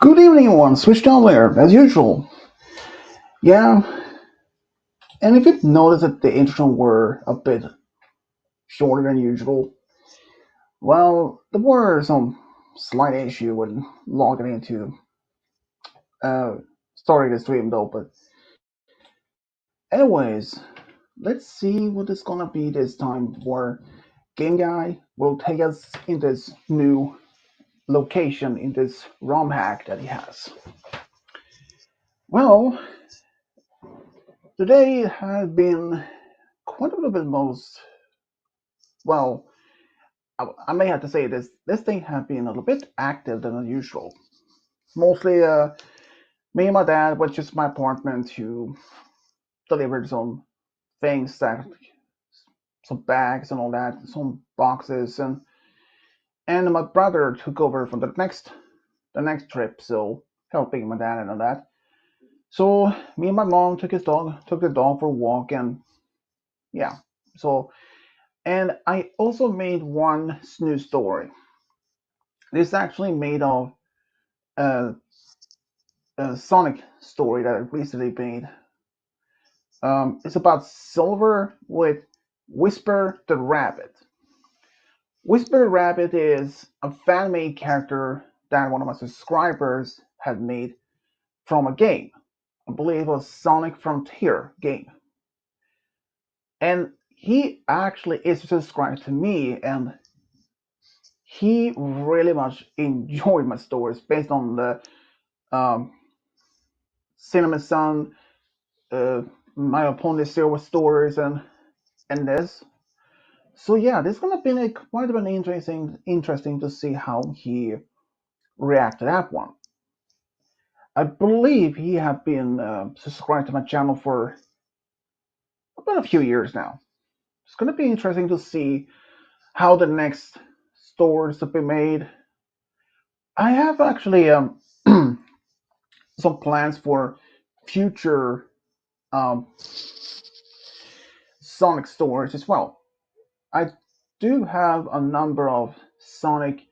Good evening, everyone. Switched on there, as usual. Yeah, and if you notice that the intro were a bit shorter than usual, well, there were some slight issue with logging into uh, starting the stream though. But anyways, let's see what it's gonna be this time. Where Game Guy will take us in this new location in this ROM hack that he has. Well, today has been quite a little bit most well. I may have to say this. This thing has been a little bit active than usual. Mostly, me and my dad went just to my apartment to deliver some things that, some bags and all that, some boxes, and my brother took over from the next trip, so helping my dad and all that. So me and my mom took the dog for a walk, and yeah. So and I also made one snooze story. This is actually made of uh, a Sonic story that I recently made. It's about Silver with Whisper the Rabbit. Whisper the Rabbit is a fan made character that one of my subscribers had made from a game. I believe it was Sonic Frontier game. And he actually is subscribed to me, and he really much enjoyed my stories based on the um, Cinnamon Sun, uh, my opponent Silver stories, and this. So yeah, this is gonna be like quite an interesting to see how he react to that one. I believe he have been subscribed to my channel for about a few years now. It's gonna be interesting to see how the next stories to be made. I have actually some plans for future um, Sonic stories as well. I do have a number of Sonic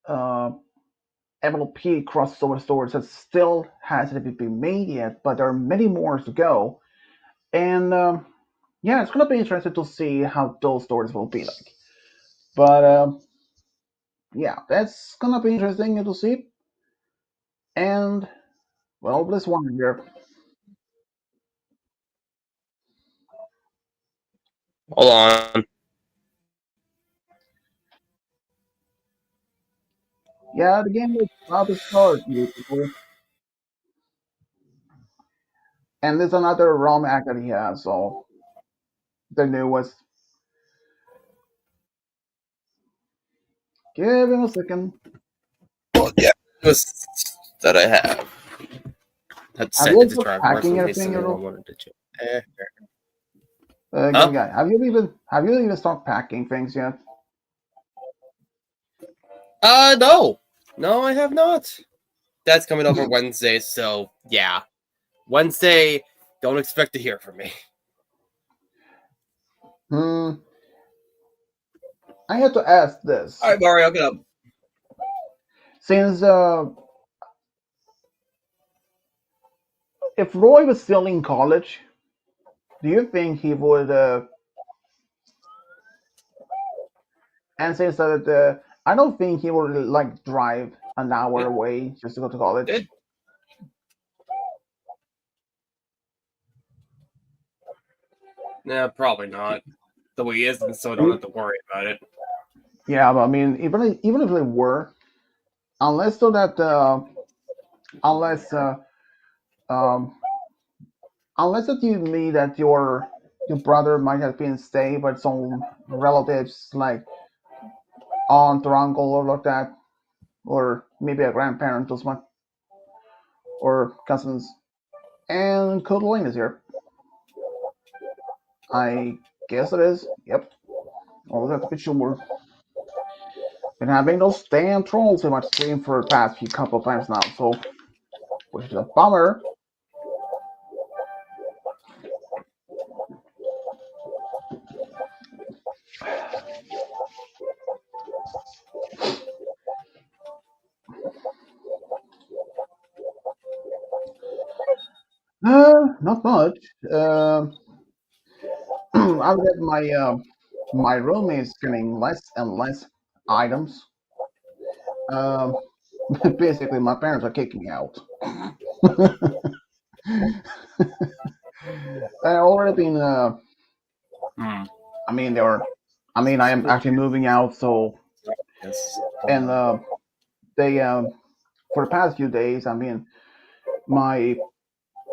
uh, MLP crossover stories that still hasn't been made yet, but there are many more to go. And yeah, it's gonna be interesting to see how those stories will be like. But yeah, that's gonna be interesting to see. And well, this one here, Hold on. yeah, the game is about to start, you people. And there's another ROM hack that he has, so the newest. Give him a second. Well, yeah, it was that I have. Had to Have send you it to ever Travelers hacking in case anything, anyone wanted to check. Game Huh? guy? Have you even started packing things yet? No. No, I have not. That's coming over Wednesday, so yeah. Wednesday, don't expect to hear from me. Hmm. I had to ask this Alright, Mario, get up. since if Roy was still in college, do you think he would? And since that, I don't think he would like drive an hour Hmm? away just to go to college. Did? Nah, probably not. The way he isn't, so I don't have You, to worry about it. yeah, but I mean, even if they were, unless so that unless um unless that you mean that your brother might have been staying with some relatives like aunt or uncle or like that, or maybe a grandparent or something, or cousins. And Codeline is here. I guess it is. Yep. I'll have to be sure. Been having those damn trolls in my stream for the past few couple of times now, so which is a bummer. Not much. I would get my room is getting less and less items. Um, Basically, my parents are kicking me out. I've already been. Hmm. I mean, they were. I mean, I am actually moving out. So, Yes. and they for the past few days, I mean, my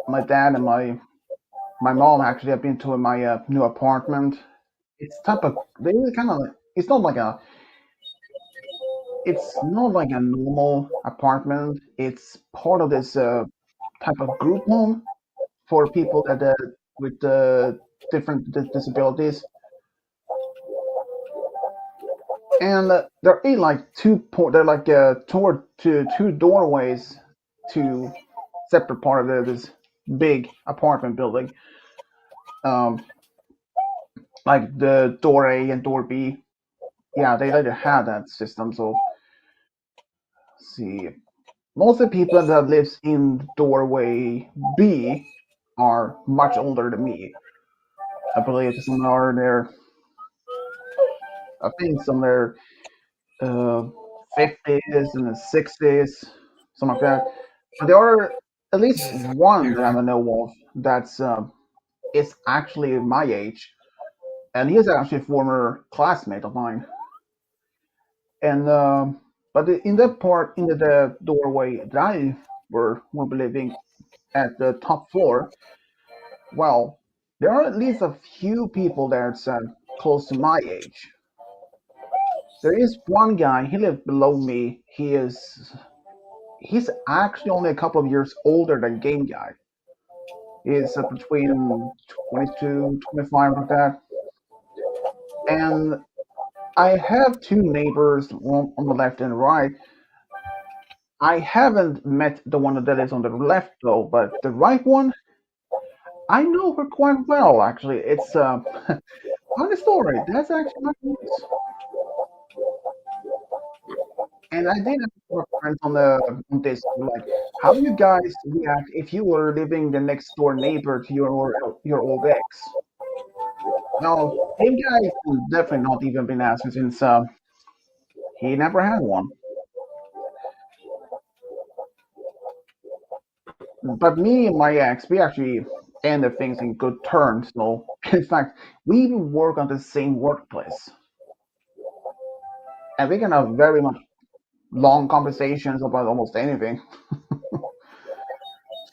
my dad and my mom actually have been to my new apartment. It's type of they kind of. It's not like a. It's not like a normal apartment. It's part of this type of group home for people that with different disabilities. And there are like they're like two doorways to separate part of this big apartment building. Um, like the door A and door B. Yeah, they later had that system. So let's see, most of the people that lives in doorway B are much older than me. I believe some are there. I think some are uh, 50s and the 60s, something like that. But there are at least one that I know of that's is actually my age, and he is actually a former classmate of mine. And but in that part, in the doorway that I will be living at the top floor, well, there are at least a few people that's close to my age. There is one guy. He lives below me. He's actually only a couple of years older than Game Guy. He's between 22, 25, like that. And I have two neighbors on the left and right. I haven't met the one that is on the left though, but the right one, I know her quite well. Actually, it's funny story. That's actually my niece. And I did have a friend on this, like, how do you guys react if you were living the next door neighbor to your old ex? No, him guy is definitely not even been asking since he never had one. But me and my ex, we actually ended things in good terms. So, in fact, we even work on the same workplace, and we can have very much long conversations about almost anything.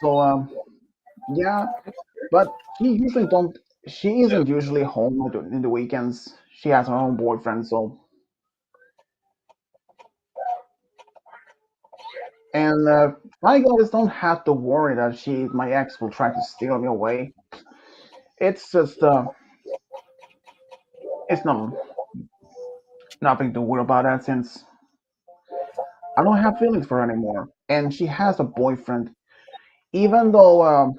So, yeah, but she usually don't. She isn't usually home in the weekends. She has her own boyfriend, so and my guys don't have to worry that my ex, will try to steal me away. It's just, it's nothing to worry about that since I don't have feelings for her anymore, and she has a boyfriend. Even though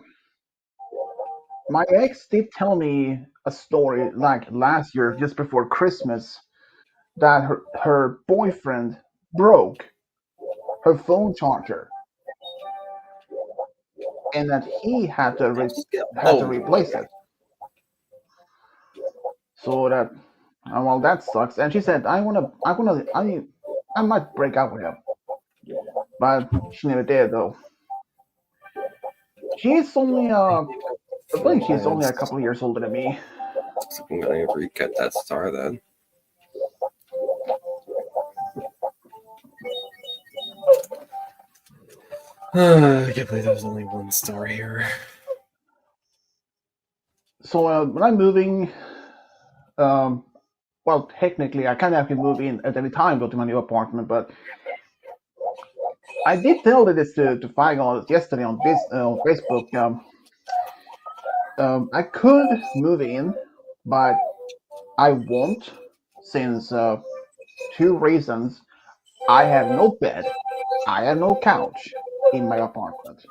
my ex did tell me a story like last year, just before Christmas, that her boyfriend broke her phone charger and that he had to Oh, replace it. So that well, that sucks. And she said, I might break up with him, but she never did though. She's only I believe she's only a couple of years older than me. I'm gonna recut that star then. I can't believe there's only one star here. So when I'm moving, um, well, technically I can't actually move in at any time go to my new apartment, but I did tell this to Feigal yesterday on on Facebook. I could move in, but I won't, since two reasons. I have no bed, I have no couch in my apartment,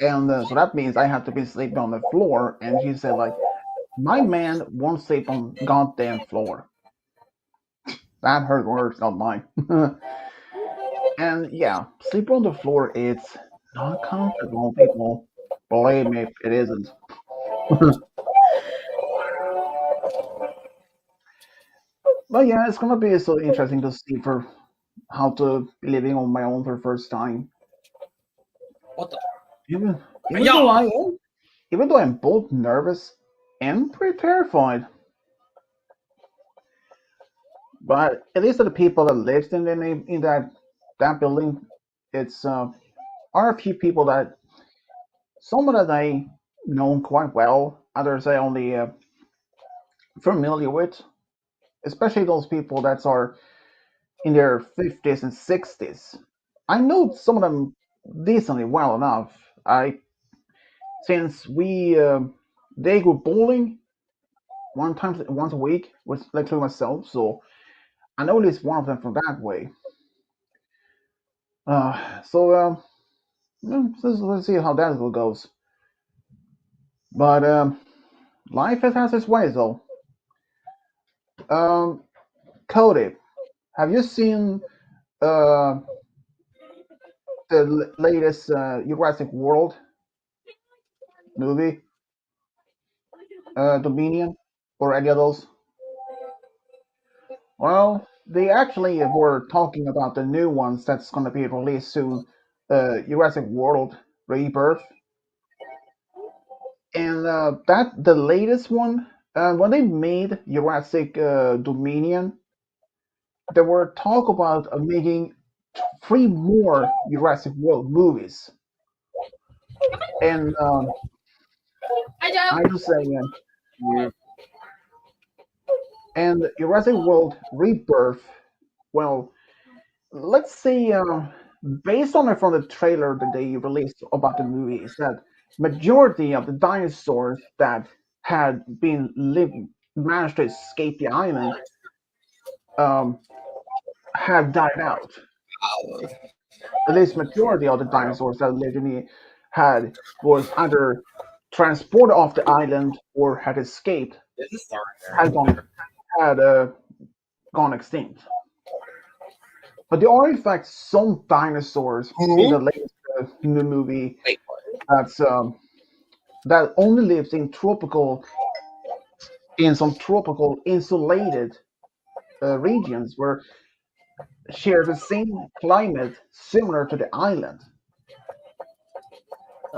and so that means I have to be sleeping on the floor. And she said, like, my man won't sleep on goddamn floor. That her words, not mine. And yeah, sleep on the floor, it's not comfortable, people. Believe me, it isn't. But yeah, it's gonna be so interesting to see for how to be living on my own for the first time. What the? Even even though Yeah. I am, even though I'm both nervous and pretty terrified. But at least the people that lived in that building, it's are a few people that some that I know quite well, others I only familiar with, especially those people that are in their 50s and 60s. I know some of them decently well enough. I since we they go bowling once a week with like myself, so I know at least one of them from that way. Let's see how that goes. But life has its ways, though. Um, Cody, have you seen uh, the latest Jurassic World movie, Dominion, or any of those? Well, they actually were talking about the new ones that's going to be released soon, Jurassic World Rebirth, and that the latest one. When they made Jurassic Dominion, there were talk about making three more Jurassic World movies, and I just say, Mm. and Jurassic World Rebirth. Well, let's say, based on it from the trailer that they released about the movie, is that majority of the dinosaurs that had been managed to escape the island um, have died out. At least majority of the dinosaurs that lived in the had was either transported off the island or had escaped, This is starting had there. gone extinct. But there are in fact some dinosaurs in the Hmm? latest new movie Wait, what? that's that only lives in some tropical insulated regions where share the same climate similar to the island.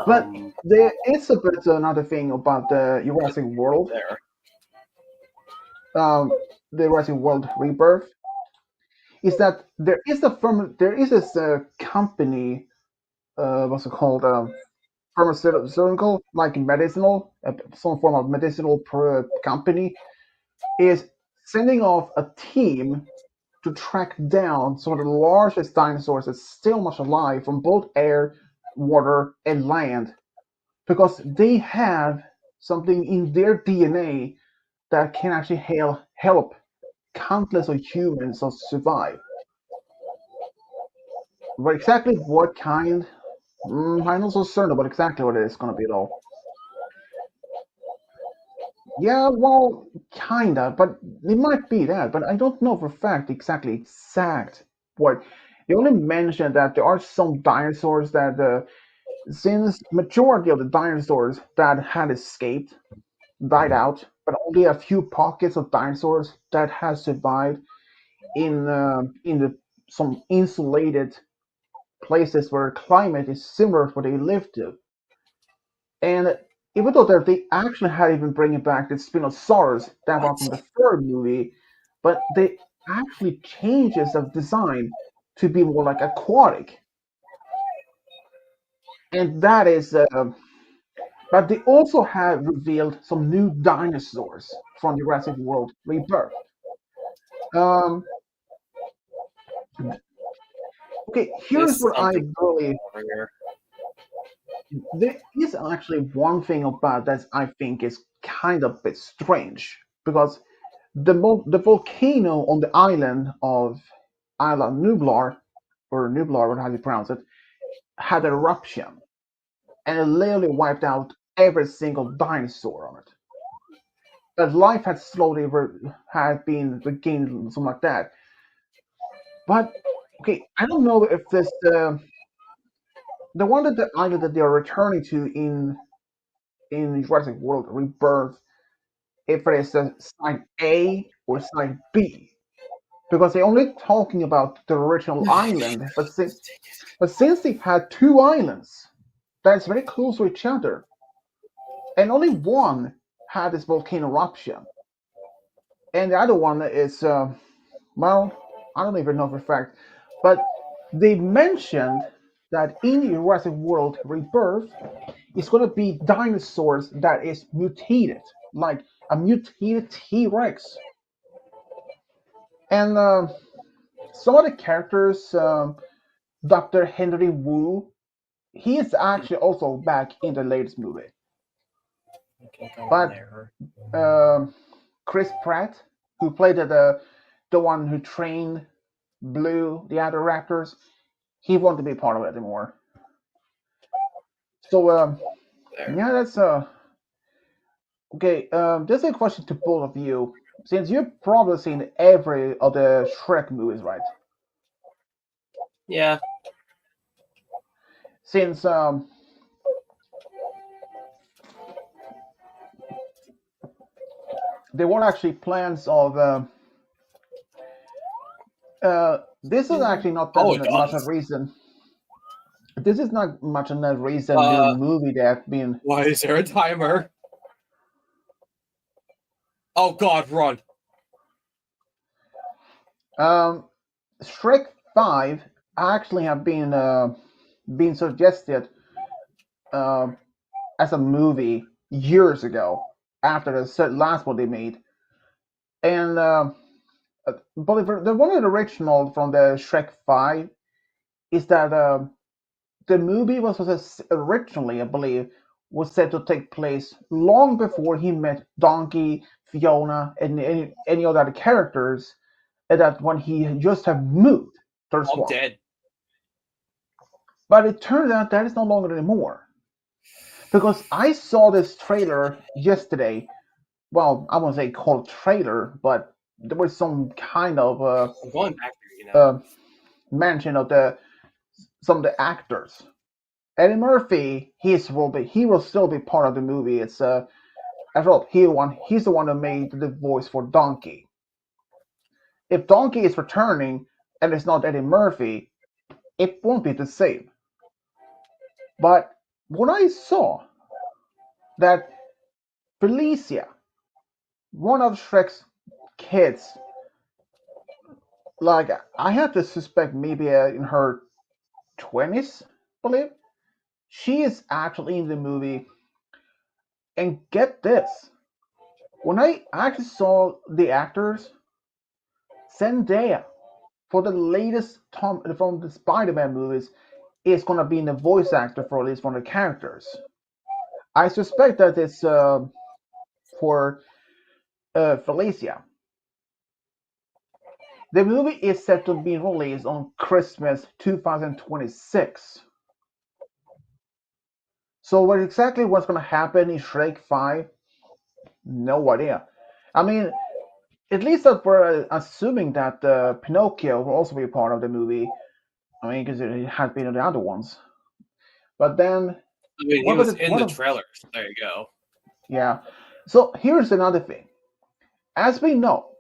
But Um, there is a bit another thing about the Jurassic World, there. um, the Jurassic World Rebirth, is that there is this company, what's it called, pharmaceutical, like medicinal, some form of medicinal company, is sending off a team to track down some of the largest dinosaurs that's still much alive from both air, water, and land, because they have something in their DNA that can actually help countless of humans to survive. But exactly what kind, I'm not so certain about exactly what it is going to be, though. Yeah, well, kinda, but it might be that, but I don't know for a fact exact what. They only mentioned that there are some dinosaurs that, since majority of the dinosaurs that had escaped died out, but only a few pockets of dinosaurs that have survived in the some insulated places where climate is similar to what they live to. And even though they actually had even bringing back the Spinosaurus that What? one from the third movie, but they actually changes of design to be more like aquatic, and that is. But they also have revealed some new dinosaurs from Jurassic World Rebirth. Um, okay, here's There's what I something really. over here. There is actually one thing about that I think is kind of a bit strange because the volcano on the island of Isla Nublar, or Nublar, or how you pronounce it, had an eruption and it literally wiped out every single dinosaur on it. That life had slowly had been regained, something like that. But okay, I don't know if this. the one that the island that they are returning to in Jurassic World Rebirth, if it is a side A or side B, because they're only talking about the original island, but since they had two islands that's very close to each other, and only one had this volcano eruption, and the other one is well, I don't even know for a fact, but they mentioned that in Jurassic World Rebirth, it's going to be dinosaurs that is mutated, like a mutated T Rex. And some of the characters, Dr. Henry Wu, he is actually also back in the latest movie. Okay, go on But there. Chris Pratt, who played the one who trained Blue, the other raptors, he won't be part of it anymore. So There. yeah, that's okay. Just a question to both of you, since you've probably seen every of the Shrek movies, right? Yeah. Since there were actually plans of this is actually not that Oh, it much a does. reason. This is not much a recent new Uh, movie that been why is there a timer? Oh God, run! um Shrek 5 actually have been suggested uh, as a movie years ago after the last one they made, and but the one of the original from the Shrek 5 is that the movie was originally, I believe, was set to take place long before he met Donkey, Fiona, and any other characters, and that when he just have moved to the I'm swamp. dead. But it turned out that is no longer anymore. Because I saw this trailer yesterday. Well, I won't say called trailer, but there was some kind of I'm going back there, you know. uh, mention of the some of the actors. Eddie Murphy, he will still be part of the movie. It's after all, he's the one who made the voice for Donkey. If Donkey is returning and it's not Eddie Murphy, it won't be the same. But what I saw that Felicia, one of Shrek's kids, like I have to suspect maybe in her 20s, I believe, she is actually in the movie. And get this, when I actually saw the actors, Zendaya for the latest Tom from the Spider-Man movies is gonna be the voice actor for at least one of the characters. I suspect that it's for Felicia. The movie is set to be released on Christmas 2026. So what exactly what's gonna happen in Shrek 5? No idea. I mean, at least that we're assuming that Pinocchio will also be a part of the movie. I mean, because it has been in the other ones. But then, I mean, he what about was the in what? the trailer. So there you go. Yeah. So here's another thing. As we know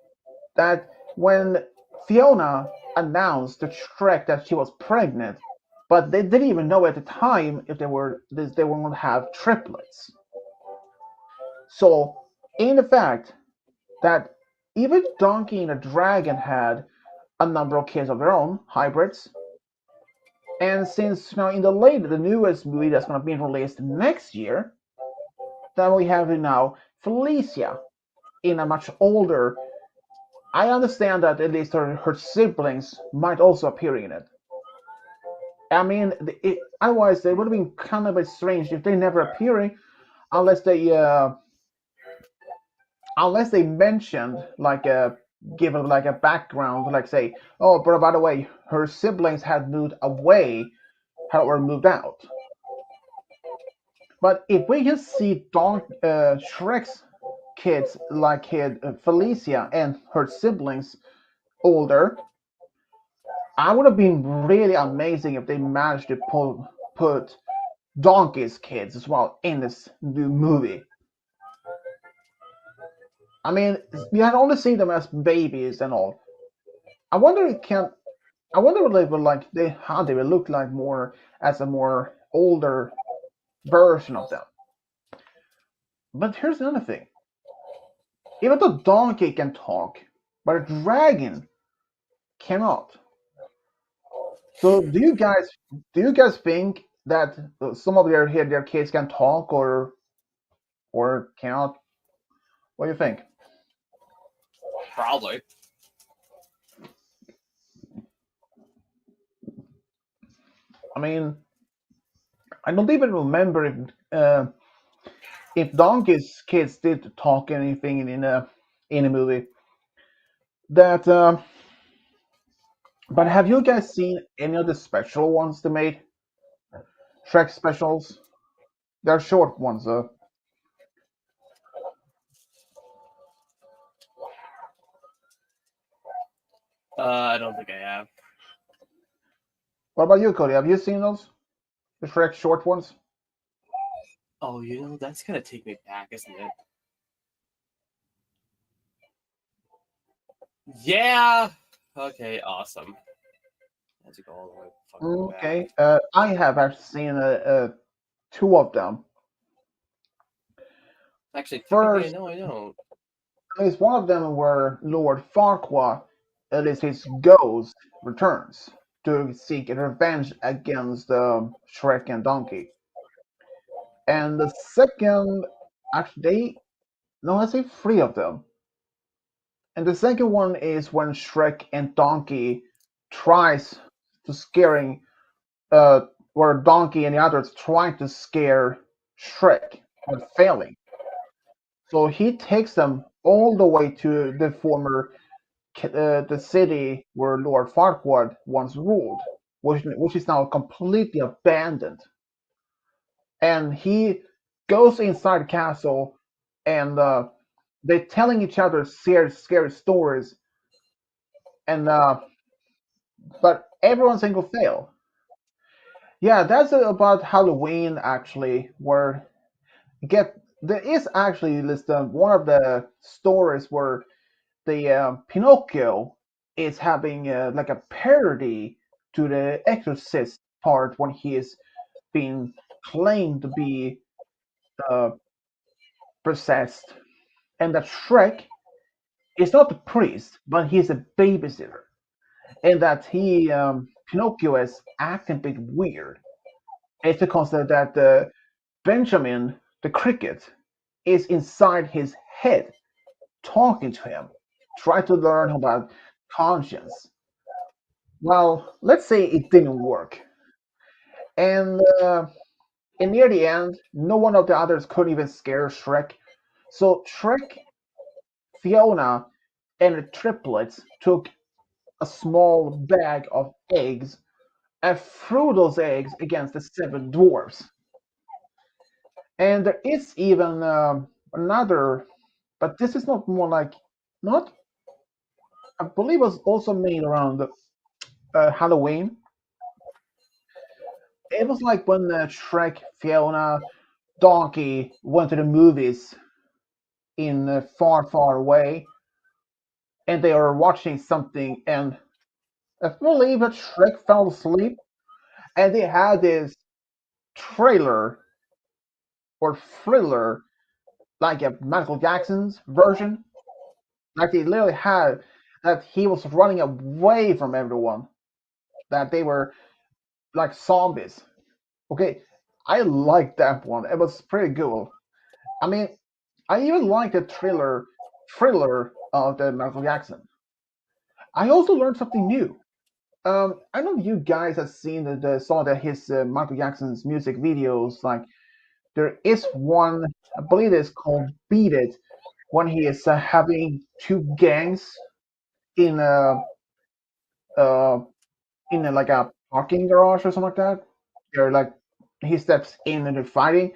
that when Fiona announced to Shrek that she was pregnant, but they didn't even know at the time if they were going to have triplets. So, in the fact that even Donkey and the Dragon had a number of kids of their own, hybrids, and since in the newest movie that's going to be released next year, then we have now Felicia in a much older. I understand that at least her siblings might also appear in it. I mean, otherwise it would have been kind of strange if they never appearing unless they mentioned like give it like a background, like say, oh, but by the way, her siblings had moved away, or moved out. But if we can see Shrek's kids, like Felicia and her siblings older, I would have been really amazing if they managed to put Donkey's kids as well in this new movie. I mean, we had only seen them as babies and all. I wonder it can. I wonder what they would like. They how they will look like more as a more older version of them. But here's another thing. Even though Donkey can talk, but a dragon cannot. So do you guys think that some of their kids can talk or cannot? What do you think? Probably. I mean, I don't even remember if Donkey's kids did talk anything in a movie. That but have you guys seen any of the special ones they made? Shrek specials? They're short ones. I don't think I have. What about you, Cody? Have you seen those? The Shrek short ones? Oh, that's gonna take me back, isn't it? Yeah. Okay, awesome. Has to go all the way fucking back. Okay. I have actually seen two of them. Actually, technically, First, I don't. at least one of them where Lord Farquaad, at least his ghost, returns to seek revenge against Shrek and Donkey. And the second, actually, no, I say three of them. And the second one is when Shrek and Donkey tries to scaring, where Donkey and the others try to scare Shrek, but failing. So he takes them all the way to the former the city where Lord Farquaad once ruled, which is now completely abandoned. And he goes inside the castle, and they're telling each other scary stories, and but everyone single fail. Yeah, that's about Halloween actually, where get there is actually this one of the stories where the Pinocchio is having like a parody to the Exorcist part when he is being claimed to be uh, possessed, and that Shrek is not the priest, but he's a babysitter, and that he Pinocchio is acting a bit weird. It's because that Benjamin the cricket is inside his head talking to him, try to learn about conscience. Well, let's say it didn't work. And near the end, no one of the others could even scare Shrek. So Shrek, Fiona, and the triplets took a small bag of eggs and threw those eggs against the seven dwarfs. And there is even another, but this is not more like, not, I believe it was also made around Halloween. It was like when Shrek, Fiona, Donkey went to the movies in far, far away, and they were watching something, and I believe that Shrek fell asleep, and they had this trailer or thriller, like a Michael Jackson's version, like they literally had that he was running away from everyone, that they were like zombies. Okay, I liked that one. It was pretty cool. I mean, I even like the thriller of the Michael Jackson. I also learned something new. I know you guys have seen some of his Michael Jackson's music videos. Like there is one, I believe it's called "Beat It," when he is having two gangs in uh, like a parking garage or something like that. They're like he steps in and they're fighting.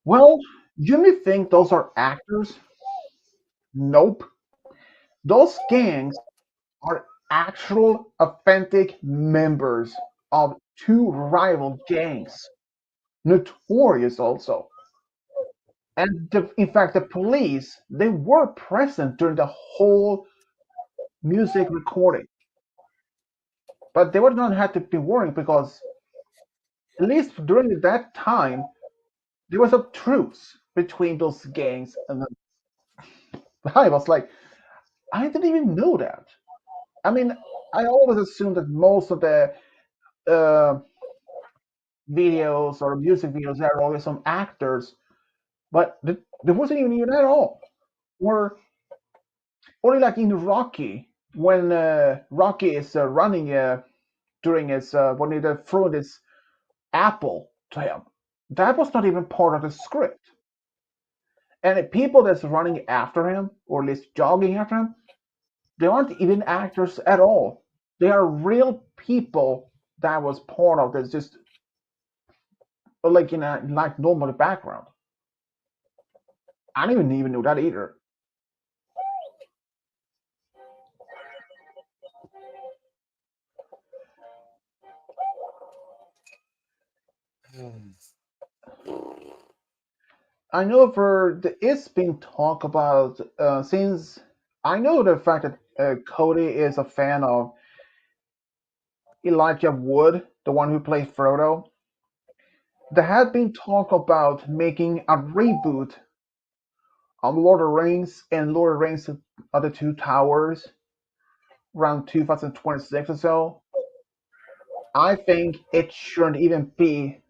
Well, you may think those are actors. Nope. Those gangs are actual authentic members of two rival gangs, notorious also. And in fact, the police, they were present during the whole music recording. But they would not have to be worried because, at least during that time, there was a truce between those gangs. And I was like, I didn't even know that. I mean, I always assumed that most of the uh, videos or music videos there are always some actors, but there wasn't even that at all. Or only like in Rocky, when Rocky is running during his when they throw this apple to him, that was not even part of the script. And the people that's running after him, or at least jogging after him, they aren't even actors at all. They are real people that was part of this, just like in a like normal background. I didn't even know that either. I know for the it's been talk about since I know the fact that Cody is a fan of Elijah Wood, the one who played Frodo. There had been talk about making a reboot of Lord of the Rings and Lord of the Rings of the Two Towers around 2026 or so. I think it shouldn't even be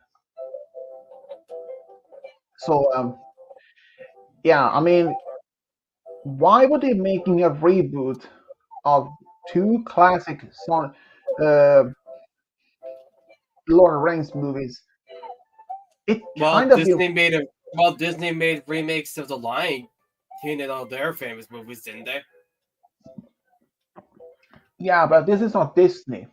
so. Yeah, I mean, why would they making a reboot of two classic uh, Lord of the Rings movies? It Well, kind of feels. Disney made remakes of The Lion King and all their famous movies, didn't they? Yeah, but this is not Disney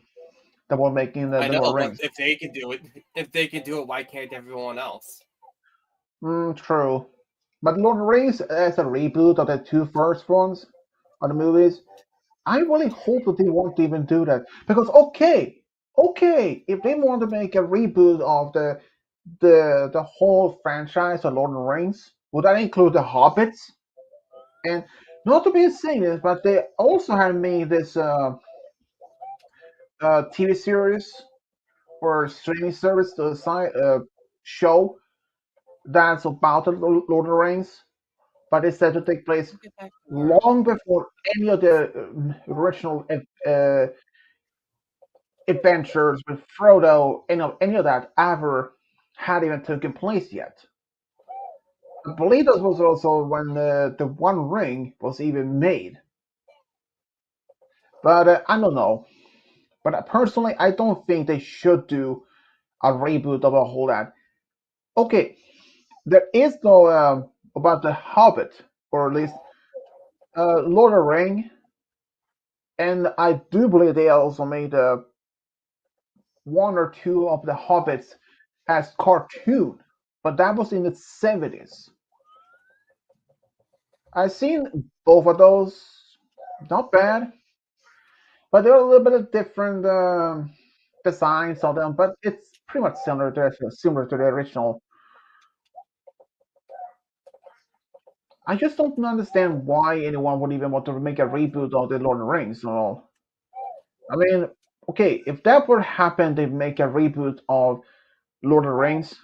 that were making I the Lord of know, the but Rings. if they can do it, why can't everyone else? True. But Lord of the Rings as a reboot of the two first ones of the movies, I really hope that they won't even do that. Because okay, if they want to make a reboot of the whole franchise of Lord of the Rings, would that include the Hobbits? And not to be saying this, but they also have made this TV series or streaming service, show that's about the Lord of the Rings, but it's said to take place Get back to work. long before any of the original adventures with Frodo, any of that ever had even taken place yet. I believe that was also when the One Ring was even made. But I don't know. But personally, I don't think they should do a reboot of a whole that. Okay, there is no about the Hobbit, or at least Lord of the Ring, and I do believe they also made one or two of the Hobbits as cartoon, but that was in the 70s. I've seen both of those, not bad, but they're a little bit of different designs of them, but it's pretty much similar to the original. I just don't understand why anyone would even want to make a reboot of the Lord of the Rings and all. I mean, okay, if that were to happen, they make a reboot of Lord of the Rings.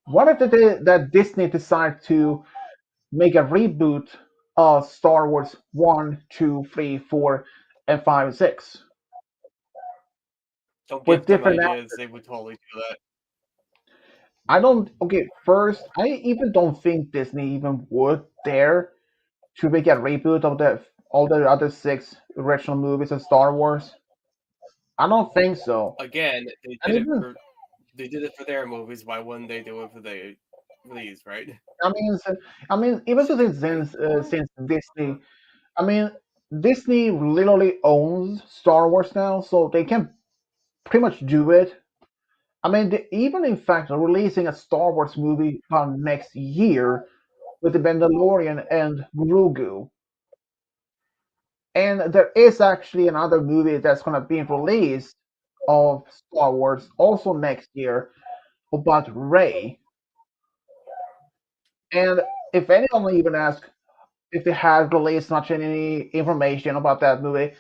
What if that Disney decide to make a reboot of Star Wars 1, 2, 3, 4, and 5 and 6 Don't with give them different ideas; actors? they would totally do that. I don't. Okay, first, I even don't think Disney even would dare to make a reboot of the all the other six original movies of Star Wars. I don't think so. Again, And even they did it for their movies. Why wouldn't they do it for these, right? I mean, I mean, even since Disney, I mean, Disney literally owns Star Wars now, so they can pretty much do it. I mean, they even in fact are releasing a Star Wars movie next year with the Mandalorian and Grogu. And there is actually another movie that's going to be released. of Star Wars also next year about Rey. And if anyone even asks if they have released much any information about that movie,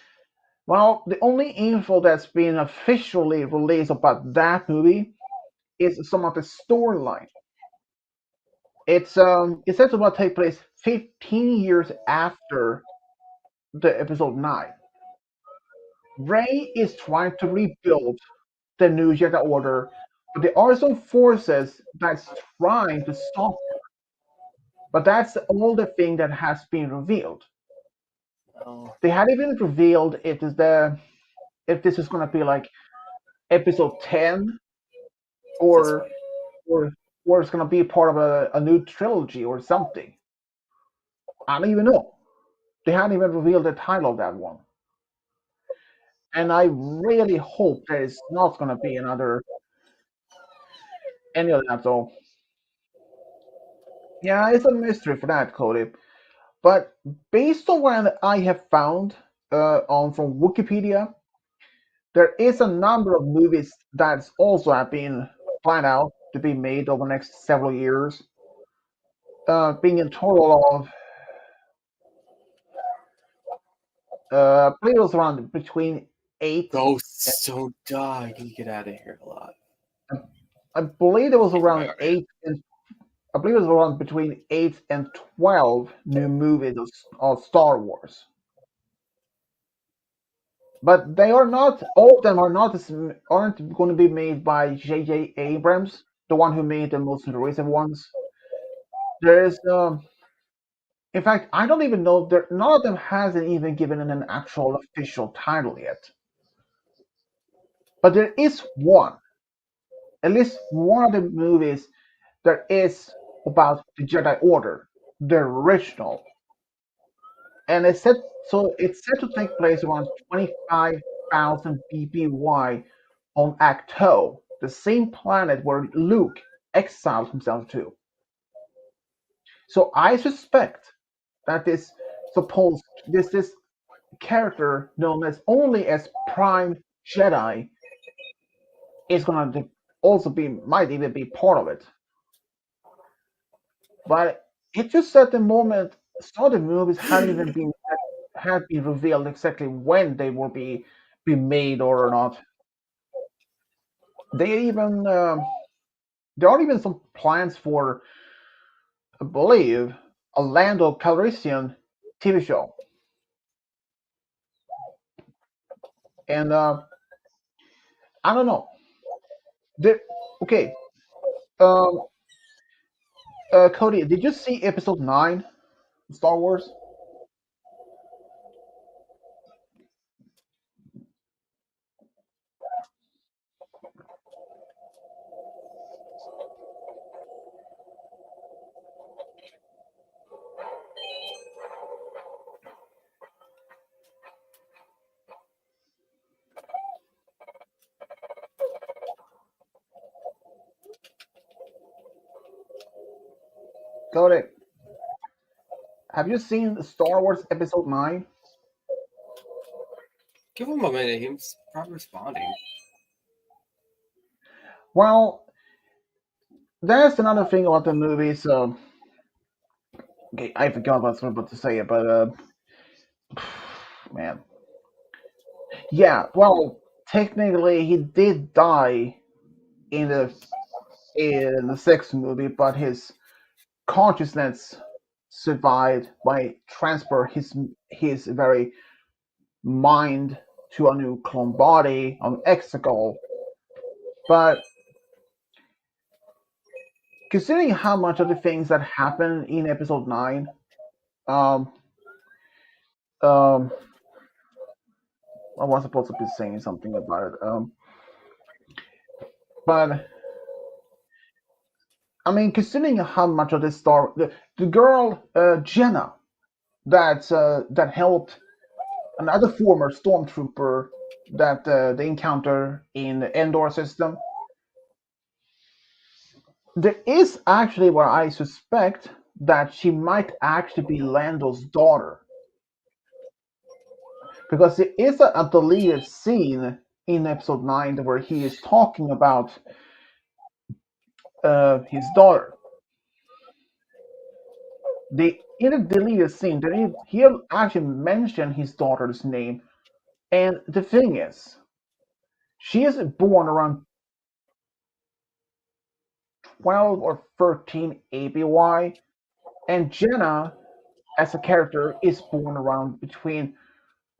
well, the only info that's been officially released about that movie is some of the storyline. It's said to take place 15 years after the episode 9. Rey is trying to rebuild the new Jedi Order, but there are some forces that's trying to stop her. But that's all the thing that has been revealed. Oh, They hadn't even revealed if this is gonna be like episode 10 that's or funny. or or it's gonna be part of a new trilogy or something. I don't even know. They hadn't even revealed the title of that one. And I really hope that it's not gonna be another any of that though. Yeah, it's a mystery for that, Cody. But based on what I have found on from Wikipedia, there is a number of movies that's also have been planned out to be made over the next several years, being in total of I believe it was around between eight. Ghosts don't die. You get out of here alive. I believe it was Into my around argument. eight, and I believe it was around between 8 and 12 new movies of Star Wars. But they are not. All of them are not. Aren't going to be made by J.J. Abrams, the one who made the most recent ones. There's in fact, I don't even know. None of them hasn't even given it an actual official title yet. But there is one, at least one of the movies that is about the Jedi Order, the original, and it's set to take place around 25,000 BBY on Acto, the same planet where Luke exiled himself to. So I suspect that this character known as only as Prime Jedi is gonna also be might even be part of it. But it just at the moment some of the movies hadn't even been had been revealed exactly when they will be made or not. They even there are even some plans for I believe a Lando Calrissian TV show. And I don't know. There, okay, um, Cody, did you see Episode 9 of Star Wars? Cody, have you seen Star Wars Episode 9? Give him a minute. He's probably responding. Well, there's another thing about the movie. So, okay, I forgot what I was about to say, but man, yeah. Well, technically, he did die in the sixth movie, but his consciousness survived by transfer his very mind to a new clone body on Exegol. But considering how much of the things that happen in Episode 9, um, um, I was supposed to be saying something about it. But I mean, considering how much of this story, the girl Jenna that helped another former stormtrooper that they encounter in the Endor system, there is actually where I suspect that she might actually be Lando's daughter because there is a deleted scene in episode 9 where he is talking about his daughter. In a deleted scene, he actually mentioned his daughter's name. And the thing is, she is born around 12 or 13 ABY, and Jenna, as a character, is born around between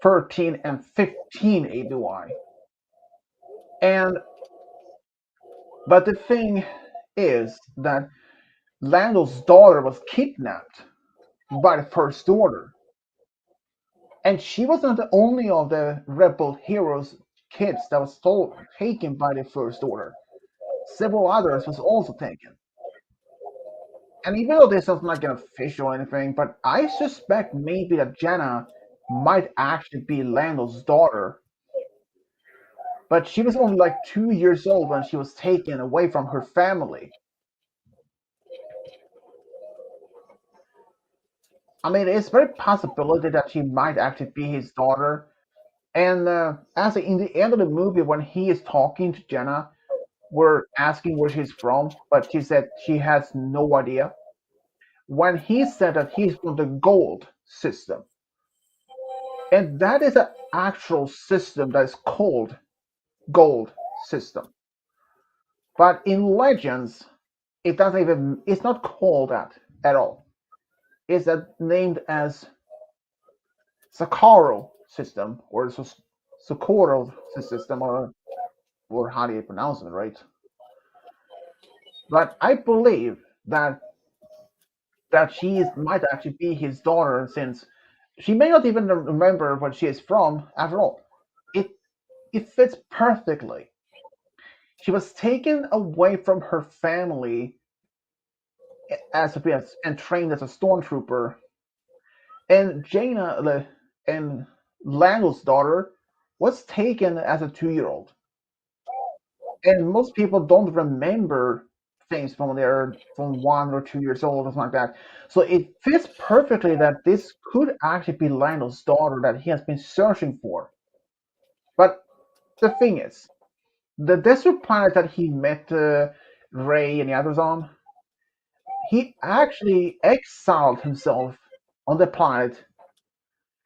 13 and 15 ABY. And but the thing is that Lando's daughter was kidnapped by the First Order, and she was not the only of the rebel heroes' kids that was taken by the First Order. Several others was also taken. And even though this is not an official or anything, but I suspect maybe that Jenna might actually be Lando's daughter. But she was only like 2 years old when she was taken away from her family. I mean, it's very possibility that she might actually be his daughter. And in the end of the movie, when he is talking to Jenna, we're asking where she's from, but she said she has no idea. When he said that he's from the gold system, and that is an actual system that is called gold system. But in Legends, it's not called that at all. It's named as Sakaro system or Socorro system or how do you pronounce it, right? But I believe that might actually be his daughter since she may not even remember where she is from after all. It it fits perfectly. She was taken away from her family and trained as a stormtrooper, and and Lando's daughter was taken as a 2-year-old. And most people don't remember things from they're from 1 or 2 years old or something like that. So it fits perfectly that this could actually be Lando's daughter that he has been searching for. But the thing is, the desert planet that he met Ray and the others on, he actually exiled himself on the planet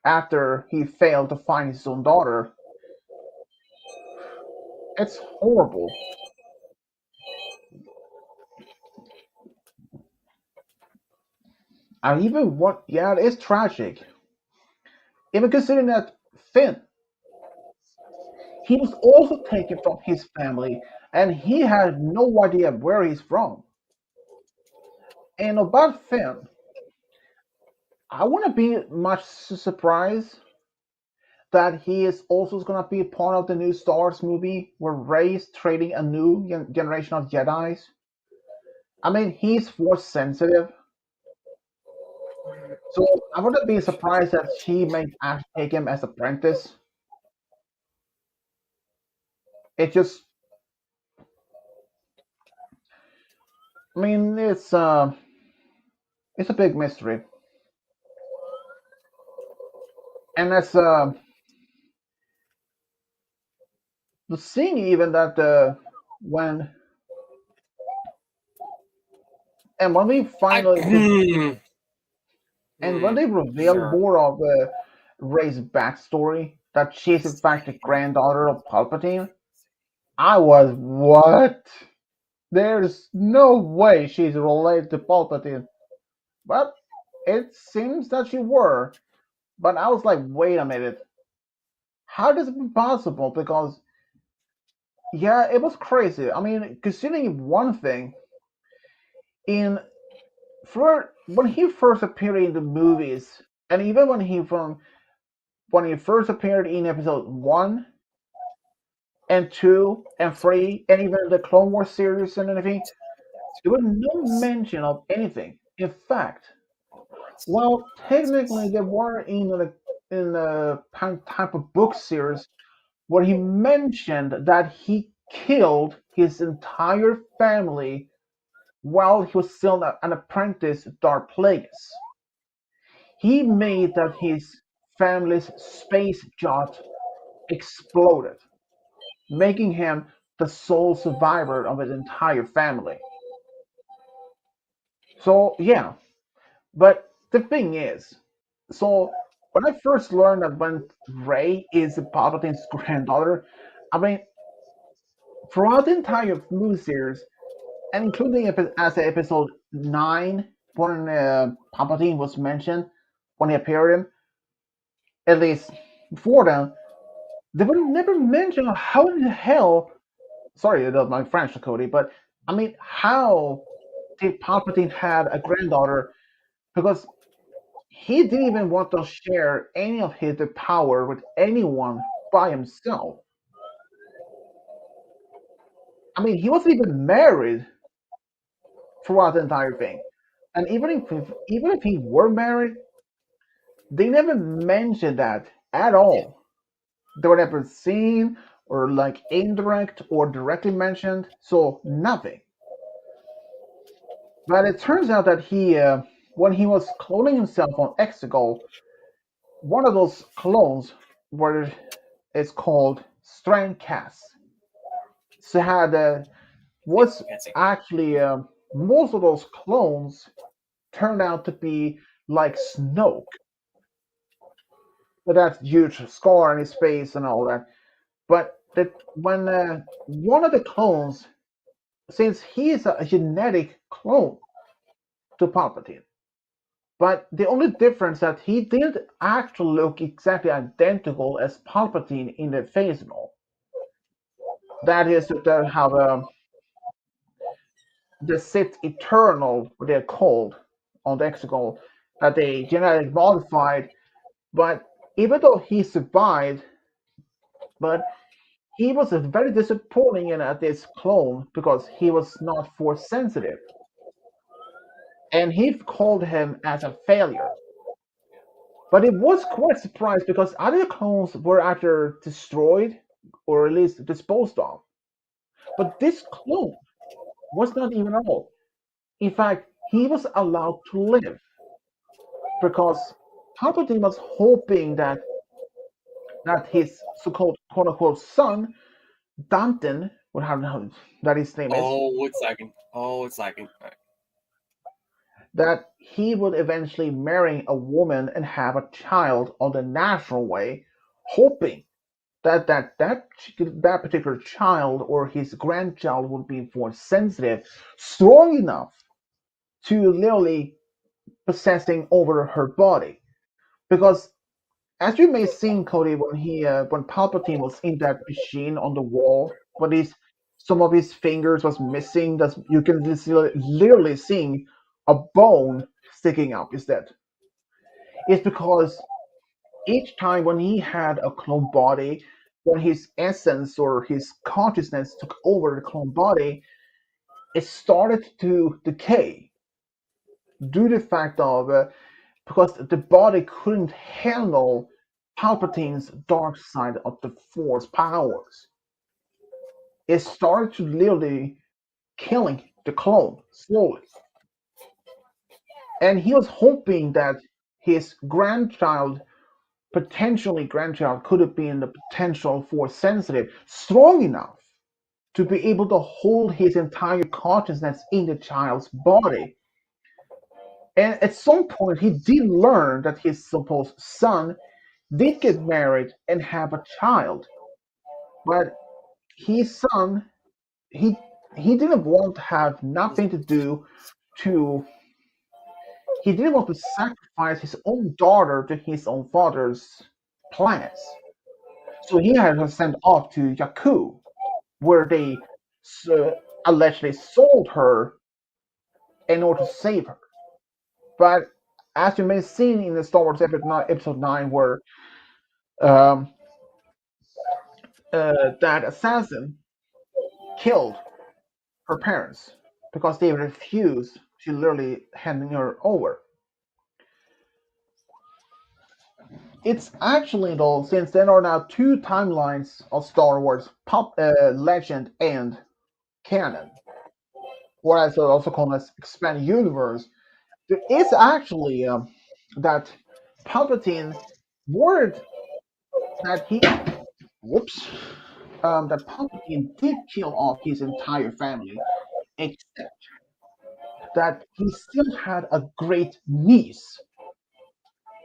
after he failed to find his own daughter. It's horrible. And even what, yeah, it is tragic. Even considering that Finn, he was also taken from his family and he had no idea where he's from. And about Finn, I wouldn't be much surprised that he is also going to be part of the new Star Wars movie where Rey is training a new generation of Jedi's. I mean, he's force sensitive, so I wouldn't be surprised that she may actually take him as apprentice. It just, I mean, it's a big mystery, and that's the seeing even that when when we I finally and when hmm, they reveal sure. more of Rey's backstory, that she's in fact the granddaughter of Palpatine, I was what? There's no way she's related to Palpatine. But it seems that she were. But I was like, wait a minute. How does it be possible? Because yeah, it was crazy. I mean, considering one thing, in for when he first appeared in the movies, and even when he first appeared in episode 1 and 2 and 3, and even the Clone Wars series and anything, there was no mention of anything. In fact, well, technically there were in the type of book series where he mentioned that he killed his entire family while he was still an apprentice at Darth Plagueis. He made that his family's space yacht exploded. making him the sole survivor of his entire family. So yeah, but the thing is, so when I first learned that when Rey is Palpatine's granddaughter, I mean, throughout the entire movie series, and including as episode 9, when Palpatine was mentioned, when he appeared in, at least before then, they would never mention how in the hell, sorry about my French, Cody, but I mean, how did Palpatine had a granddaughter? Because he didn't even want to share any of his power with anyone by himself. I mean, he wasn't even married throughout the entire thing. And even if he were married, they never mentioned that at Yeah. all. They were never seen or like indirect or directly mentioned, so nothing. But it turns out that when he was cloning himself on Exegol, one of those clones were is called Strandcast. So had Yeah. was Fancy. actually most of those clones turned out to be like Snoke, with that huge scar on his face and all that. But that when one of the clones, since he is a genetic clone to Palpatine, but the only difference that he didn't actually look exactly identical as Palpatine in the face and all. That is to have the Sith Eternal, what they're called on the Exegol, that they genetically modified. But even though he survived, but he was very disappointing in at this clone because he was not force sensitive, and he called him as a failure. But it was quite surprised because other clones were either destroyed or at least disposed of. But this clone was not even at all. In fact, he was allowed to live because Palpatine was hoping that his so-called quote-unquote son, Danton, would have that his name is, Oh, it's lagging. Oh, it's lagging. All right. that he would eventually marry a woman and have a child on the natural way, hoping that particular child or his grandchild would be more sensitive, strong enough to literally possessing over her body. Because as you may have seen, Cody, when Palpatine was in that machine on the wall, when his some of his fingers was missing, that you can literally see a bone sticking up. Is that? It's because each time when he had a clone body, when his essence or his consciousness took over the clone body, it started to decay due to the fact of because the body couldn't handle Palpatine's dark side of the Force powers. It started to literally killing the clone slowly. And he was hoping that his grandchild, potentially grandchild, could have been the potential Force sensitive, strong enough to be able to hold his entire consciousness in the child's body. And at some point, he did learn that his supposed son did get married and have a child, but his son, he didn't want to have nothing to do to. He didn't want to sacrifice his own daughter to his own father's plans. So he had her sent off to Jakku, where they uh, allegedly sold her in order to save her. But as you may have seen in the Star Wars episode 9 where um, that assassin killed her parents because they refused to literally handing her over. It's actually, though, since there are now two timelines of Star Wars pop, legend and canon, or as it's also called as expanded universe, there is actually that Palpatine word that he whoops. that Palpatine did kill off his entire family, except that he still had a great niece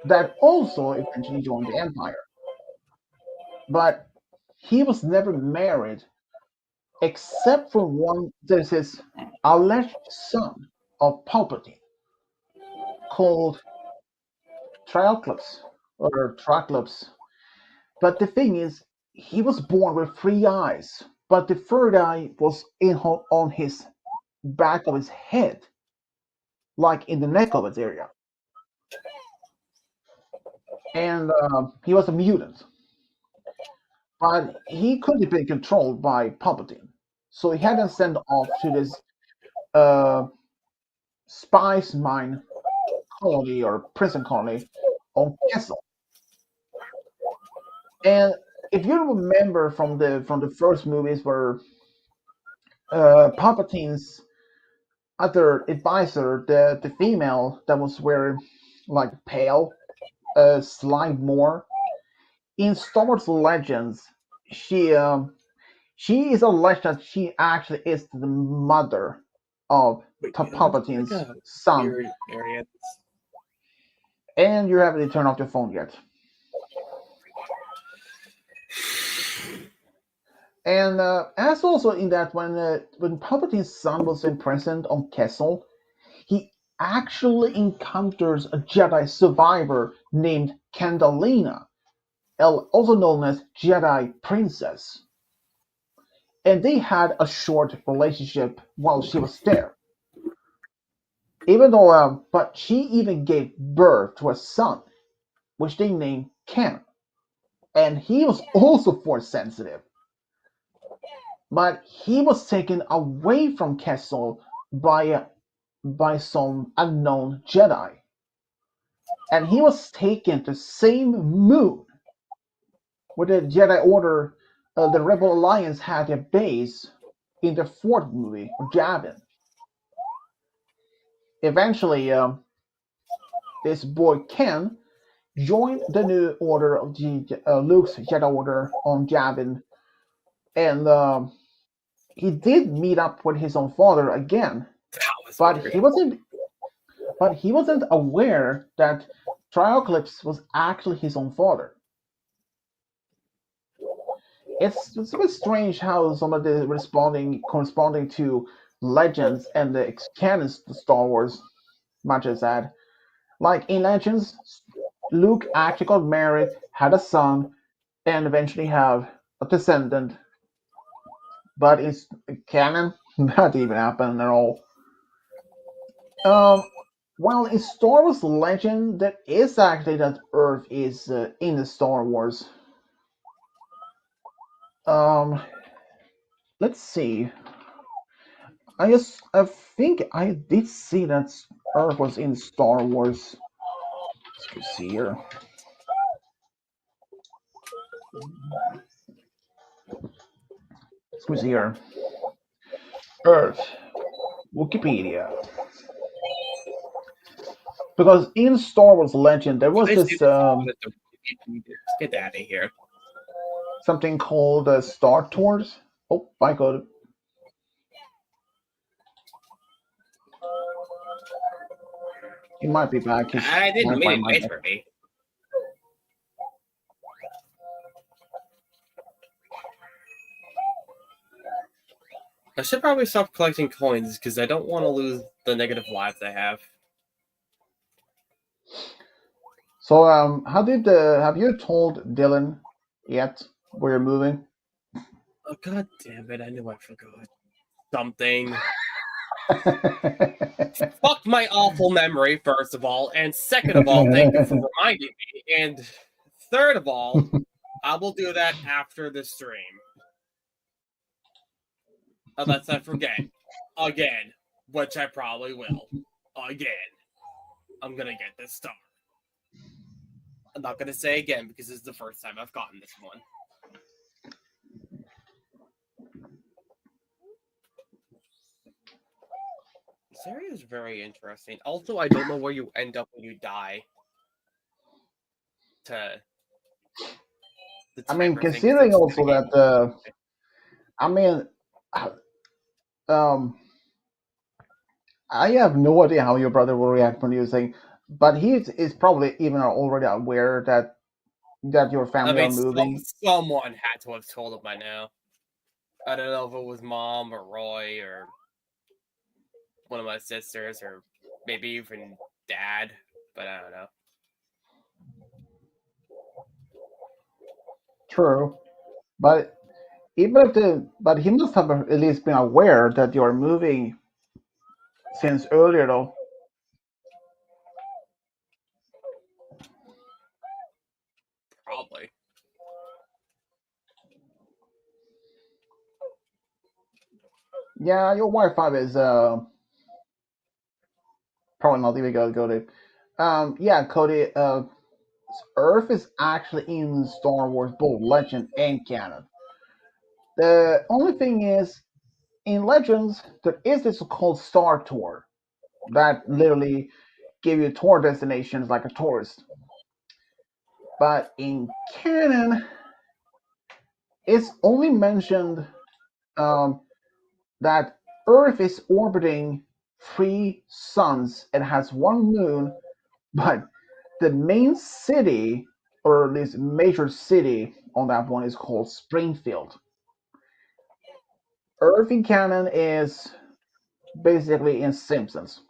that also eventually joined the Empire. But he was never married, except for one. There's his alleged son of Palpatine called Triclops or Triclops. But the thing is, he was born with three eyes, but the third eye was on his back of his head, like in the neck of his area. And he was a mutant, but he couldn't be controlled by Palpatine. So he had them sent off to this uh, spice mine colony or prison colony on Kessel. And if you remember from the first movies where Palpatine's other advisor, the female that was wearing like pale, slime more, in Star Wars Legends, she she is alleged that she actually is the mother of Wait, like Palpatine's a son. weird area. And you haven't turned off your phone yet. And as also in that when Palpatine's son was imprisoned on Kessel, he actually encounters a Jedi survivor named Candalina, also known as Jedi Princess. And they had a short relationship while she was there. Even though, but she even gave birth to a son, which they named Ken. And he was also force sensitive. But he was taken away from Kessel by some unknown Jedi. And he was taken to the same moon where the Jedi Order, the Rebel Alliance had their base in the fourth movie, of Jabin. Eventually, this boy Ken joined the new order of Luke's Jedi Order on Jabin, and he did meet up with his own father again, That was but weird. he wasn't aware that Triclops was actually his own father. It's a bit strange how some of the responding corresponding to legends and the canons to Star Wars matches that. Like in Legends, Luke actually got married, had a son, and eventually have a descendant. But in canon, that didn't even happen at all. Um, well, in Star Wars Legend, there is actually that Earth is in the Star Wars. Um, let's see. I think I did see that Earth was in Star Wars. Let's see here. Let's see here. Earth. Wikipedia. Because in Star Wars Legend there was They this seem to get out of here. something called Star Tours. Oh, I got it. He might be back. His I didn't mean Wi-Fi it. might Wait be. for me. I should probably stop collecting coins because I don't want to lose the negative lives I have. So, how did have you told Dylan yet where you're moving? Oh, god damn it. I knew I forgot something. Fuck my awful memory, first of all. And second of all, thank you for reminding me. And third of all, I will do that after the stream. Unless I forget. Again. Which I probably will. Again. I'm gonna get this star. I'm not gonna say again because this is the first time I've gotten this one. This area is very interesting. Also, I don't know where you end up when you die. To the I mean, timer thing, because considering it's also that navigating. I mean, um, I have no idea how your brother will react when you say, but is probably even already aware that your I family are mean, moving. someone had to have told him by now. I don't know if it was mom or Roy or one of my sisters or maybe even dad, but I don't know. True, but even if but he must have at least been aware that you are moving since earlier, though. Probably. Yeah, your Wi-Fi is probably not even gonna go to. Yeah, Cody. Earth is actually in Star Wars both Legend and canon. The only thing is, in Legends, there is this called Star Tour that literally give you tour destinations like a tourist. But in canon, it's only mentioned um, that Earth is orbiting three suns and has one moon, but the main city, or at least major city on that one, is called Springfield. Earth in canon is basically in Simpsons.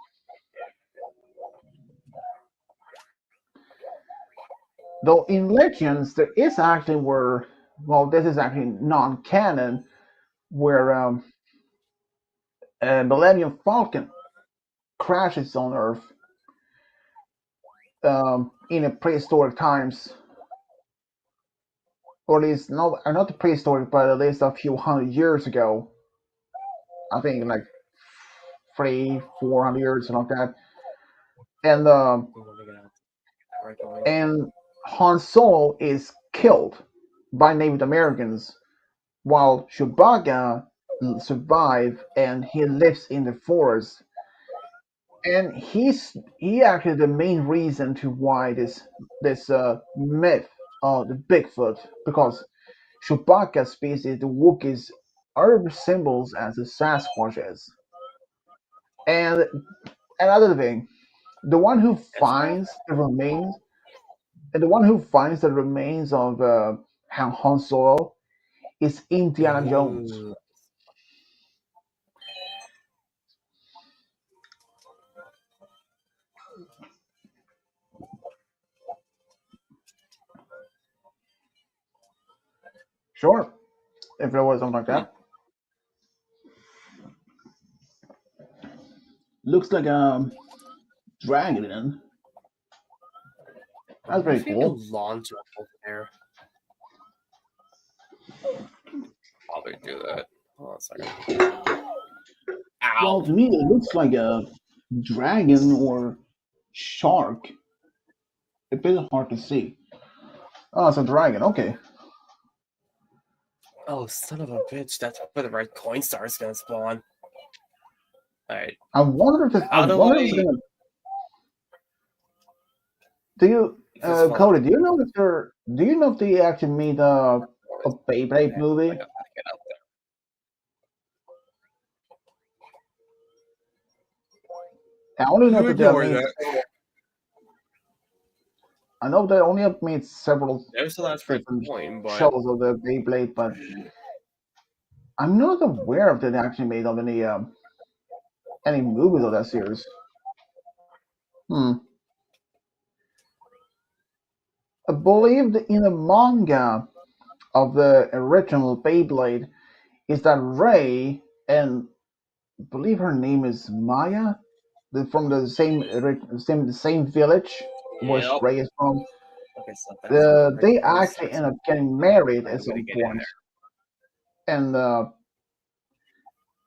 Though in Legends, there is actually where, well, this is actually non canon, where Millennium Falcon crashes on Earth in a prehistoric times, or at least not the prehistoric, but at least a few hundred years ago. I think like 400 years, something like that. And and Han Solo is killed by Native Americans, while Chewbacca survives and he lives in the forest. And he actually the main reason to why this myth of the Bigfoot, because Chewbacca species, the Wookiees, are symbols as the Sasquatch is. And another thing, the one who Is that? finds the remains, and the one who finds the remains of Han Solo is Indiana Jones. Ooh. Sure, if there was something like Hmm. that. Looks like a dragon. Then I that's wonder pretty if you can cool. launch it over there. Probably do that. Hold on a second. Well, Ow. to me, it looks like a dragon or shark. It's a bit hard to see. Oh, it's a dragon. Okay. Oh, son of a bitch. That's where the red coin star is going to spawn. Alright. I How do wonder if it's I. gonna. Do you, Just hold on. Cody? Do you know if they're? Do you know if they actually made a Beyblade Like, movie? I gotta get up I only know there. that they have Ignore made that. several. I know they only have made several There's the last red different coin, but. shows of the Beyblade, but I'm not aware if they actually made of any movies of that series. Hmm. I believe in the manga of the original Beyblade is that Ray, and I believe her name is Maya, from the same village where Yep. Ray is from. Okay, so that's where the red They coin actually starts. end up getting married Find at a way to some get in point and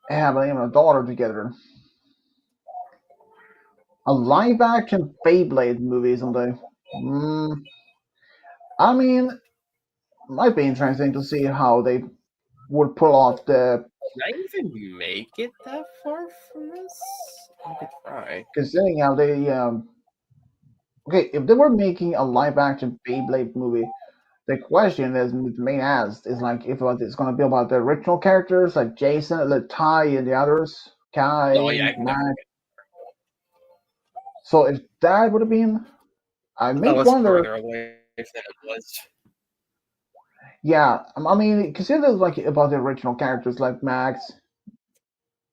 have a daughter together. A live action Beyblade movie someday. Mm, I mean, might be interesting to see how they would pull off the Can I even make it that far from this? I could try. considering how they okay, if they were making a live action Beyblade movie, The question is the main asked is like if it's going to be about the original characters like Jason, like Ty, and the others, Oh Kai, yeah, I can Matt. definitely. So if that would have been, I may That was wonder. further away than it was. Yeah, I mean, consider like about the original characters like Max,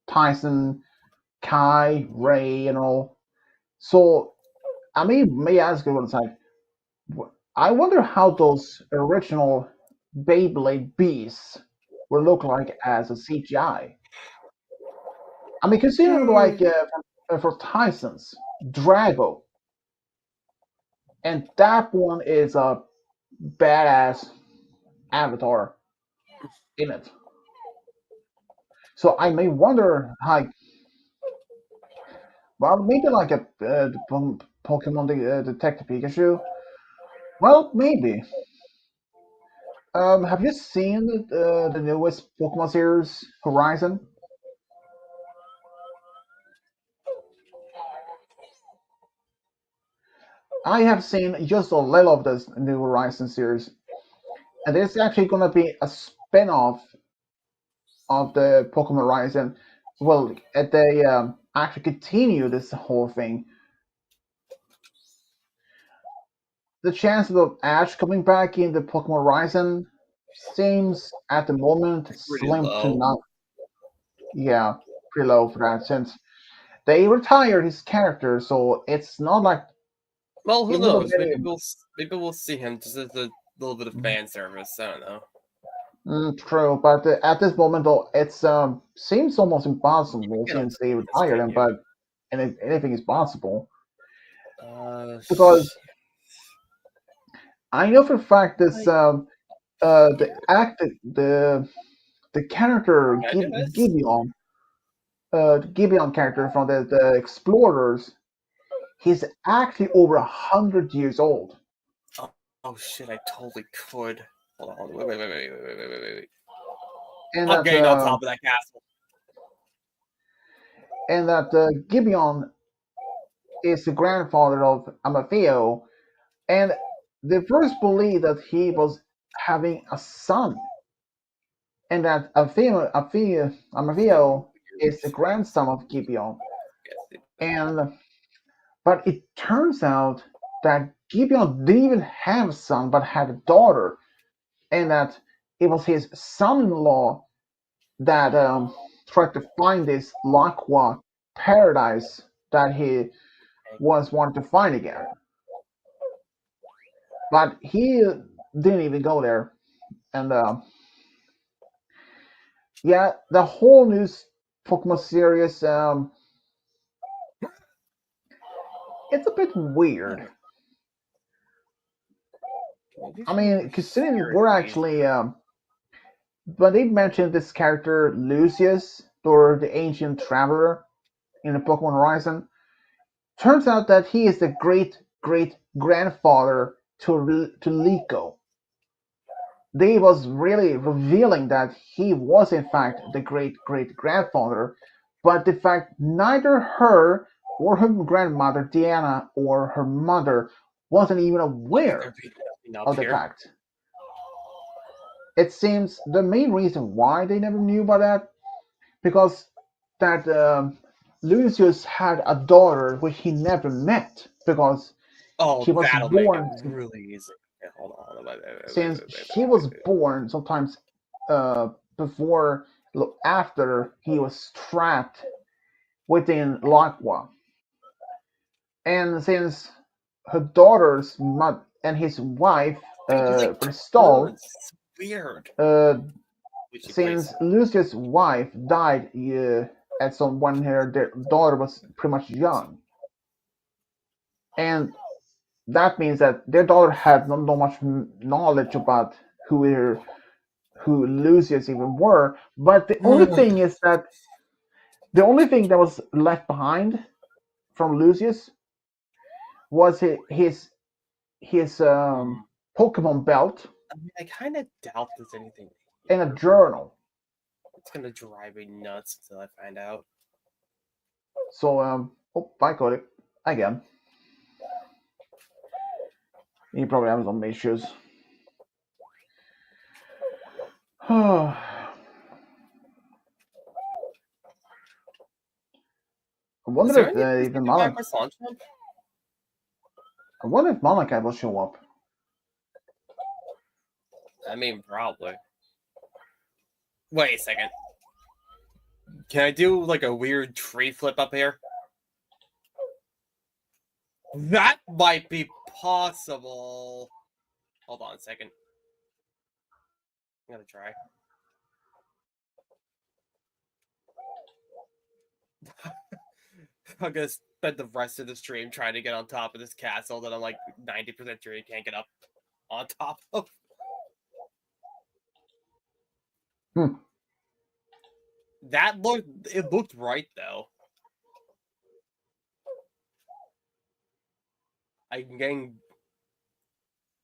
Tyson, Kai, Ray, and all. So I may ask you, it's like, I wonder how those original Beyblade beasts will look like as a CGI. I mean, considering like for Tyson's Drago, and that one is a badass avatar in it. So I may wonder, like, well, maybe like the Pokemon Detective Pikachu. Well, maybe. Have you seen the newest Pokemon series, Horizon? I have seen just a little of this new Horizon series, and it's actually going to be a spin-off of the Pokemon Horizon. Well, they actually continue this whole thing. The chances of Ash coming back in the Pokemon Horizon seems at the moment Pretty slim to low. none. Yeah, pretty low for that since they retired his character, so it's not like Well, it who would have knows? been. Maybe we'll see him just as a little bit of fan service. I don't know. True, but at this moment, though, it's seems almost impossible You know, since they this retired him. tribute. But and if anything is possible Uh, because I know for a fact this like, the character can I do this? Gibeon the Gibeon character from the Explorers, he's actually over 100 years old, Oh, oh shit! I totally could. Hold on. Wait. and I'm that getting on top of that castle. Gibeon is the grandfather of Amafeo, and they first believed that he was having a son, and that Amafeo is the grandson of Gibeon. And but it turns out that Gibeon didn't even have a son, but had a daughter, and that it was his son-in-law that tried to find this Lakwa paradise that he was wanting to find again. But he didn't even go there, and yeah, the whole new Pokemon series, it's a bit weird. I mean, considering we're actually, but they mentioned this character Lucius, or the ancient traveler in the Pokemon Horizon. Turns out that he is the great great grandfather to Liko. They was really revealing that he was in fact the great great grandfather, but the fact neither her or her grandmother Diana or her mother wasn't even Look at aware there being nothing up of the here. fact. It seems the main reason why they never knew about that because that Lucius had a daughter which he never met because Oh, she was that'll make it born really easy. Okay, hold on. since she was born sometimes before after he was trapped within Lakwa, and since her daughter's mother and his wife Dude, he like Bristol, turns. It's weird. uh, Which he plays. since Lucius' wife died at some when their daughter was pretty much young, and that means that their daughter had not much knowledge about who Lucius even were. But the only thing that was left behind from Lucius was his Pokemon belt I mean, I kind of doubt there's anything and a here. journal. It's gonna drive me nuts until I find out. So I got it again. He probably has some issues. I Is wonder there if any place to even do backwards launch jump? I wonder if Malachi will show up. I mean, probably. Wait a second. Can I do like a weird tree flip up here? That might be possible. Hold on a second. I'm gonna try. I'm gonna spend the rest of the stream trying to get on top of this castle that I'm like 90% sure you can't get up on top of. That looked right though. I'm getting.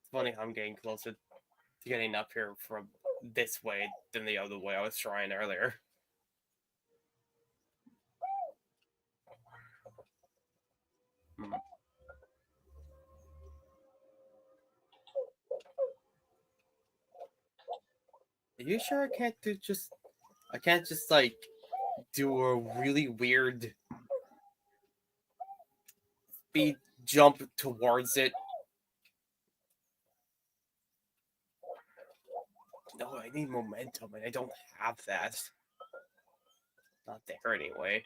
It's funny how I'm getting closer to getting up here from this way than the other way I was trying earlier. Are you sure I can't just like do a really weird speed jump towards it? No, I need momentum and I don't have that. Not there anyway.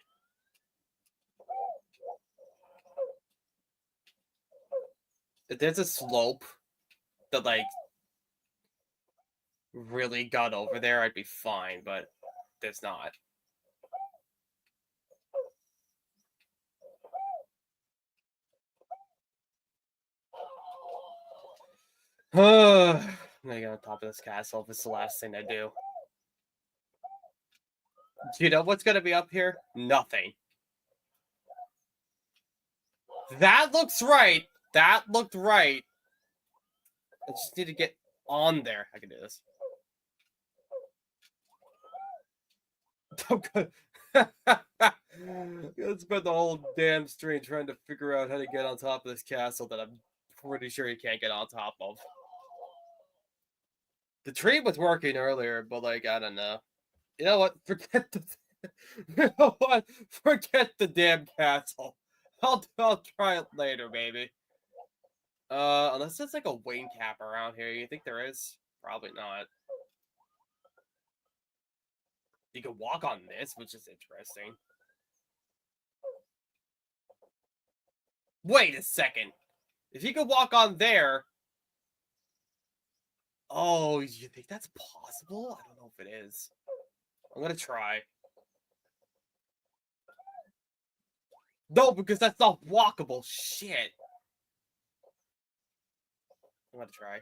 If there's a slope that like really got over there, I'd be fine, but there's not. I'm gonna get on top of this castle if it's the last thing I do. Do you know what's gonna be up here? Nothing. That looks right. That looked right. I just need to get on there. I can do this. I'm gonna spend the whole damn stream trying to figure out how to get on top of this castle that I'm pretty sure you can't get on top of. The tree was working earlier, but like I don't know. You know what? Forget the. You know what? Forget the damn castle. I'll try it later, maybe. Unless there's like a wing cap around here. You think there is? Probably not. You can walk on this, which is interesting. Wait a second. If you could walk on there. Oh, you think that's possible? I don't know if it is. I'm gonna try. No, because that's not walkable. Shit. I'm gonna try.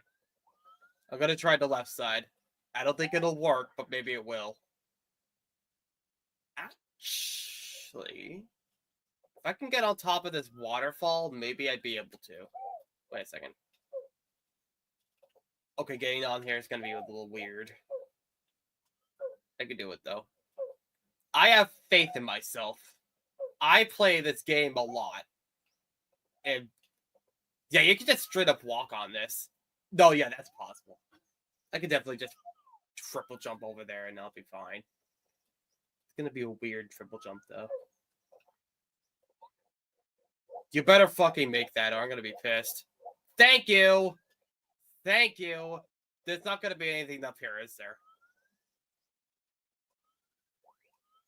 I'm gonna try the left side. I don't think it'll work, but maybe it will. Actually, if I can get on top of this waterfall, maybe I'd be able to. Wait a second. Okay, getting on here is gonna be a little weird. I can do it though. I have faith in myself. I play this game a lot. And yeah, you can just straight up walk on this. No, yeah, that's possible. I could definitely just triple jump over there and I'll be fine. It's gonna be a weird triple jump though. You better fucking make that or I'm gonna be pissed. Thank you! Thank you! There's not gonna be anything up here, is there?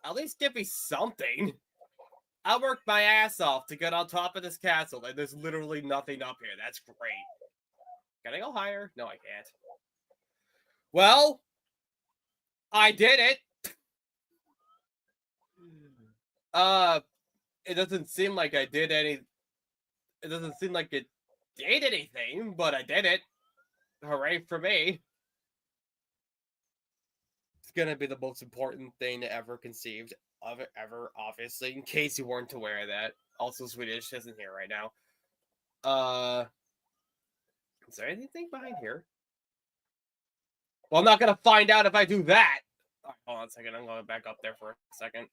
At least give me something. I worked my ass off to get on top of this castle, and there's literally nothing up here. That's great. Can I go higher? No, I can't. Well, I did it. It doesn't seem like I did any. It doesn't seem like it did anything, but I did it. Hooray for me. It's gonna be the most important thing ever conceived of it ever, obviously, in case you weren't aware of that. Also, Swedish isn't here right now. Is there anything behind here? Well, I'm not gonna find out if I do that. Right, hold on a second. I'm going back up there for a second.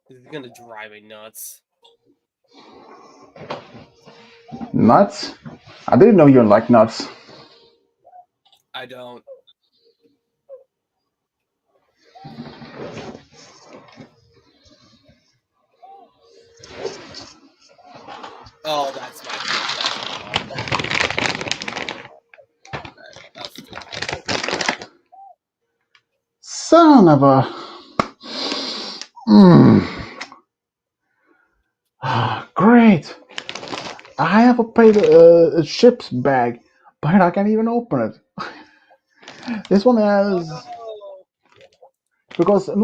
This is gonna drive me nuts. Nuts? I didn't know you like nuts. I don't. Oh, that's my fault. That's my fault. That's stupid. Son of a. Mm. Great. I have a ship's bag, but I can't even open it. This one Oh has no! because Did I make?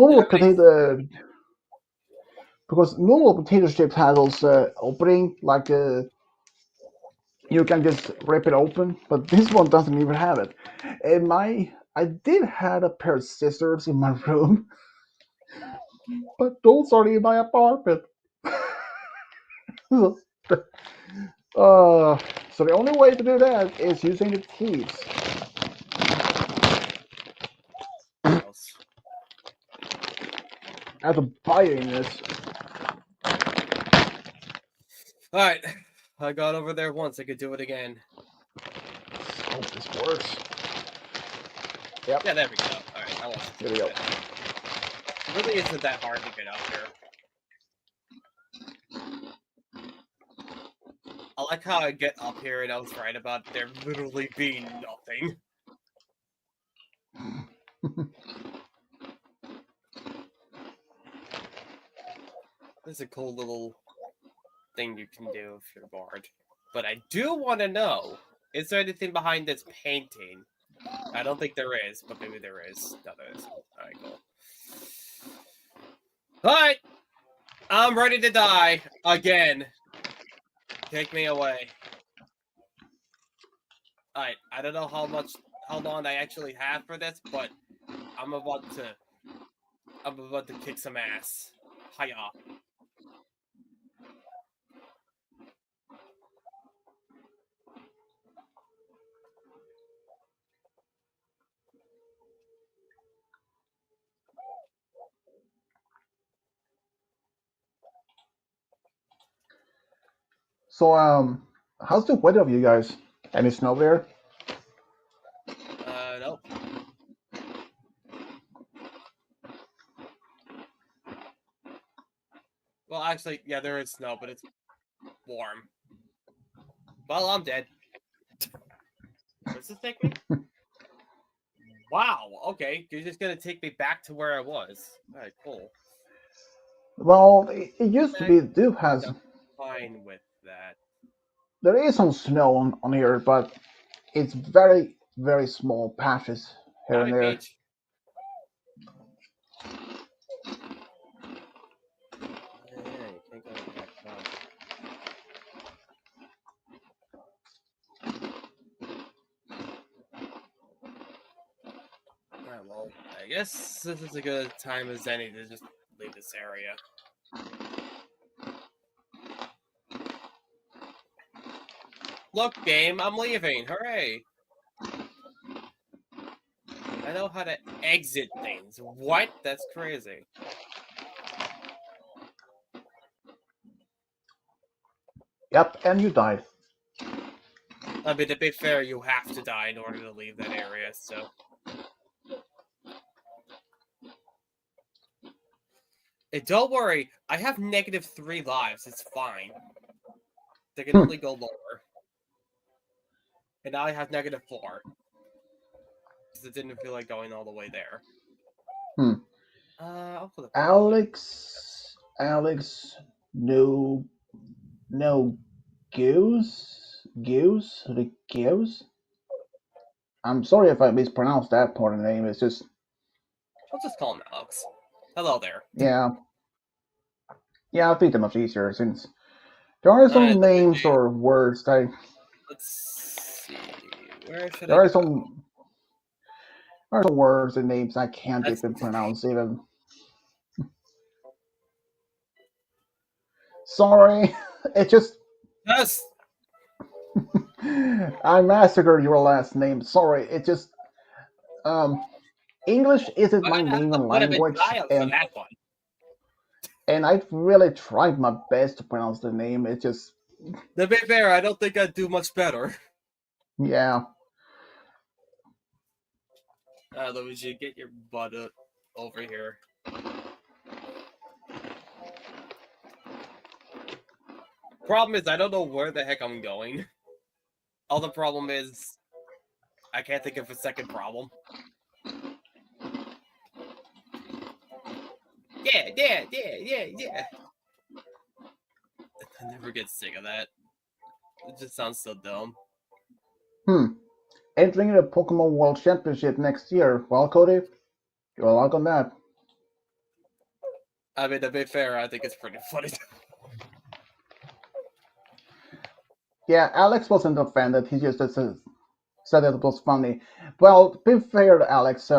normal potato chips has also opening like you can just rip it open, but this one doesn't even have it. And I did have a pair of scissors in my room, but those are in my apartment. So the only way to do that is using the keys. Gross. As a buying this. All right, I got over there once. I could do it again. Hope this works. Yep. Yeah, there we go. All right, I want to There we go. it. It really isn't that hard to get up here. I like how I get up here and I was right about there literally being nothing. There's a cool little thing you can do if you're bored. But I do want to know, is there anything behind this painting? I don't think there is, but maybe there is. No, there isn't. Alright, cool. Alright! I'm ready to die. Again. Take me away. Alright, I don't know how long I actually have for this, but I'm about to kick some ass. Hiya. So how's the weather of you guys? Any snow there? Nope. Well, actually, yeah, there is snow, but it's warm. Well, I'm dead. What's this take me? Wow, okay. You're just gonna take me back to where I was. Alright, cool. Well, it used to be. Do has I'm fine with that. there is some snow on here, but it's very small patches here and Alright, there. Peach. Yeah, you can't go back down. Alright, well, I guess this is a good time as any to just leave this area. Look, game, I'm leaving. Hooray! I know how to exit things. What? That's crazy. Yep, and you died. I mean, to be fair, you have to die in order to leave that area, so... Hey, don't worry, I have -3 lives. It's fine. They can only go lower. And now I have -4. Because it didn't feel like going all the way there. I'll put a Alex, no the goose. I'm sorry if I mispronounced that part of the name. It's just I'll just call him Alex. Hello there. yeah. I think they're much easier since there are some Alright, names or words that let's see. Where should I there are go? some words and names I can't That's even pronounce even. Sorry, it just yes. I massacred your last name. Sorry, it just English isn't I'm my gonna have main to put him in language, trial for that one. and I've really tried my best to pronounce the name. It just To be fair, I don't think I'd do much better. Yeah. Luigi, get your butt over here. Problem is, I don't know where the heck I'm going. Other problem is, I can't think of a second problem. Yeah. I never get sick of that. It just sounds so dumb. Entering the Pokemon World Championship next year. Well, Cody, good luck on that. I mean, to be fair, I think it's pretty funny. Yeah, Alex wasn't offended. He just said it was funny. Well, to be fair to Alex,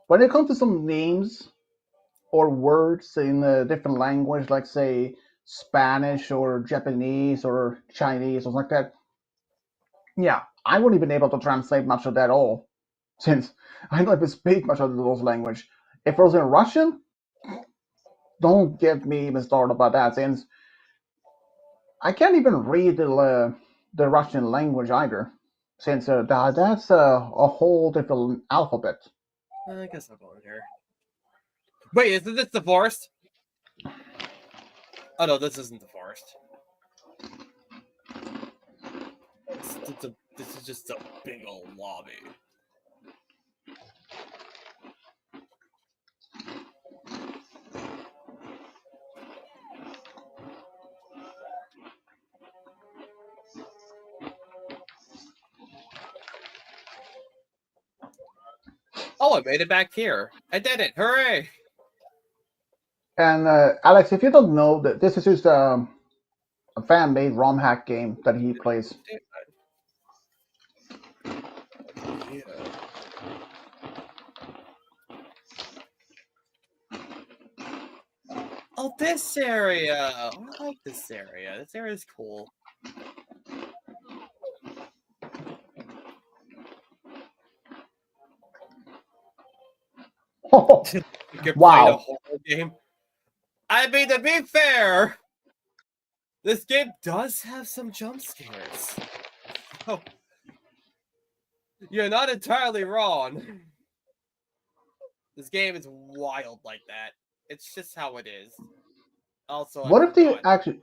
when it comes to some names or words in a different language, like say Spanish or Japanese or Chinese or something like that, yeah, I wouldn't even able to translate much of that at all, since I don't even speak much of those language. If it was in Russian, don't get me even started about that, since I can't even read the Russian language either, since that's a whole different alphabet. I guess I'll go in here. Wait, isn't this the forest? Oh no, this isn't the forest. This is just a big old lobby. Oh, I made it back here. I did it! Hooray! And Alex, if you don't know, that this is just a fan-made ROM hack game that he plays. Yeah. Oh, this area! Oh, I like this area. This area is cool. You can play a Wow. horror game. I mean, to be fair, this game does have some jump scares. Oh, you're not entirely wrong. This game is wild like that. It's just how it is. Also, I What if they forgot. actually?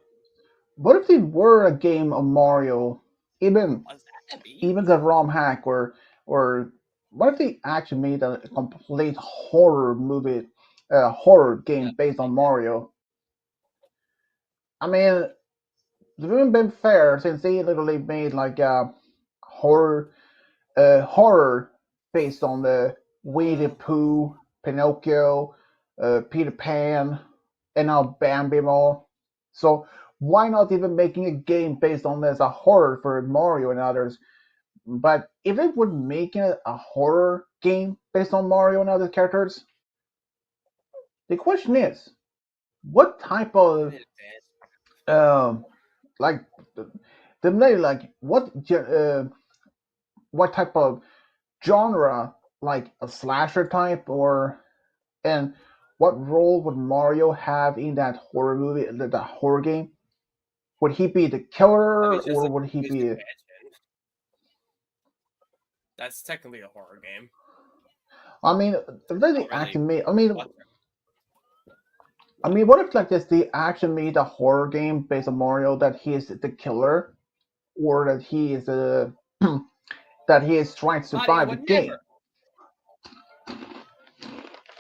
What if they were a game of Mario, even What's that be? even the ROM hack, or what if they actually made a complete horror movie, horror game based on Mario? I mean, it wouldn't been fair since they literally made like a horror based on the Winnie the Pooh, Pinocchio, Peter Pan, and now Bambi more. So why not even making a game based on this a horror for Mario and others? But if it would make it a horror game based on Mario and other characters, the question is, what type of um like the like what type of genre, like a slasher type, or and what role would Mario have in that horror movie, the horror game? Would he be the I mean, killer, it's just or a would he confused be? expansion. That's technically a horror game. I mean, if they Not really. actually made. I mean, what if like this? They actually made a horror game based on Mario that he is the killer, or that he is that he is trying to Honey, I survive the would never. game.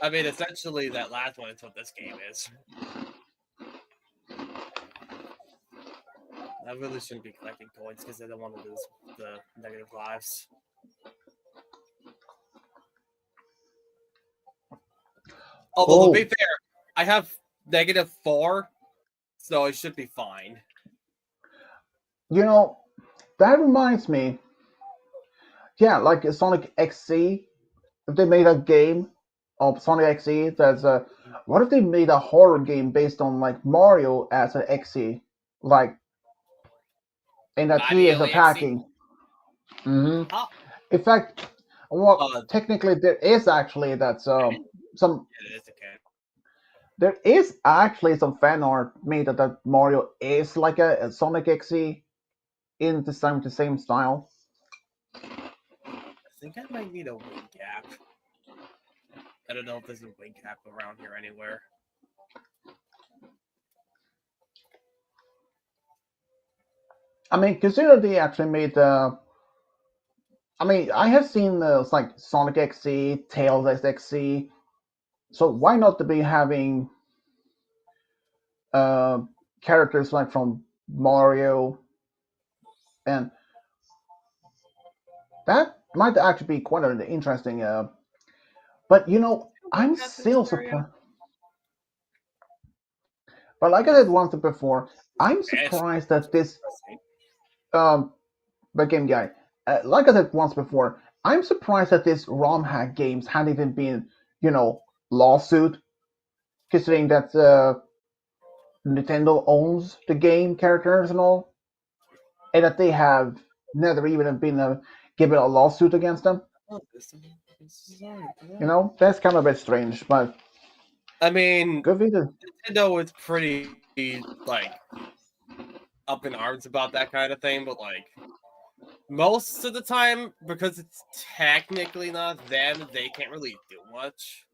I mean, essentially, that last one is what this game is. I really shouldn't be collecting points because I don't want to lose the negative lives. Although, to be fair, I have -4, so it should be fine. You know, that reminds me. Yeah, like Sonic XC. If they made a game of Sonic XE, that's what if they made a horror game based on like Mario as an XE, like, and that he is Mario XE. attacking. Hmm. Oh, In fact, well, uh, technically there is actually that's some it is a can. there is actually some fan art made that Mario is like a Sonic XE in the same style. think I might need a wing cap. I don't know if there's a wing cap around here anywhere. I mean, consider they actually made I mean, I have seen like Sonic XC, Tails XC, so why not to be having uh, characters like from Mario, and that might actually be quite an interesting. But I'm Cats in this still area? surprised. But like I said once before, I'm Spanish. surprised that this um, the game guy, like I said once before, I'm surprised that this ROM hack games hadn't even been, lawsuit, considering that Nintendo owns the game characters and all, and that they have never even been given a lawsuit against them. Oh, this is alright, That's kind of a bit strange, but I mean, good reason. Nintendo is pretty like up in arms about that kind of thing, but like most of the time, because it's technically not them, they can't really do much.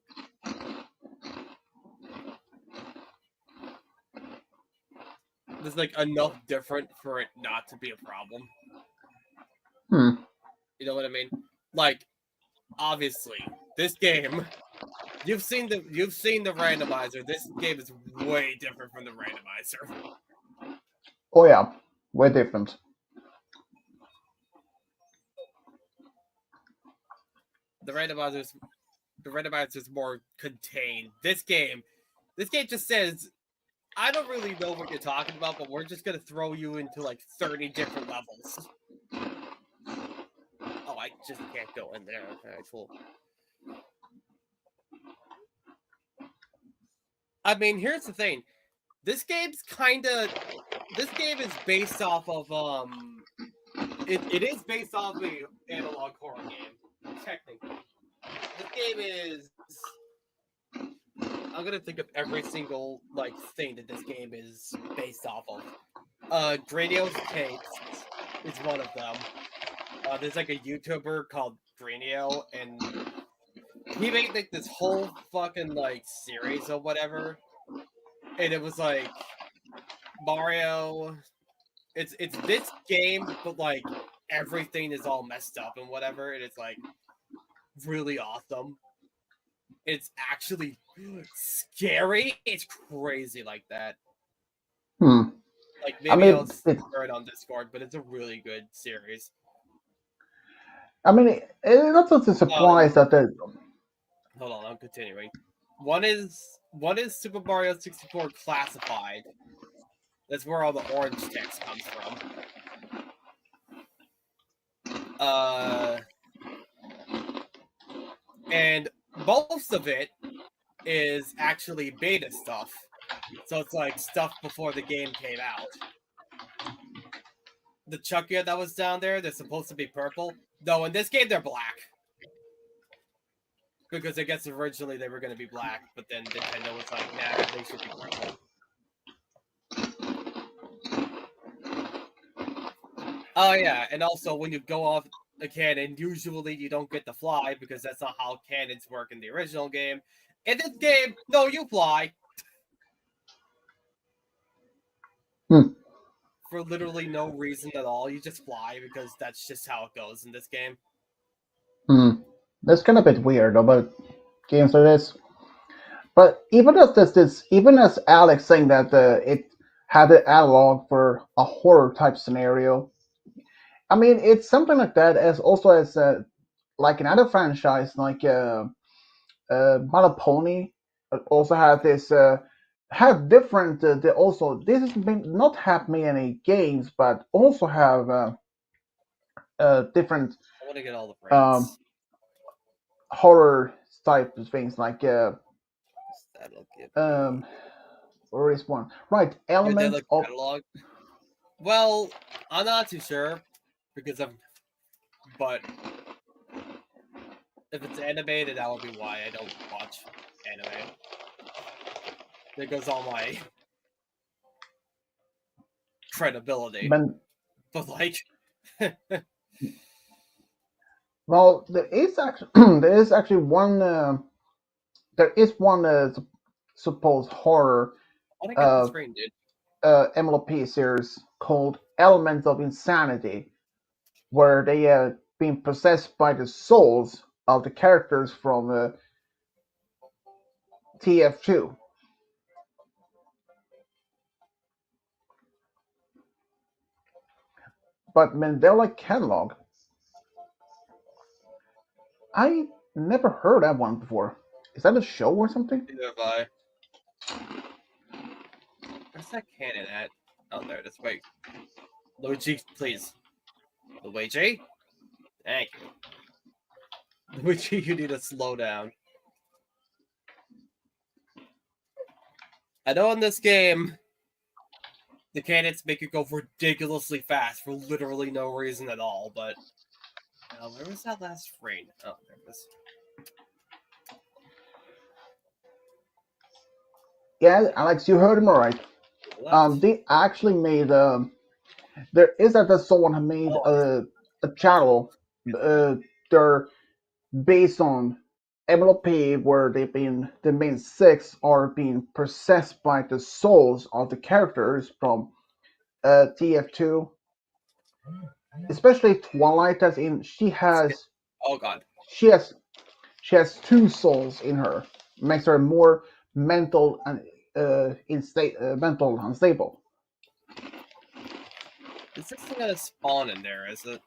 There's like enough different for it not to be a problem. Hmm. You know what I mean? Like, obviously, this game, you've seen the randomizer. This game is way different from the randomizer. Oh yeah, way different. The randomizer is more contained. This game just says, I don't really know what you're talking about, but we're just gonna throw you into like 30 different levels. Oh, I just can't go in there. Okay, cool. I mean, here's the thing. This game is based off of it is based off of an analog horror game, technically. This game is, I'm gonna think of every single like thing that this game is based off of. Gradio's Tapes is one of them. There's like a YouTuber called Granio, and he made like this whole fucking like series or whatever, and it was like Mario. It's this game, but like everything is all messed up and whatever, and it's like really awesome. It's actually scary. It's crazy like that. Hmm. Like I maybe I'll mean, share it on Discord, but it's a really good series. it's not such a surprise that the. Hold on, I'm continuing. One is Super Mario 64 Classified. That's where all the orange text comes from. And most of it is actually beta stuff. So it's like stuff before the game came out. The Chuckia that was down there, they're supposed to be purple. No, in this game they're black. Because I guess originally they were going to be black, but then Nintendo was like, nah, they should be purple. Oh yeah, and also when you go off a cannon, usually you don't get to fly because that's not how cannons work in the original game. In this game, no, you fly. Hmm. For literally no reason at all. You just fly because that's just how it goes in this game. Hmm. That's kind of a bit weird about games like this. But even as Alex saying that it had an analog for a horror type scenario, I mean, it's something like that as also as like another franchise like My Little Pony also had this have different. They also this has been not have many games, but also have different I want to get all the um, rates. horror type of things like That'll give um, me where is one? Right, your Element daily of. catalog. Well, I'm not too sure because but if it's animated, that would be why I don't watch anime. There goes all my credibility. Ben, But like, Well, there is actually there is actually one there is one supposed horror I want to get uh, this ring, dude. MLP series called Elements of Insanity, where they been possessed by the souls of the characters from TF2. But Mandela Catalog, I never heard that one before. Is that a show or something? Neither have I. Where's that cannon at? Oh, there it is. Wait. Luigi, please. Luigi? Thank you. Luigi, you need to slow down. I know in this game, the cannons make you go ridiculously fast for literally no reason at all, but where was that last frame? Oh, there it is. Yeah, Alex, you heard him all right. Left. They actually made there is that someone made Oh, a channel. They're based on MLP, where they've been the main six are being possessed by the souls of the characters from TF2, especially Twilight. As in, oh god. she has she has two souls in her, makes her more mental and mental unstable. Is this thing gonna spawn in there, is it?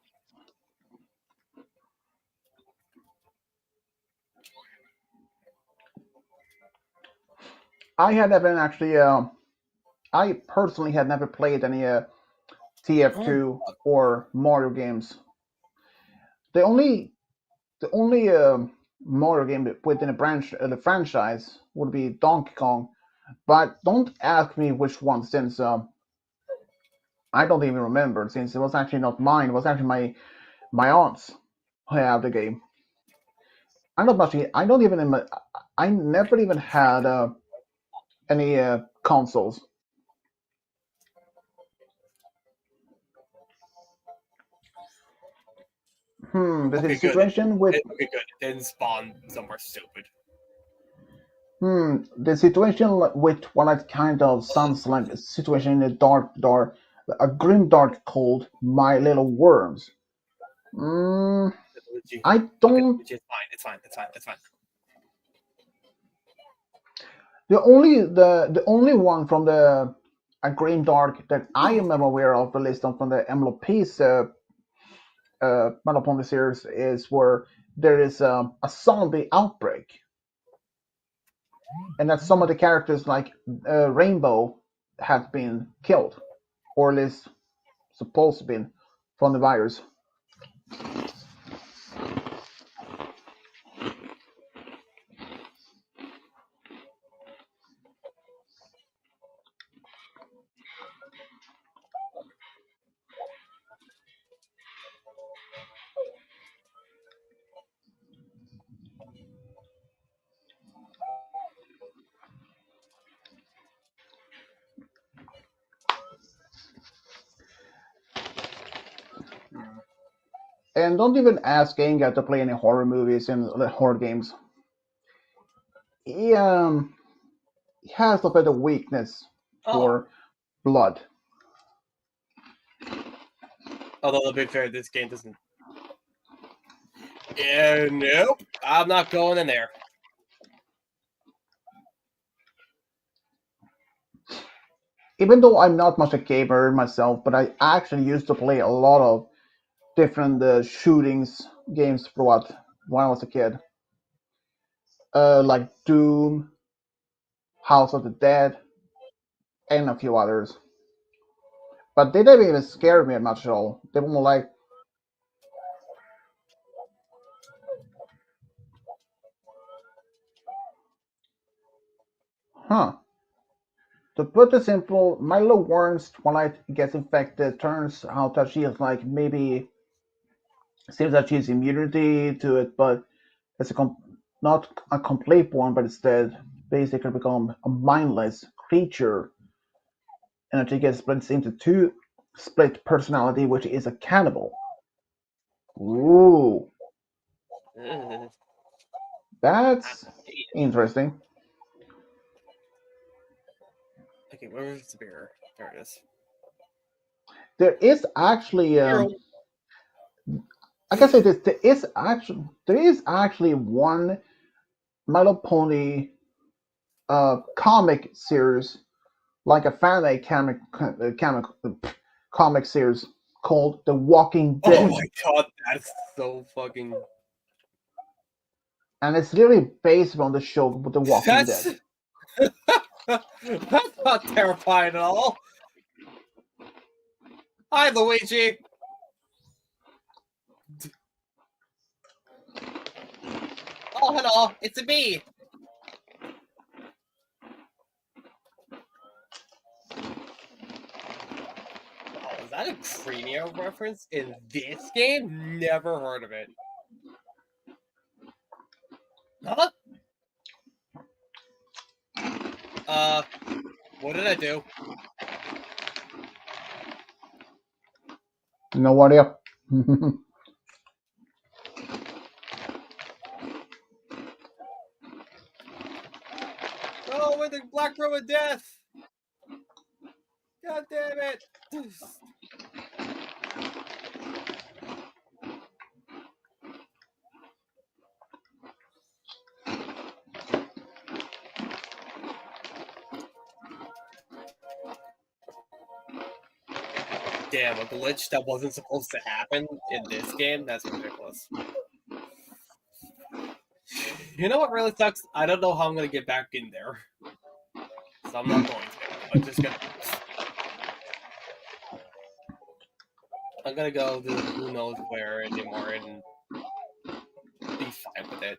I had never actually. I personally had never played any Oh, TF2 or Mario games. The only Mario game within the franchise would be Donkey Kong, but don't ask me which one, since I don't even remember, since it was actually not mine. It was actually my aunt's who had the game. I'm not much. I don't even. I never even had any consoles. The okay, good. situation with Okay, good. It didn't spawn somewhere stupid. the situation with what it kind of sounds like a situation in a a grim dark called My Little Worms. Mm, Luigi. I Okay, don't. Luigi, it's fine. It's fine. It's fine. It's fine. The only one from the a grim dark that I am aware of, the list from the MLP's Battle Pony series, is where there is a zombie outbreak, and that some of the characters like Rainbow have been killed, or at least supposed to be, from the virus. And don't even ask Genga to play any horror movies and horror games. He has a bit of weakness Oh, for blood. although to be fair, this game doesn't. Yeah, nope. I'm not going in there. Even though I'm not much a gamer myself, but I actually used to play a lot of different shootings games for what when I was a kid, like Doom, House of the Dead, and a few others. But they didn't even scare me much at all. They were more like, huh. To put it simple, Milo warns Twilight gets infected, turns out that she is like maybe seems that she has immunity to it, but it's not a complete one, but instead basically become a mindless creature, and she gets split into two split personality, which is a cannibal. Ooh. Ugh. That's Hey, interesting. okay, where's the beer? There it is. There is actually, Beer. I can say this. There is actually one My Little Pony comic series, like a fan comic series called The Walking Oh Dead, my god, that's so fucking. and it's literally based on the show The Walking That's Dead. that's not terrifying at all. Hi, Luigi. Oh, hello. It's a me. Oh, is that a Premiere reference in this game? Never heard of it. Huh? Uh, what did I do? No idea. No, with the Black Room of Death. God damn it. Damn, a glitch that wasn't supposed to happen in this game? That's ridiculous. You know what really sucks? I don't know how I'm gonna get back in there. So I'm not going to. I'm just gonna. I'm gonna go to who knows where anymore and be fine with it.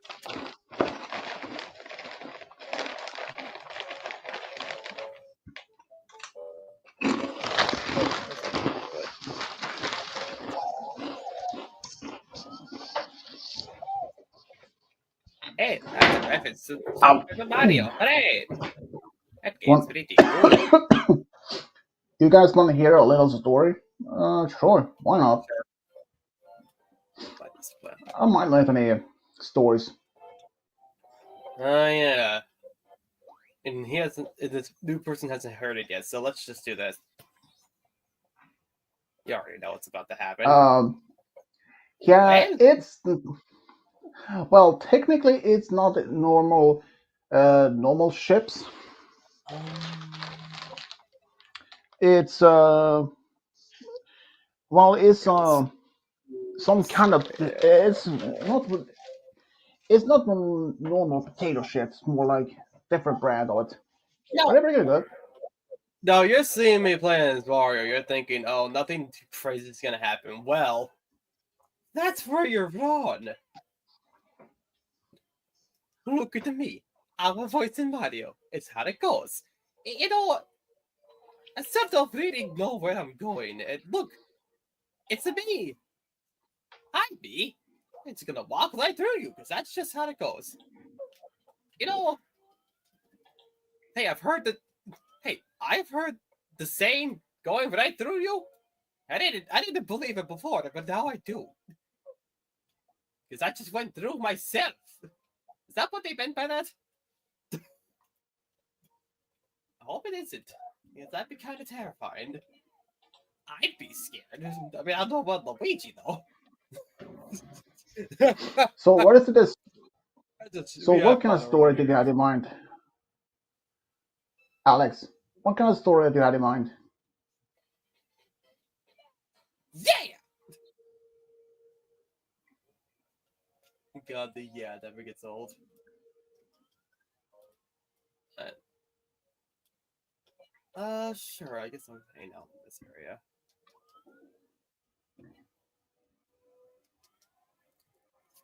Oh, that's not good. Hey, that's a reference to Um, Super Mario. Hooray! That game's one, pretty cool. you guys want to hear a little story? Sure. Why not? Sure. But, I might have any stories. oh yeah. And he hasn't. This new person hasn't heard it yet, so let's just do this. You already know what's about to happen. Um, yeah, When? it's well, technically, it's not normal ships. It's well, it's Here, let's. some kind of it's not normal potato chips. More like different brand of it. But No, they're pretty good. no, you're seeing me playing as Mario. You're thinking, oh, nothing too crazy is gonna happen. Well, that's where you're wrong. Look at me. I'm a voice in Mario. It's how it goes. You know, instead of really know where I'm going, and look, it's a me. Hi, me. It's gonna walk right through you, because that's just how it goes. You know, hey, I've heard the saying going right through you. I didn't believe it before, but now I do. Because I just went through myself. Is that what they meant by that? I hope it isn't. Because that'd be kind of terrifying. I'd be scared. I mean, I don't know about Luigi, though. So what is it? This? So We what have kind of fun around story did you here. have in mind, Alex? What kind of story did you have in mind? Yeah! God, the yeah never gets old. Sure, I guess I'm hanging out in this area.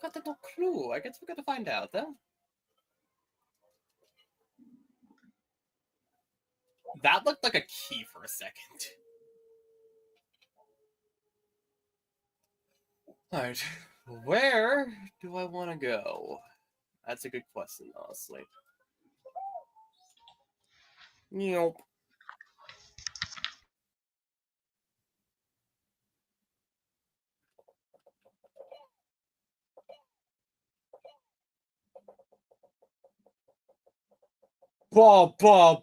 I've got no clue. I guess we're gonna find out, though. That looked like a key for a second. Alright, where do I want to go? That's a good question, honestly. Nope. Bowser.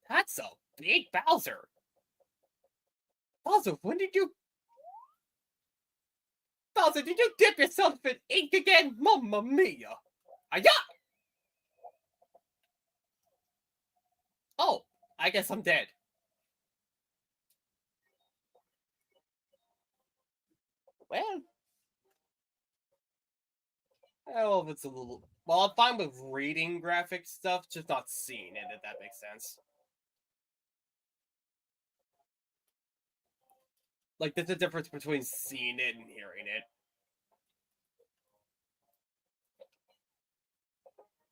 That's a big Bowser. Bowser, Bowser, did you dip yourself in ink again? Mamma mia. Aya! Oh, I guess I'm dead. Well, oh, it's a little. Well, I'm fine with reading graphic stuff, just not seeing it, if that makes sense. Like, there's a difference between seeing it and hearing it.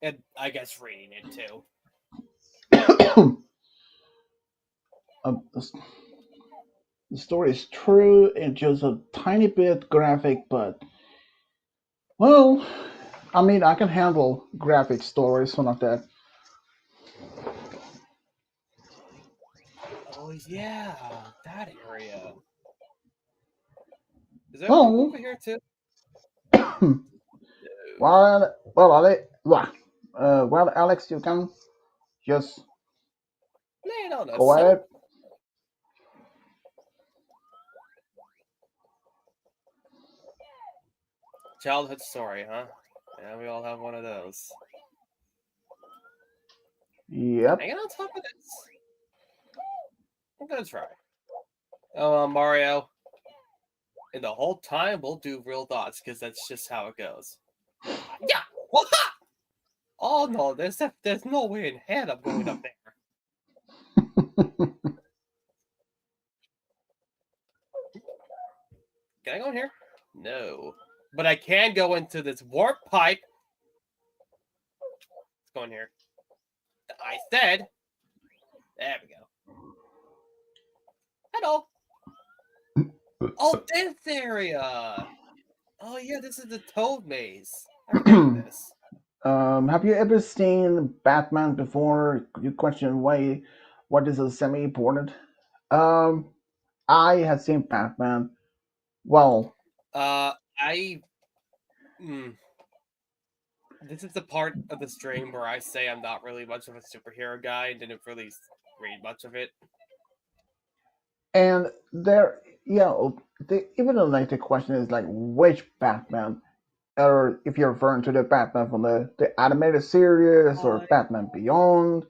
And I guess reading it too. The story is true. It's just a tiny bit graphic, but well, I mean, I can handle graphic stories, something like that. Oh, yeah, that area. Is there people Well, over here too? well, Alex, you can just No, no, no. go So, ahead. childhood story, huh? Yeah, we all have one of those. Can I Yep. get on top of this? I'm gonna try. Oh, Mario. And the whole time we'll do real dots because that's just how it goes. Yeah. Wha-ha! Oh no, there's no way in hell I'm going up there. Can I go in here? No. But I can go into this warp pipe. Let's go in here. I said. There we go. Hello. Oh, this area. Oh yeah, this is the Toad Maze. I remember this. Have you ever seen Batman before? You question why what is a semi-important? Um, I have seen Batman. Well, I. Hmm. This is the part of the stream where I say I'm not really much of a superhero guy and didn't really read much of it. and there, even like the question is like which Batman, or if you're referring to the Batman from the animated series or I Batman Beyond.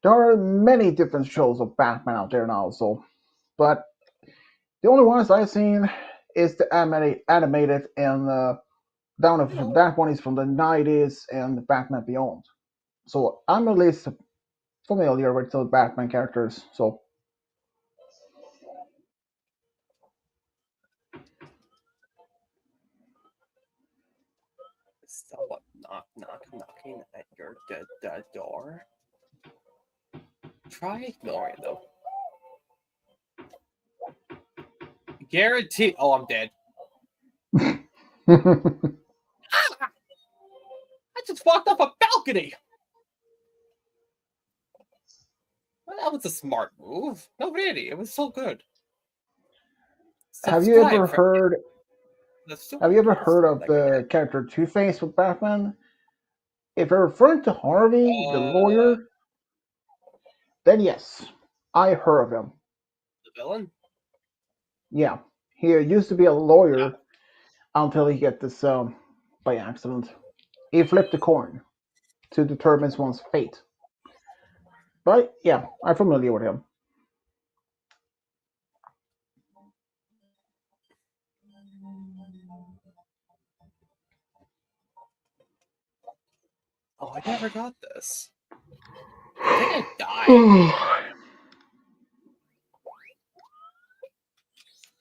There are many different shows of Batman out there now. So, but the only ones I've seen is the animated and no. that one is from the 90s and Batman Beyond. So I'm at least familiar with the Batman characters. So Someone knocking at your door. Try ignoring them. Guarantee. Oh, I'm dead. Ah! I just walked off a balcony. Well, that was a smart move. No, really, it was so good. have you Subscribe ever for heard the have you super ever ghost. heard of the character Two Face with Batman? If you're referring to Harvey, the Uh, lawyer, then yes, I heard of him. the villain. Yeah, he used to be a lawyer until he got this by accident. He flipped a coin to determine one's fate. But yeah, I'm familiar with him. Oh, I never got this. I think I died.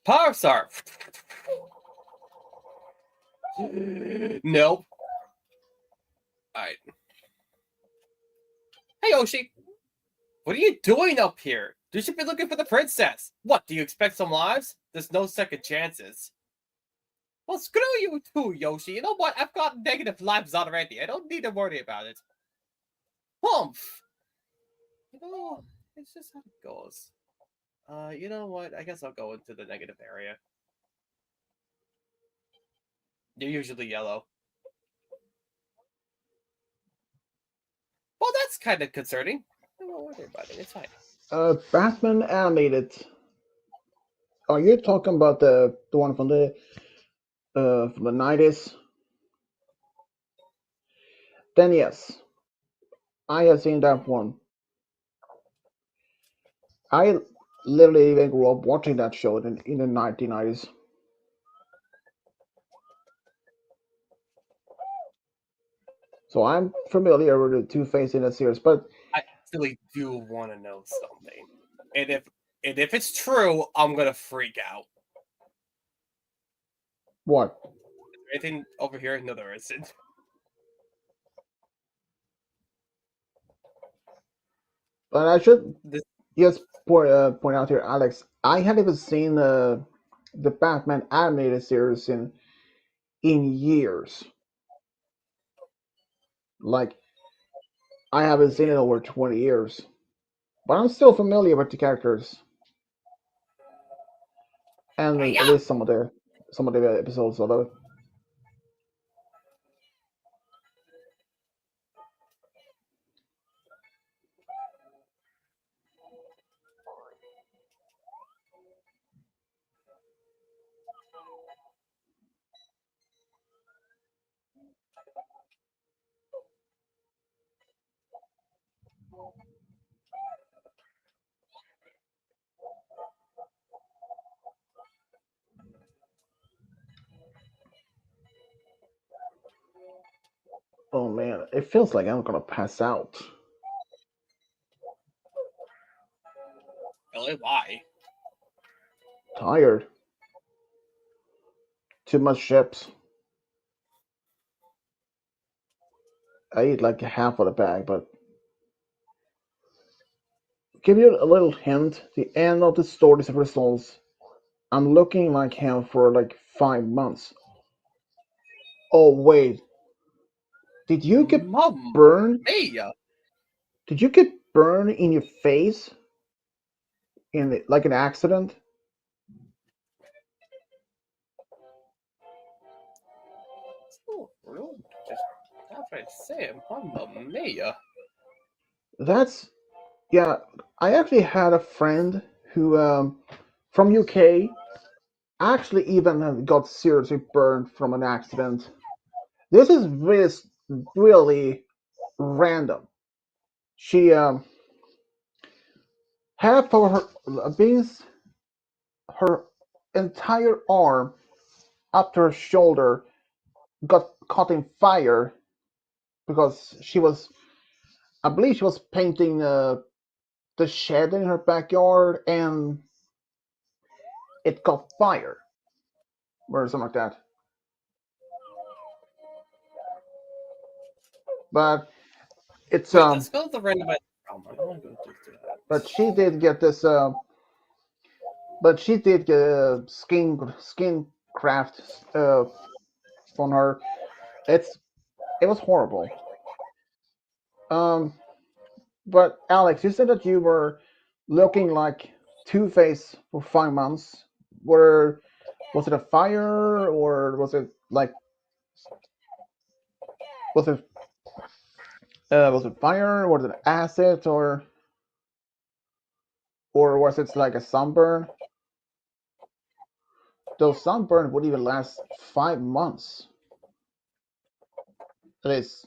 Power Star. Nope. Alright. Hey, Yoshi. What are you doing up here? You should be looking for the princess. What, do you expect some lives? There's no second chances. Well, screw you too, Yoshi. You know what? I've got negative lives already. I don't need to worry about it. Humph! You know, it's just how it goes. You know what? I guess I'll go into the negative area. They're usually yellow. Well, that's kind of concerning. Don't worry about it. It's fine. Batman animated. Are you talking about the one from the 90s? Then yes, I have seen that one. I literally even grew up watching that show in the 1990s. So I'm familiar with the Two-Face in that series, but I actually do want to know something, and if it's true, I'm gonna freak out. what? Anything over here? No, there isn't. But I should This, just point out here, Alex. I hadn't even seen the Batman animated series in years. Like I haven't seen it yeah. over 20 years, but I'm still familiar with the characters and at Yeah. least some of the episodes of it. Oh man, it feels like I'm gonna pass out. Really? Why? Tired. Too much chips. I ate like half of the bag, but give you a little hint. The end of the story's results. I'm looking like him for like 5 months. Oh wait, did you get Mamma burned? mia! Did you get burned in your face like an accident? Oh, really? Just after I say it, Mamma mia! That's yeah. I actually had a friend who from UK actually even got seriously burned from an accident. This is really random. She half of her entire arm up to her shoulder got caught in fire because I believe she was painting the shed in her backyard and it caught fire or something like that. But it's Wait, let's go to the randomized realm. I want to go do that. but she did get this but she did get skin craft on her. It was horrible. Um, but Alex, you said that you were looking like Two-Face for 5 months. Were Was it a fire or was it was it fire? Was it acid or was it like a sunburn? Those sunburn would even last 5 months. At least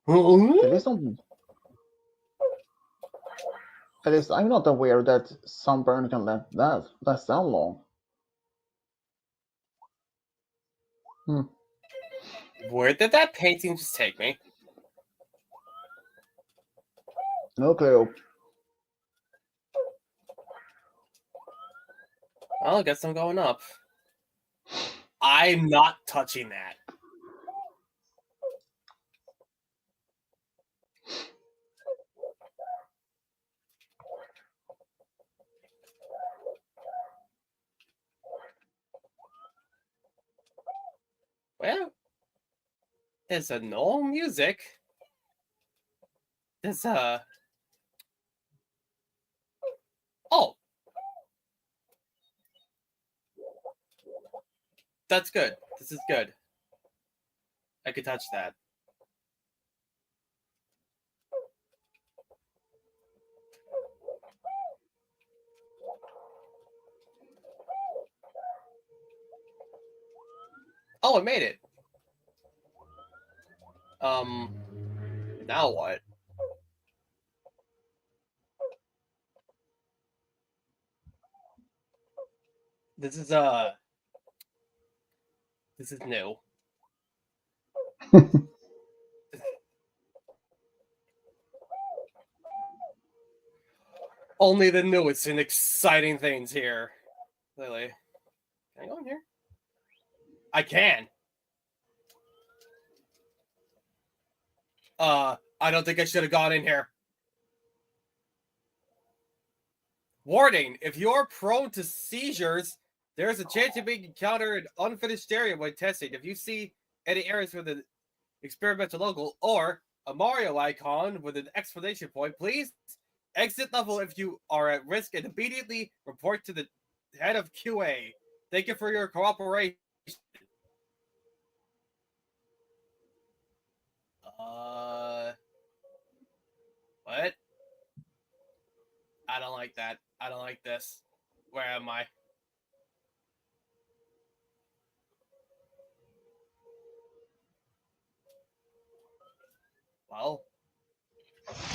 at least I'm at least I'm not aware that sunburn can last that long. Hmm. Where did that painting just take me? No clue. Well, I guess I'm going up. I'm not touching that. Well, there's a no music. There's a oh, that's good. This is good. I could touch that. Oh, I made it. Now what? This is this is new. Only the newest and exciting things here. Lily, can I go in here? I can. I don't think I should have gone in here. Warning, if you are prone to seizures, there is a chance you may encounter an unfinished area when testing. If you see any areas with an experimental logo or a Mario icon with an exclamation point, please exit level if you are at risk and immediately report to the head of QA. Thank you for your cooperation. What? I don't like that. I don't like this. Where am I? Well,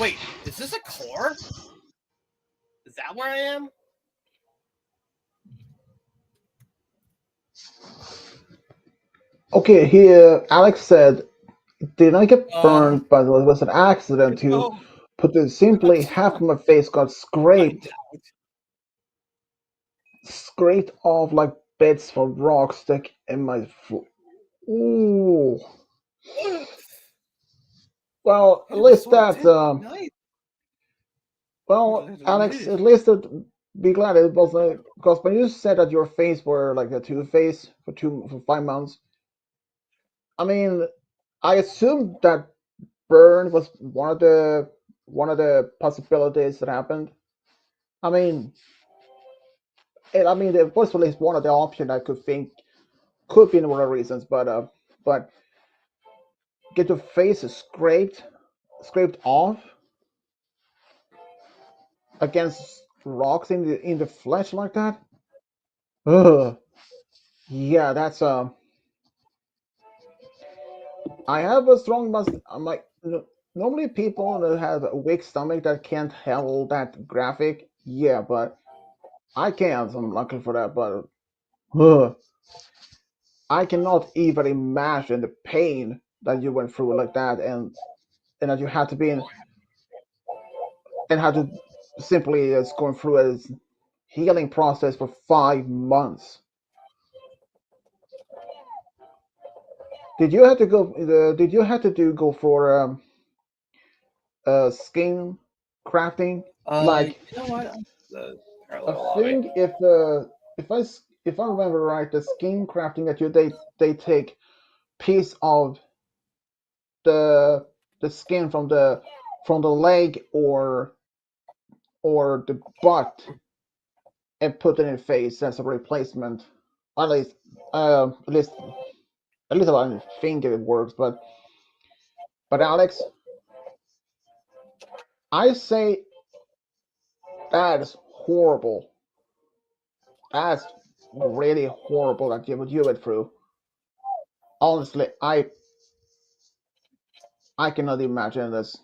wait, is this a core? Is that where I am? Okay, here Alex said, "Did I get burned? But it was an accident. To No. put it simply, half of my face got scraped off like bits of rock stuck in my foot. Ooh. Well, at It was least so that's intense at night. well, Alex. At least be glad it wasn't because when you said that your face were like a two face for 5 months. I mean, I assumed that burn was one of the possibilities that happened. I mean, there was at least one of the options I could think could be one of the reasons, but get your face scraped off against rocks in the flesh like that. Ugh. Yeah, that's I have a strong must. I'm like normally people that have a weak stomach that can't handle that graphic. Yeah, but I can't. I'm lucky for that, but ugh, I cannot even imagine the pain that you went through like that, and that you had to be in and had to simply going through a healing process for 5 months. Did you have to go? Did you have to go for skin crafting? Like You know what? The I parallel lobby. think if I remember right, the skin crafting that they take piece of the skin from the leg or the butt and put it in face as a replacement. At least, at least, I think it works. But Alex, I say that is horrible. That's really horrible that you went through. Honestly, I cannot imagine this.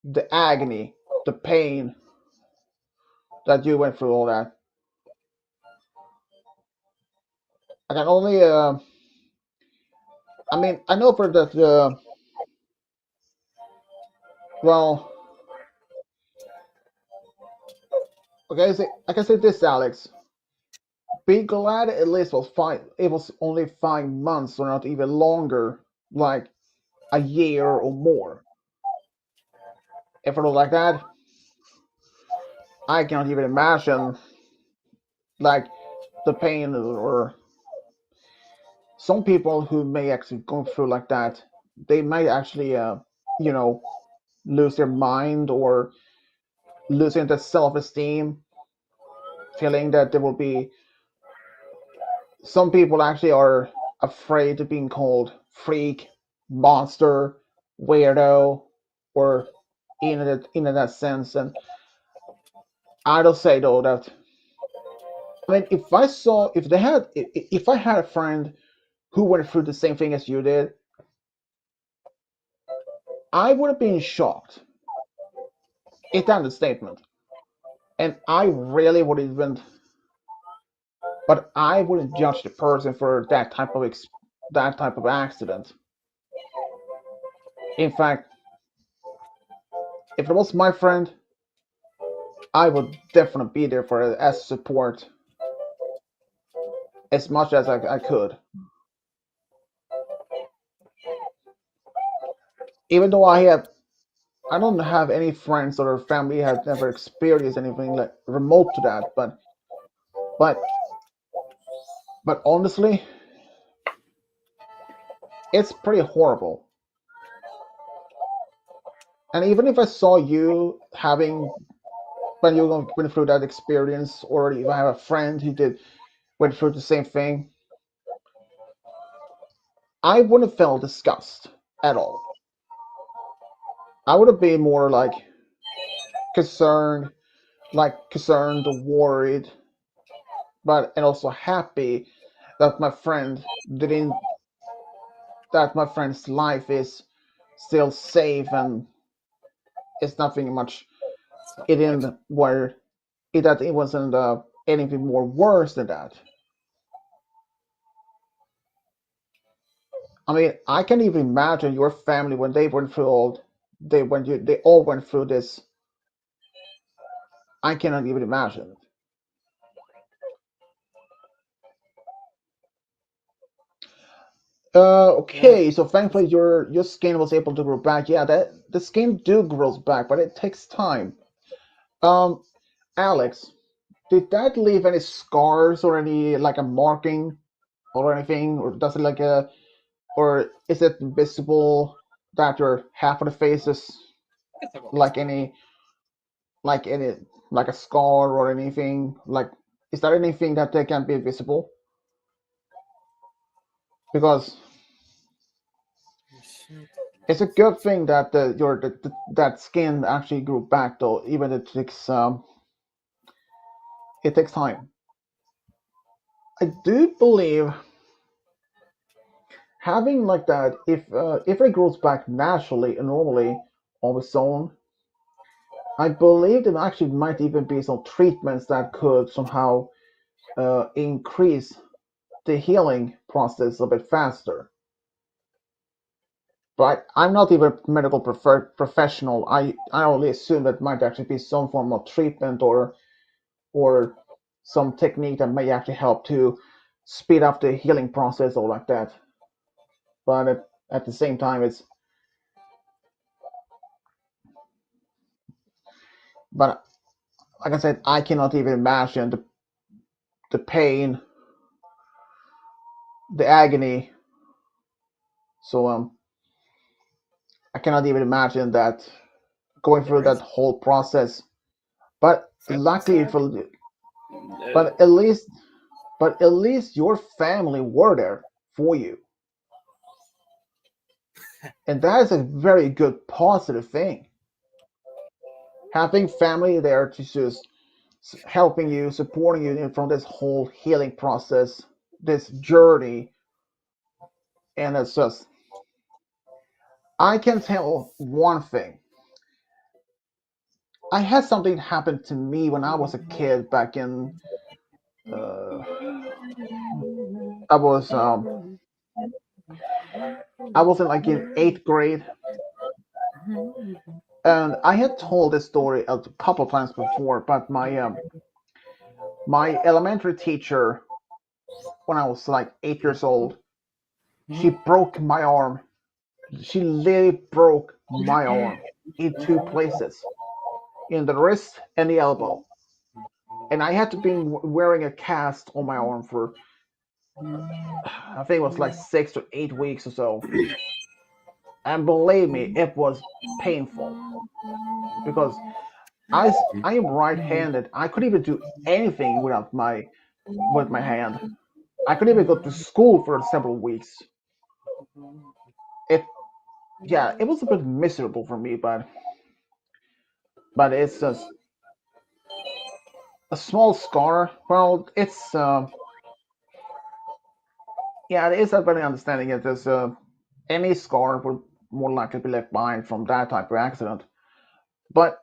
The agony, the pain that you went through all that. I can only I mean I know for that well okay I can say this, Alex. Be glad at least it was only 5 months or not even longer, like a year or more. If it was like that, I cannot even imagine like the pain or some people who may actually go through like that, they might actually you know lose their mind or losing their self-esteem, feeling that there will be some people actually are afraid of being called freak, monster, weirdo, or in that sense. And I don't say though that I mean if I had a friend who went through the same thing as you did, I would have been shocked. It's an understatement. And I really would even, but I wouldn't judge the person for that type of accident. In fact, if it was my friend, I would definitely be there for it as support as much as I could. Even though I don't have any friends or family have never experienced anything like remote to that, but but honestly, it's pretty horrible. And even if I saw you having when you went through that experience, or if I have a friend who did went through the same thing, I wouldn't have felt disgust at all. I would have been more concerned, concerned, worried, but and also happy that my friend didn't that my friend's life is still safe and it's nothing much. It didn't where it that it wasn't anything more worse than that. I mean, I can even imagine your family when they went through all they all went through this. I cannot even imagine it. Yeah. Okay, so thankfully your skin was able to grow back. Yeah, that the skin do grows back, but it takes time. Um, Alex, did that leave any scars or any like a marking or anything, or does it like a, or is it visible that your half of the face is It's a little like scar. like any like a scar or anything? Like, is there anything that they can be visible? Because it's a good thing that that skin actually grew back, though. Even it takes time. I do believe having like that, if it grows back naturally and normally on its own, I believe there actually might even be some treatments that could somehow increase the healing process a bit faster. But I'm not even a medical professional. I only assume that might actually be some form of treatment or some technique that may actually help to speed up the healing process or like that. But at the same time, it's but like I said, I cannot even imagine the pain, the agony. So I cannot even imagine that going through There that is whole process. But family luckily sad. for No. but at least but at least your family were there for you, and that is a very good positive thing. Having family there to just helping you, supporting you from this whole healing process, this journey, and it's just I can tell one thing. I had something happen to me when I was a kid back in uh, I was I was in like in eighth grade, and I had told this story a couple times before. But my elementary teacher, when I was like 8 years old, she broke my arm. She literally broke my arm in two places, in the wrist and the elbow, and I had to be wearing a cast on my arm for I think it was like 6 to 8 weeks or so. And believe me, it was painful because I am right-handed. I couldn't even do anything without with my hand. I couldn't even go to school for several weeks. It Yeah, it was a bit miserable for me, but it's just a small scar. Well, Yeah, it is a better understanding it is any scar would more likely be left behind from that type of accident. But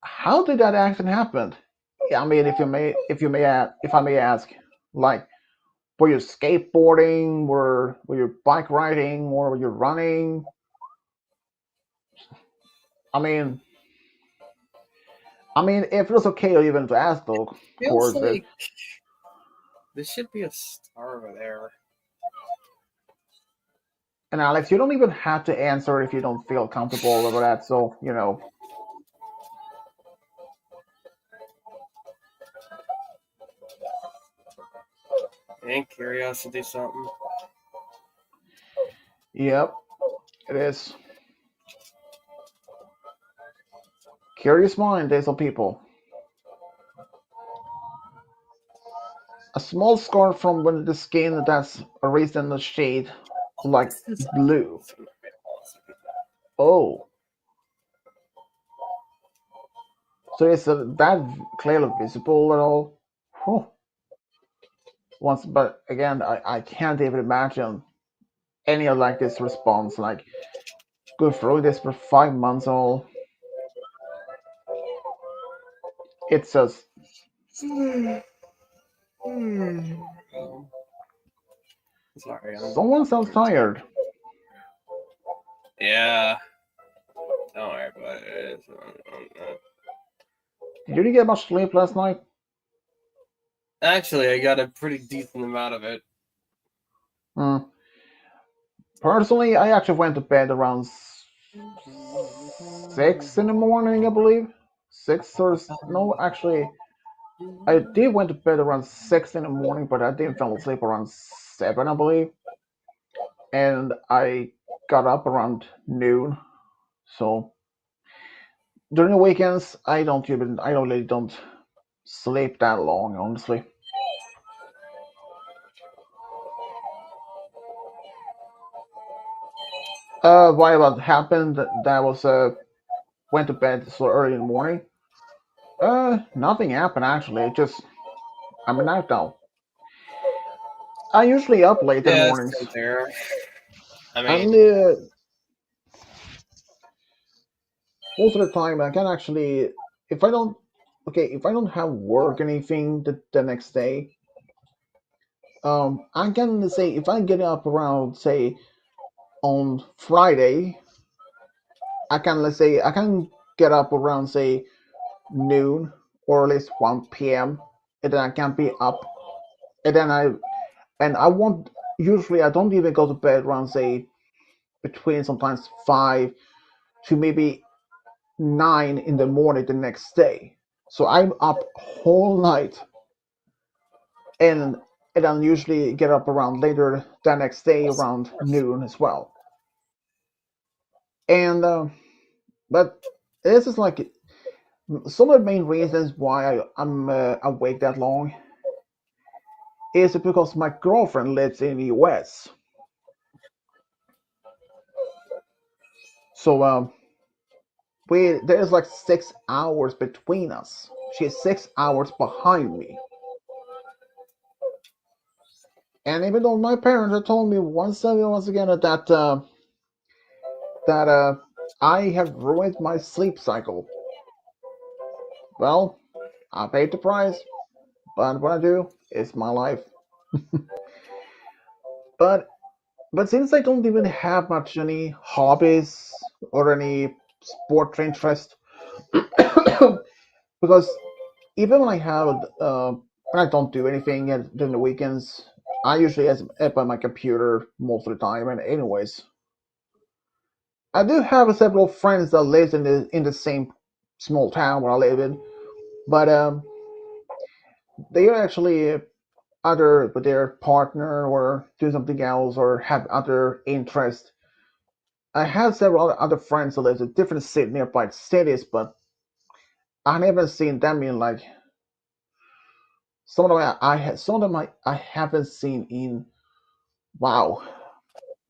how did that accident happen? Yeah, I mean, if I may ask, like, were you skateboarding, were you bike riding, or were you running? I mean, if it was okay even to ask, though, of Feels course. like there should be a star over there. And Alex, you don't even have to answer if you don't feel comfortable over that. So Ain't curiosity something? yep, it is. Curious mind, there's some people. A small scar from when the skin that's erased in the shade like What's this? blue. Oh, so is that clearly visible at all? Whew. Once, but again, I can't even imagine any of like this response. Like, go through this for 5 months. All it's just Um, sorry, someone sounds tired. yeah. Don't worry about it. Did you get much sleep last night? Actually, I got a pretty decent amount of it. Hmm. Personally, I actually went to bed around 6 in the morning, I believe. Six or no, actually, I did went to bed around 6 in the morning, but I didn't fall asleep around 7, I believe, and I got up around noon. So during the weekends, I don't really don't sleep that long, honestly. Why what happened? That was went to bed so early in the morning. Nothing happened actually. It just I'm a night owl. I usually up late in the Yeah, mornings, same there. I mean, and most of the time I can actually, if I don't, okay, if I don't have work or anything the next day, I can say if I get up around say on Friday, I can let's say I can get up around say noon or at least 1 p.m. and then I can be up, and then I won't usually I don't even go to bed around say between sometimes 5 to maybe 9 in the morning the next day. So I'm up whole night, and and then usually get up around later the next day around noon as well. And but this is like some of the main reasons why I'm awake that long is because my girlfriend lives in the US. So we there's like 6 hours between us. She's 6 hours behind me. And even though my parents have told me once again that I have ruined my sleep cycle, well, I paid the price. But what I do is my life. But since I don't even have much any hobbies or any sport interest, because even when I don't do anything during the weekends, I usually am by my computer most of the time. And anyways, I do have several friends that live in the same small town where I live in, but they are actually either with their partner or do something else or have other interests. I have several other friends that live in different nearby cities, but I never seen them in like some of them. Some of them I haven't seen in wow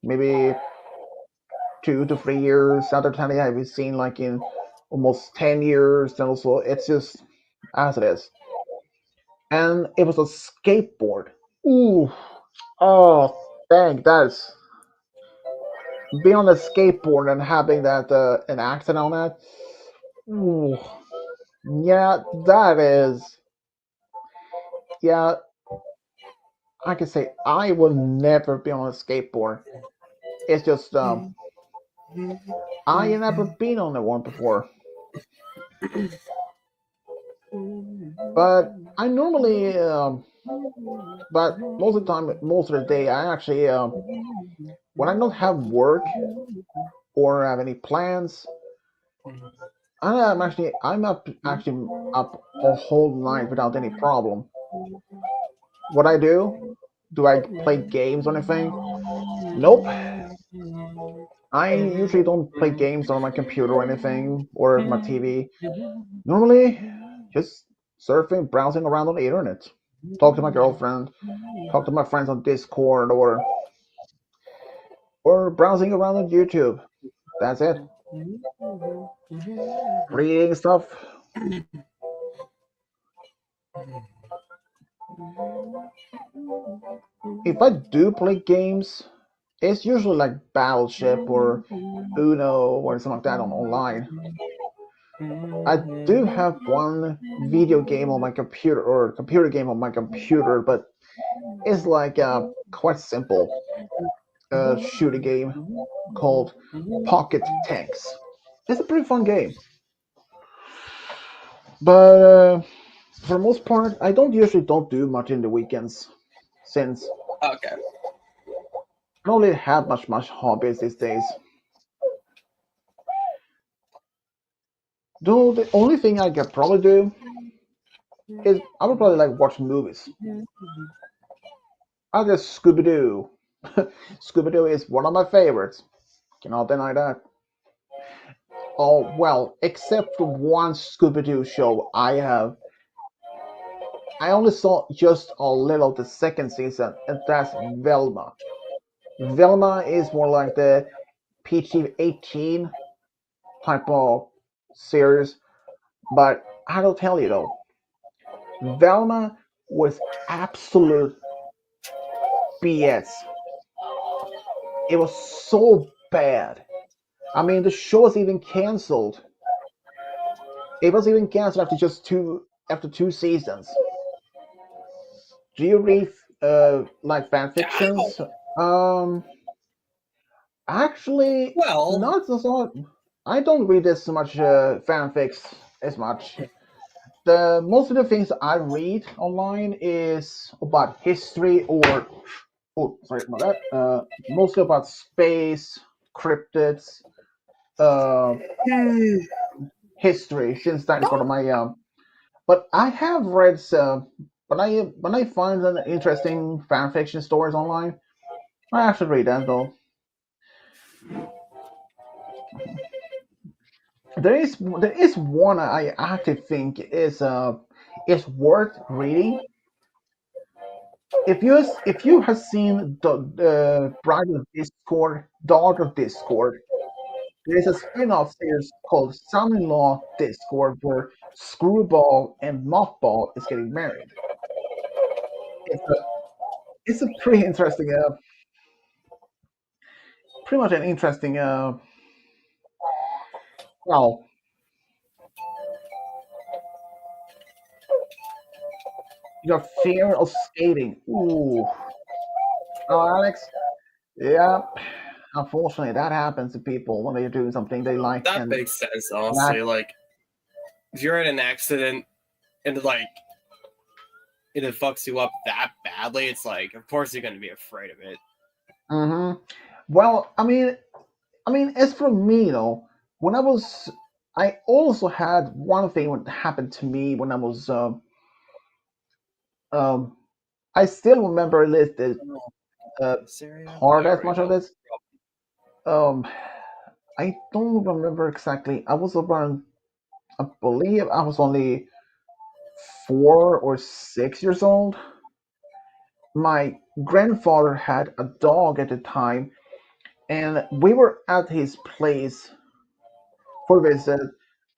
maybe 2 to 3 years. Other time I haven't seen like in almost 10 years. And also it's just as it is. And it was a skateboard. Ooh, oh. dang, that's being on a skateboard and having that an accident on that. Ooh, yeah, that is. Yeah, I can say I will never be on a skateboard. It's just I ain't never been on the one before. But I normally, but most of the time, most of the day, I actually, when I don't have work or have any plans, I'm up, actually up a whole night without any problem. What I do I play games or anything? Nope. I usually don't play games on my computer or anything or my TV. Normally, just surfing, browsing around on the internet. Talk to my girlfriend, talk to my friends on Discord, or browsing around on YouTube. That's it. Reading stuff. If I do play games, it's usually like Battleship or Uno or something like that on online. I do have one video game on my computer or computer game on my computer, but it's like quite simple shooting game called Pocket Tanks. It's a pretty fun game, but for the most part, I don't usually don't do much in the weekends since Okay. I don't really have much hobbies these days. Though the only thing I could probably do is I would probably like watch movies. I guess Scooby Doo. Scooby Doo is one of my favorites. Cannot deny that. Oh well, except for one Scooby Doo show I only saw just a little of the second season, and that's Velma. Velma is more like the PG-18 type of series, but I will tell you though, Velma was absolute BS. It was so bad. I mean, the show was even canceled. It was even canceled after just after two seasons. Do you read like fan Ow! fictions? Um, actually, Well, not so. I don't read as much fanfics as much. The most of the things I read online is about history or oh sorry about that. Mostly about space, cryptids, uh, history. Since that is one of my but I have read some. When I find an interesting fanfiction stories online, I actually read them though. There is one I actually think is worth reading. If you have seen the Bride of Discord, Dog of Discord, there is a spin-off series called Son-in-Law Discord where Screwball and Mothball is getting married. It's a it's a pretty interesting pretty much an interesting well, your fear of skating. Ooh. Oh, Alex. Yeah. Unfortunately, that happens to people when they're doing something they like, that and makes sense, that. honestly. Like, if you're in an accident and like and it fucks you up that badly, it's like, of course you're gonna be afraid of it. Hmm. Well, I mean, as for me though, when I also had one thing that happened to me when I was, um, I still remember the Oh, uh, this area? part Yeah, as right. much of No. this. Um, I don't remember exactly. I was around, I believe I was only 4 or 6 years old. My grandfather had a dog at the time, and we were at his place for a visit,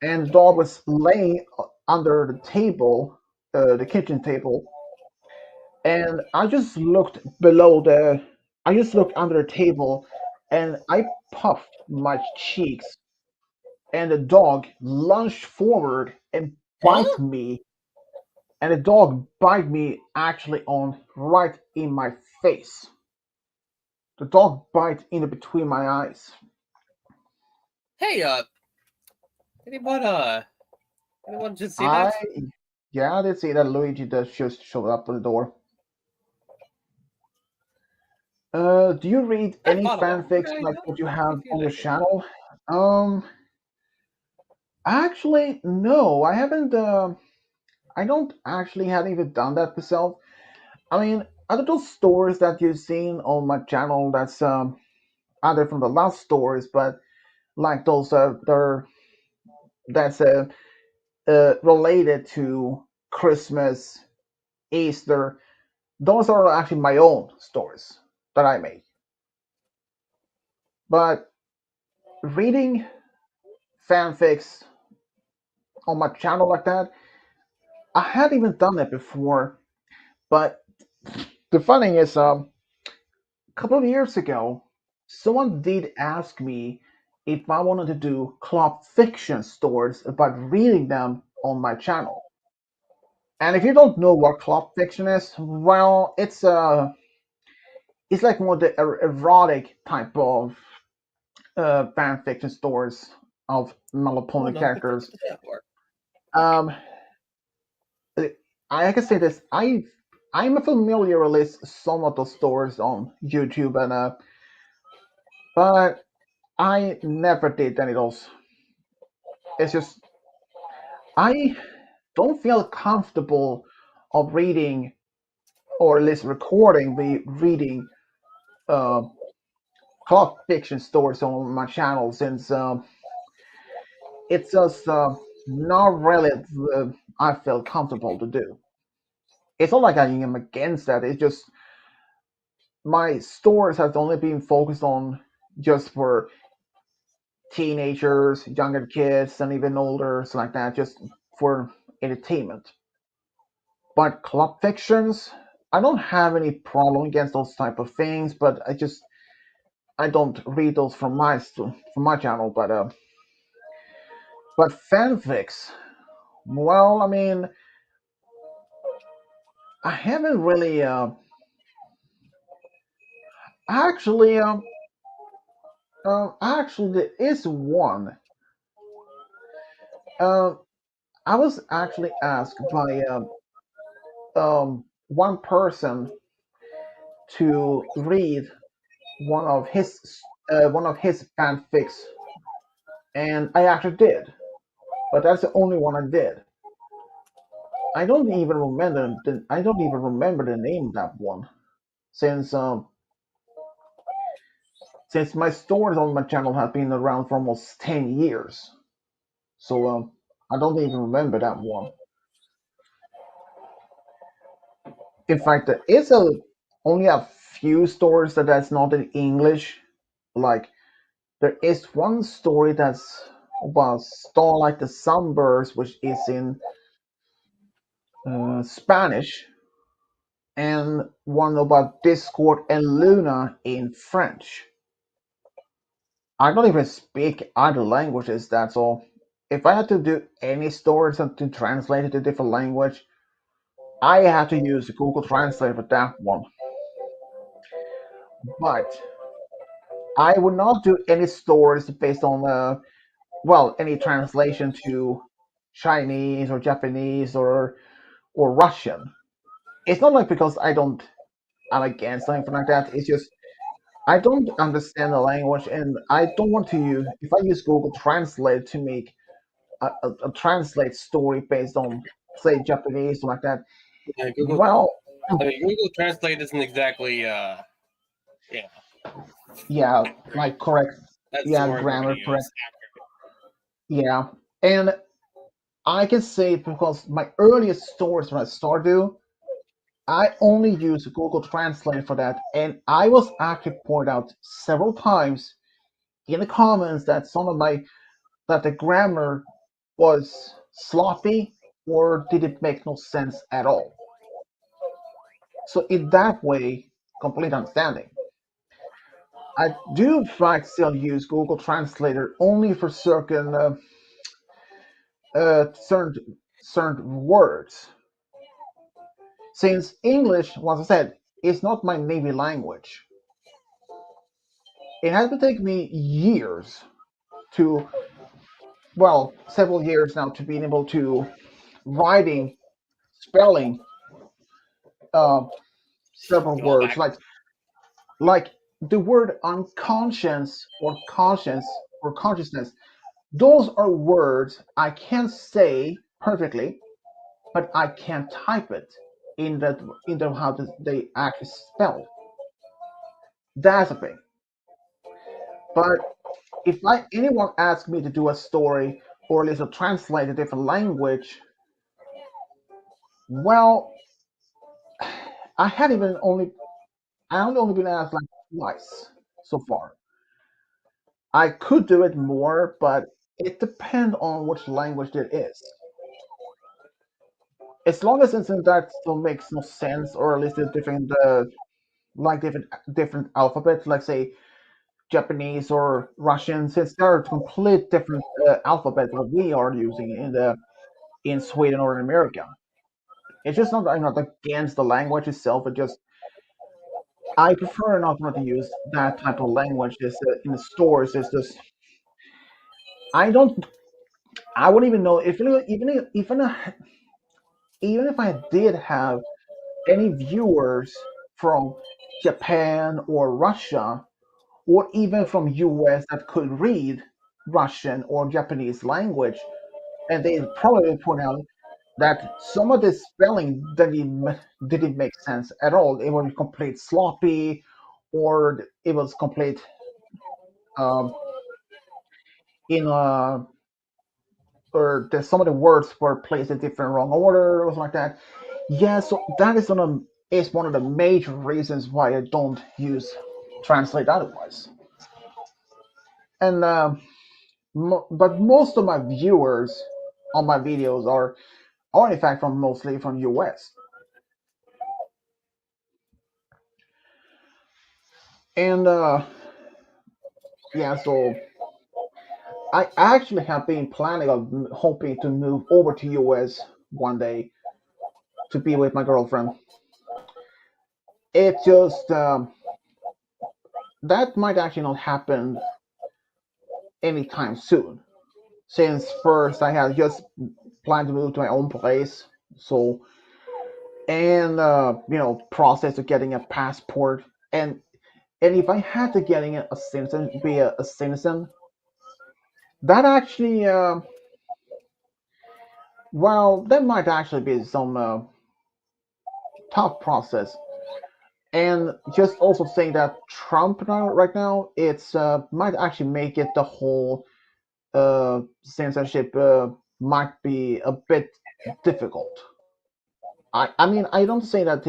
and the dog was laying under the table, the kitchen table, and I just looked below I just looked under the table and I puffed my cheeks, and the dog lunged forward and bite Huh? me, and the dog bite me actually on right in my face. The dog bite in between my eyes. Hey, anyone, anyone just see I that? Yeah, I did see that Luigi just showed up at the door. Do you read I any thought about it. fanfics Okay, like no, what you I have feel on your like it. channel? Um, Actually, no, I haven't. I don't actually have even done that myself. I mean, other those stories that you've seen on my channel, that's either from the last stories, but like those they're that's related to Christmas, Easter. Those are actually my own stories that I made. But reading fanfics on my channel like that, I hadn't even done it before. But the funny thing is, a couple of years ago, someone did ask me if I wanted to do club fiction stories about reading them on my channel. And if you don't know what club fiction is, well, it's like more the erotic type of fan fiction stories of Oh meloponic no, good thing characters. with the that part. Um, I can say this: I'm familiar with some of those stories on YouTube, and but I never did any of those. It's just I don't feel comfortable of reading or at least recording the reading uh, cloth fiction stories on my channel since it's just not really I feel comfortable to do. It's not like I am against that. It's just my stories has only been focused on just for teenagers, younger kids, and even older, so like that, just for entertainment. But club fictions, I don't have any problem against those type of things, but I don't read those from my channel. But fanfics, well, I mean, I haven't really actually actually there is one. Uh, I was actually asked by one person to read one of his fanfics, and I actually did. But that's the only one I did. I don't even remember the name of that one since since my stories on my channel have been around for almost 10 years. So I don't even remember that one. In fact, there is a only a few stories that's not in English. Like there is one story that's about Starlight the Sunburst, which is in Spanish, and one about Discord and Luna in French. I don't even speak other languages, that's all. If I had to do any stories and to translate it to different language, I had to use Google Translate for that one. But I would not do any stories based on, well, any translation to Chinese or Japanese or Russian. It's not like because I'm against anything like that. It's just I don't understand the language, and I don't want to use. If I use Google Translate to make a translate story based on, say, Japanese or like that, Yeah, Google. well, I mean, Google Translate isn't exactly, yeah, yeah, great. like correct, That's the yeah, word we're gonna grammar correct, use. yeah, and I can say because my earliest stories when I started, I only use Google Translate for that, and I was actually pointed out several times in the comments that some of my that the grammar was sloppy or did it make no sense at all. So in that way, complete understanding. I do in fact still use Google Translator only for certain words, since English, once I said, is not my native language. It has been taking me years to, well, several years now to being able to writing, spelling uh, several Go words back. like the word unconscious or conscience or consciousness. Those are words I can say perfectly, but I can't type it in the how they actually spelled. That's a thing. But if anyone asks me to do a story or at least to translate a different language, well, I had even only I only been asked like twice so far. I could do it more, but it depends on which language it is. As long as it's in that still makes no sense, or at least a different different alphabets, like say Japanese or Russian, since they're complete different alphabets what we are using in Sweden or in America. It's just not I'm not against the language itself. It just I prefer not to use that type of language. Just in the stores, it's just I don't I wouldn't even know if even if I did have any viewers from Japan or Russia or even from US that could read Russian or Japanese language, and they probably would point out that some of the spelling didn't make sense at all. It was complete sloppy, or it was complete um, in or some of the words were placed in different wrong order or something like that. Yeah, so that is one of the major reasons why I don't use translate otherwise. And but most of my viewers on my videos are in fact from mostly from US. And yeah, so I actually have been planning on hoping to move over to US one day to be with my girlfriend. It just that might actually not happen anytime soon. Since first I had just planned to move to my own place, so and process of getting a passport and if I had to getting a citizen be a citizen, that actually well that might actually be some tough process. And just also saying that Trump now right now it's might actually make it the whole censorship might be a bit difficult. I mean I don't say that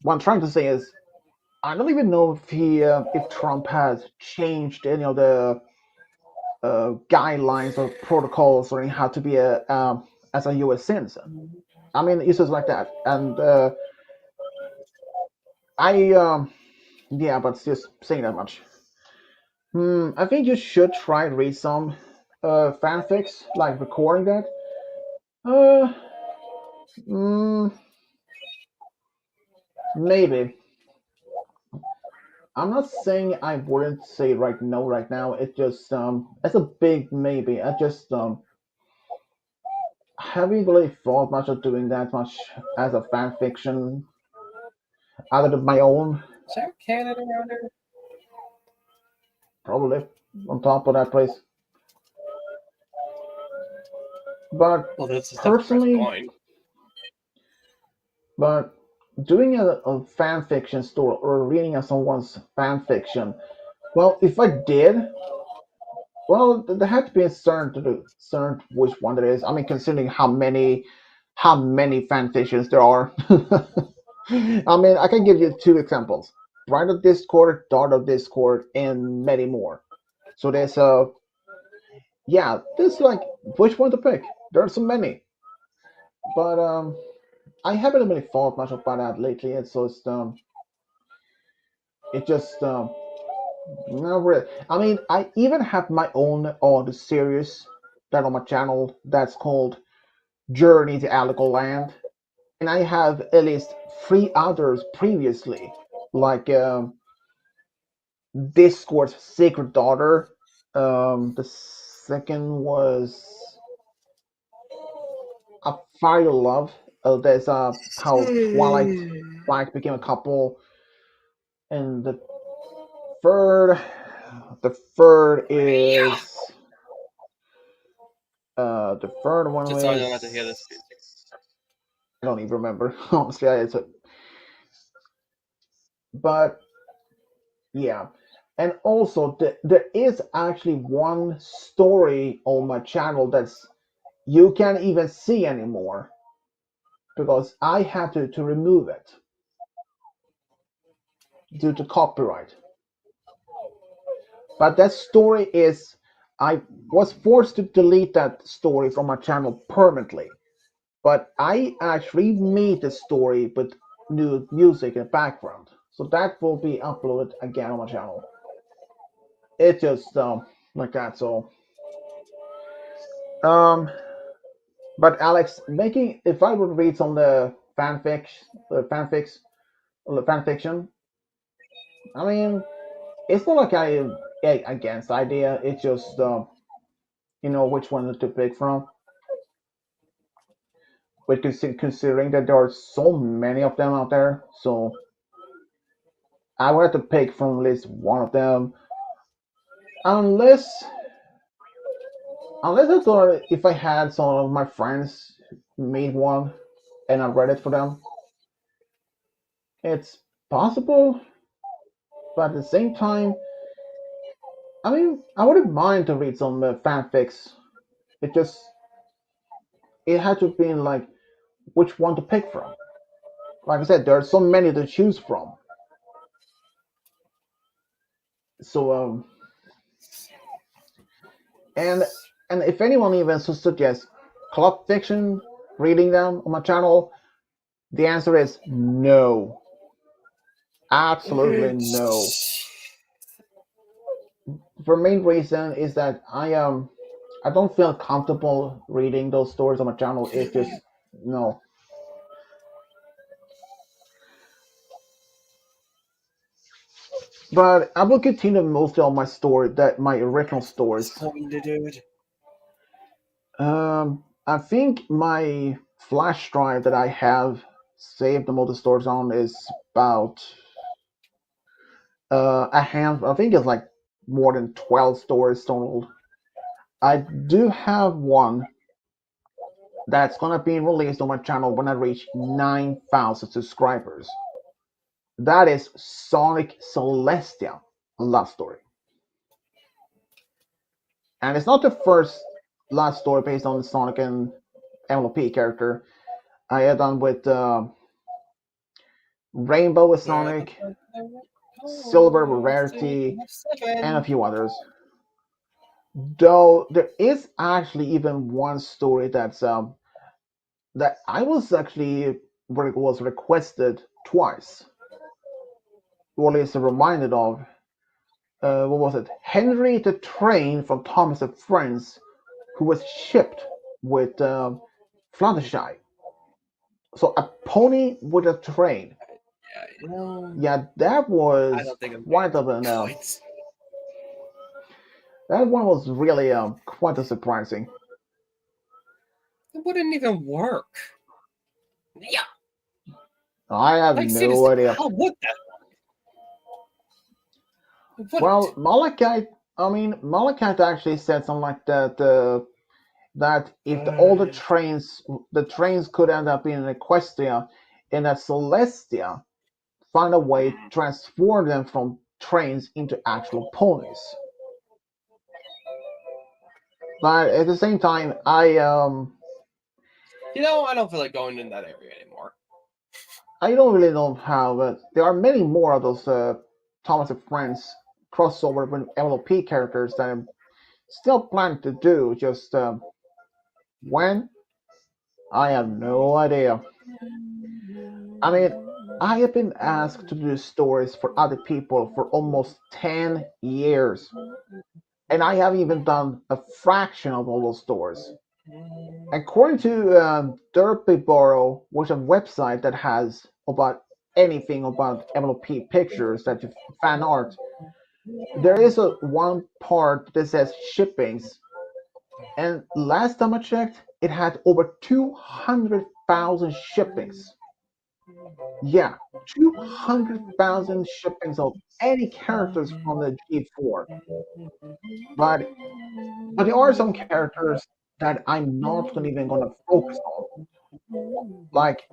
what I'm trying to say is I don't even know if Trump has changed any of the guidelines or protocols or how to be a as a U.S. citizen. I mean, it's just like that, and I yeah, but it's just saying that much. I think you should try and read some fanfics, like recording that. Uh, mm, maybe. I'm not saying I wouldn't say right no right now. It just it's a big maybe. I just haven't really thought much of doing that much as a fan fiction other than my own, Is there Canada around here? probably on top of that place. But Well, this is definitely worth a personally, coin. but doing a fan fiction story or reading someone's fan fiction, well, if I did, well, there had to be a certain which one there is. I mean, considering how many fan fictions there are. I mean, I can give you two examples: Bride of Discord, Dart of Discord, and many more. So there's yeah, there's like which one to pick. There are so many, but I haven't really thought much about that lately. It's just It just never. I mean, I even have my own odd series that on my channel that's called Journey to Alico Land, and I have at least three others previously, like Discord's Sacred Daughter. The second was A Fire Love. There's how Twilight Black became a couple, and third, the third Yeah. is the third one Just so I don't have to hear this was music. I don't even remember honestly. But yeah, and also there is actually one story on my channel that's you can't even see anymore because I had to remove it due to copyright. But that story is I was forced to delete that story from my channel permanently. But I actually made the story with new music in the background. So that will be uploaded again on my channel. It's just like that. So um but Alex, making if I would read some of the fanfics fan fiction, I mean it's not like I against the idea. It's just which one to pick from. But considering that there are so many of them out there, so I would have to pick from at least one of them. Unless unless I thought if I had some of my friends made one and I read it for them, it's possible. But at the same time, I mean, I wouldn't mind to read some fanfics. It just it had to be like which one to pick from. Like I said, there are so many to choose from. So and and if anyone even suggests club fiction, reading them on my channel, the answer is no. Absolutely no. The main reason is that I don't feel comfortable reading those stories on my channel. It's just no. But I will continue mostly on my story that my original stories. Disappointed, dude. I think my flash drive that I have saved the most stories on is about a hand. I think it's like more than 12 stories total. I do have one that's gonna be released on my channel when I reach 9,000 subscribers. That is Sonic Celestia love story, and it's not the first love story based on the Sonic and MLP character. I had done with Rainbow with Where the Sonic, fuck are Silver with we? Rarity, and a Seven. few others. Though there is actually even one story that I was actually was requested twice, or at least reminded of. What was it? Henry the Train from Thomas and Friends, who was shipped with Fluttershy. So a pony with a train. Yeah, you know, Yeah, that I was don't think I'm quite going of to an. do it. That one was really quite a surprising. It wouldn't even work. Yeah, I have like no seriously, idea. how would that? It Well, wouldn't. Malachite actually said something like that. That if all the trains could end up in Equestria, and that Celestia find a way to transform them from trains into actual ponies. But at the same time, You know, I don't feel like going in that area anymore. I don't really know how, but there are many more of those Thomas and Friends crossover with MLP characters that I'm still planning to do. Just when I have no idea. I mean, I have been asked to do stories for other people for almost 10 years, and I haven't even done a fraction of all those stories. According to Derpyborough, which is a website that has about anything about MLP pictures that you fan art, there is a one part that says shippings, and last time I checked, it had over 200,000 shippings. Yeah, 200,000 shippings of any characters from the G4. But but there are some characters that I'm not even gonna focus on. Like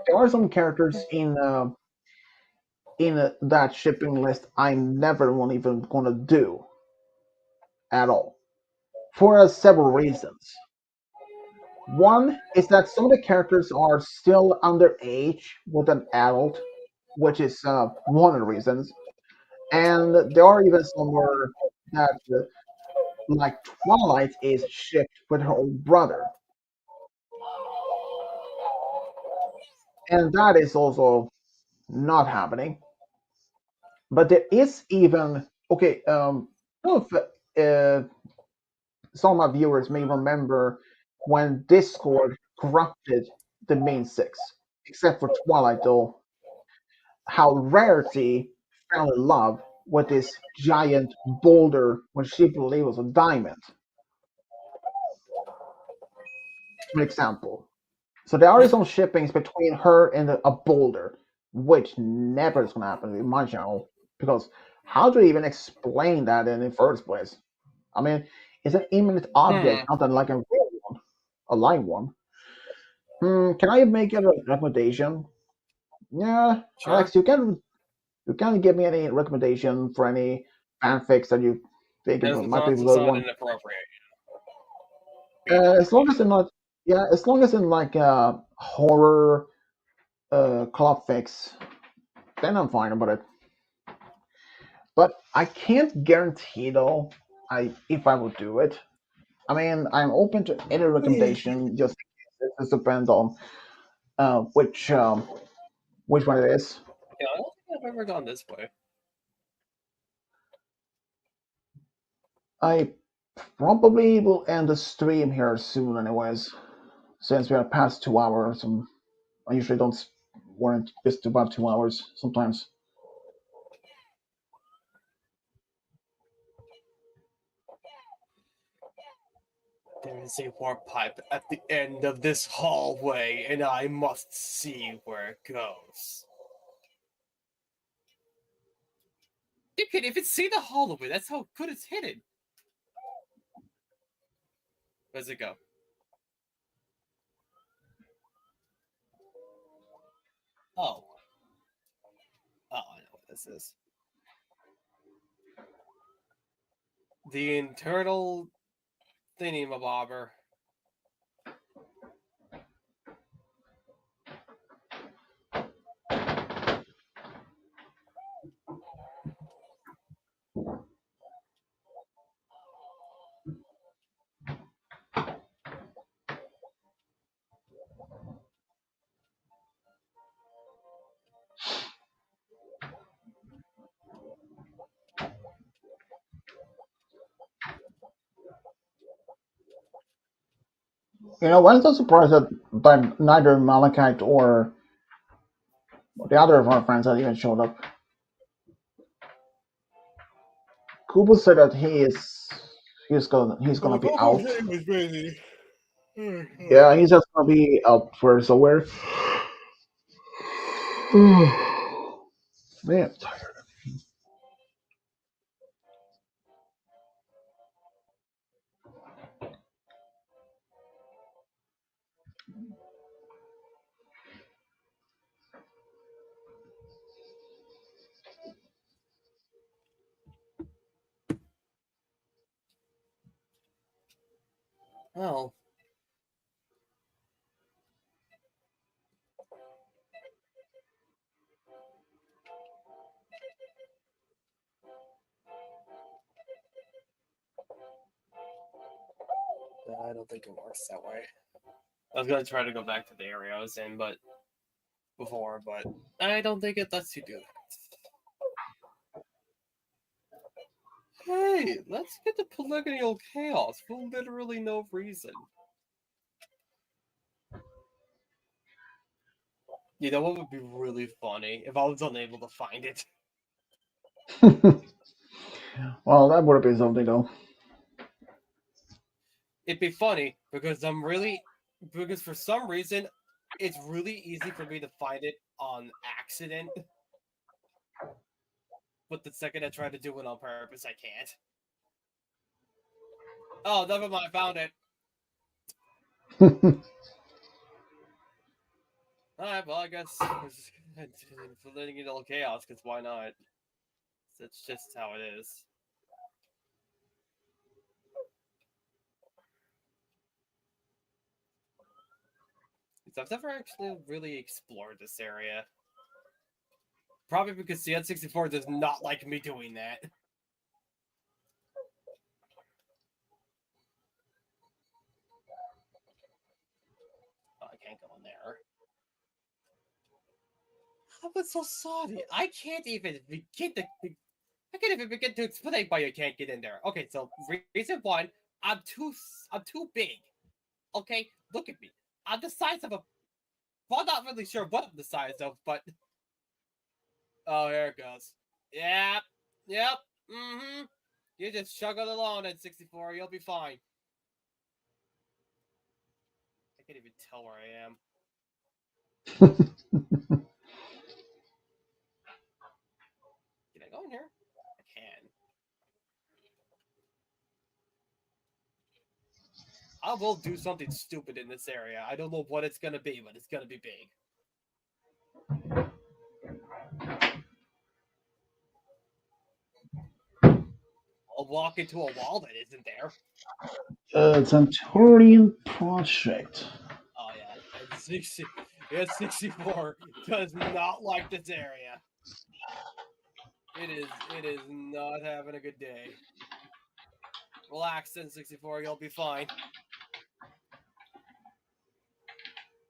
there are some characters in that shipping list I'm never won't even gonna do at all for several reasons. One is that some of the characters are still underage with an adult, which is one of the reasons. And there are even some where that, like Twilight, is shipped with her own brother, and that is also not happening. But there is even okay. I don't know if some of my viewers may remember when Discord corrupted the main six, except for Twilight, though. How Rarity fell in love with this giant boulder when she believed was a diamond, for example. So there are some shippings between her and a boulder, which never is going to happen in my channel. Because how do you even explain that in the first place? I mean, it's an imminent object, not like a real one, a live one. Can I make a recommendation? Yeah, Sure. Alex, you can give me any recommendation for any fanfics that you think As might be a long as it's good not one. inappropriate. As long as in like, yeah, as long as in like horror club fix, then I'm fine about it. But I can't guarantee though. I if I will do it. I mean, I'm open to any recommendation. Just it just depends on uh, which um, which one it is. Yeah, I don't think I've ever gone this way. I probably will end the stream here soon, anyways, since we are past 2 hours. And I usually don't warrant just about 2 hours sometimes. There is a warp pipe at the end of this hallway, and I must see where it goes. You can even see the hallway. That's how good it's hidden. Where's it go? Oh. Oh, I know what this is. The internal thingy-mabobber. I'm so surprised that neither Malachite or the other of our friends had even showed up. Kubo said that he's gonna be out. Was busy. Yeah, he's just gonna be out for somewhere. Man, I'm tired. Well, I don't think it works that way. I was gonna try to go back to the area I was in, but before, but I don't think it lets you do that. Hey, let's get to polygonal chaos for literally no reason. You know what would be really funny if I was unable to find it? Well, that would have been something, though. It'd be funny because because for some reason it's really easy for me to find it on accident. But the second I try to do it on purpose, I can't. Oh, never mind, I found it. Alright, well, I guess we're just letting it all chaos, because why not? That's just how it is. I've never actually really explored this area. Probably because the N64 does not like me doing that. Oh, I can't go in there. I'm so sorry. I can't even begin to explain why you can't get in there. Okay, so reason one, I'm too big. Okay, look at me. I'm the size of a. Well, not really sure what I'm the size of, but. Oh, here it goes. Yep. Yep. Mm-hmm. You just chug it along at 64. You'll be fine. I can't even tell where I am. Can I go in here? I can. I will do something stupid in this area. I don't know what it's gonna be, but it's gonna be big. I'll walk into a wall that isn't there. Centurion Project. Oh yeah, and 64 does not like this area. It is not having a good day. Relax, N64, you'll be fine.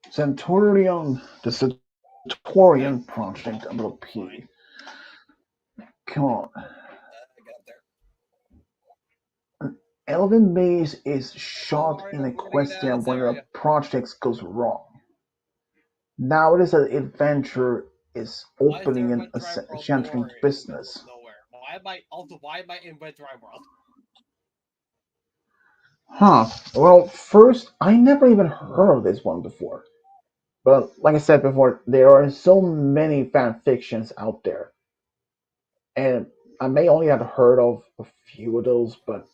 Centurion, the Centurion Project, a little P. Come on. I got there. Elven Maze is Don't shot worry, in a we're gonna get out of question this when the area. project goes wrong. Now it is an adventure is Why is there opening a an Wet Dry World enchanting door in the middle of business. nowhere? Why am I in Wet Dry World? Huh. Well, first, I never even heard of this one before. But like I said before, there are so many fan fictions out there. And I may only have heard of a few of those, but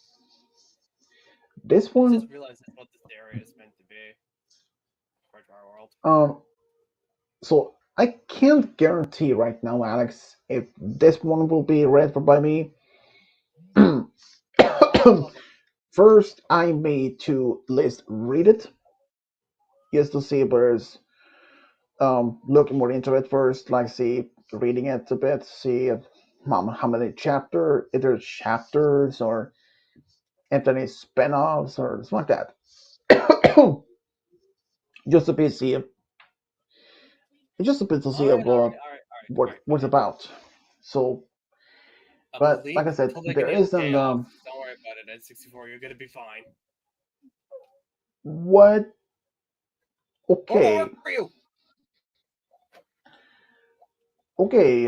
this I one, just realized that's what this area is meant to be. Wet Dry World. um, so I can't guarantee right now, Alex, if this one will be read for by me. Oh, lovely. First, I made to list read it just to see if there's looking more into it first, like see reading it a bit, see if, how many if there's chapters or if there any spin-offs or something like that. just a bit see if, just a bit to see Alright, of alright, alright, alright, alright, what's fine. about. So, I will but like leave I the said, there polygonal isn't chaos. Don't worry about it, N64. You're gonna be fine. what Where okay. are you? Okay,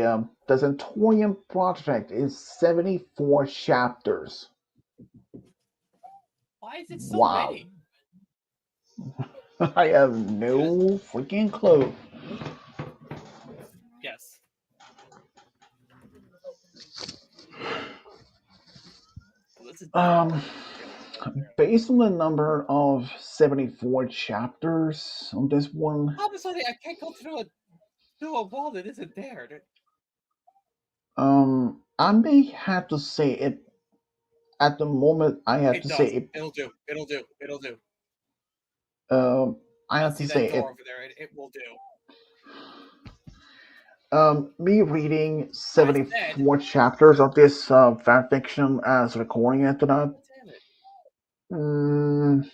the Centurion Project is 74 chapters. Why is it so Wow. many? I have Yes. no freaking clue. Yes. Well, this is Um, definitely based on the number of 74 chapters on this one, all of a sudden I can't go through a wall that isn't there. I may have to say it at the moment. I have It to say does. it. It'll do. It'll do. It'll do. I I have to see say that door it. over there. It will do. Me reading I said, 74 chapters of this fan fiction as recording it tonight. damn it. Mm,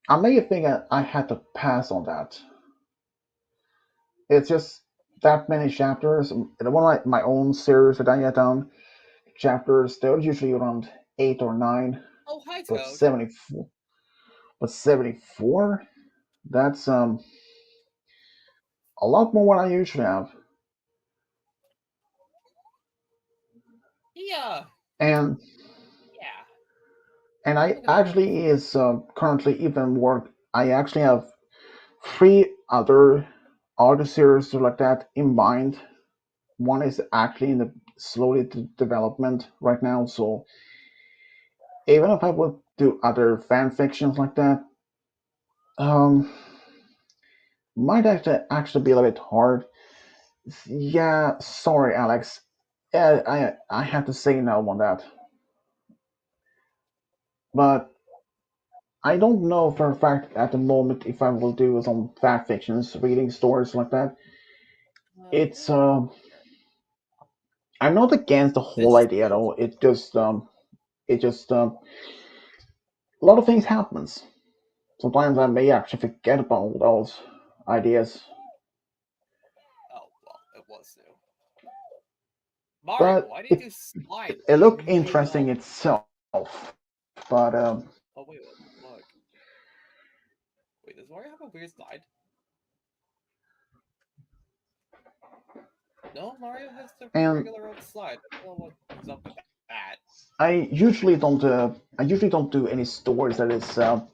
I may think I had to pass on that. It's just that many chapters. And one of my own series that I get done, chapters, they're usually around 8 or 9, Oh, hi, but Toad. 74, that's a lot more than I usually have. Yeah, And yeah. I I'm gonna get actually is currently even more. I actually have 3 other audio series like that in mind. One is actually in the slowly development right now, so even if I would do other fan fictions like that, um, might actually be a little bit hard. Yeah, sorry, Alex. Yeah, I had to say no on that, but I don't know for a fact at the moment if I will do some fan fictions, reading stories like that. It's what? I'm not against the whole This idea is though. It just a lot of things happens. Sometimes I may actually forget about those ideas, oh well, it was new. Mario, but why did you slide it looked way interesting up? itself. But Oh wait, what the fuck? Wait, does Mario have a weird slide? No, Mario has the and regular old slide. I don't know what's up with that. I usually don't do any stories that is a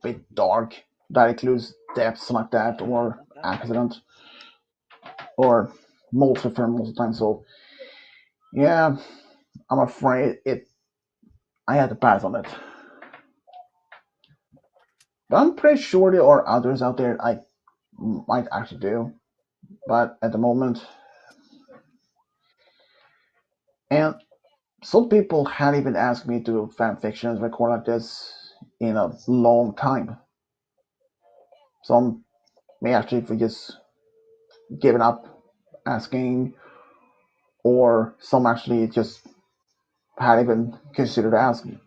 bit dark that includes deaths like that Yeah, or not that way. accident or multiple most of the time. So yeah, I'm afraid it. I had to pass on it. But I'm pretty sure there are others out there I might actually do. But at the moment, and some people had even asked me to do fan fictions record like this in a long time. Some may actually for just giving up asking, or some actually just had even considered asking.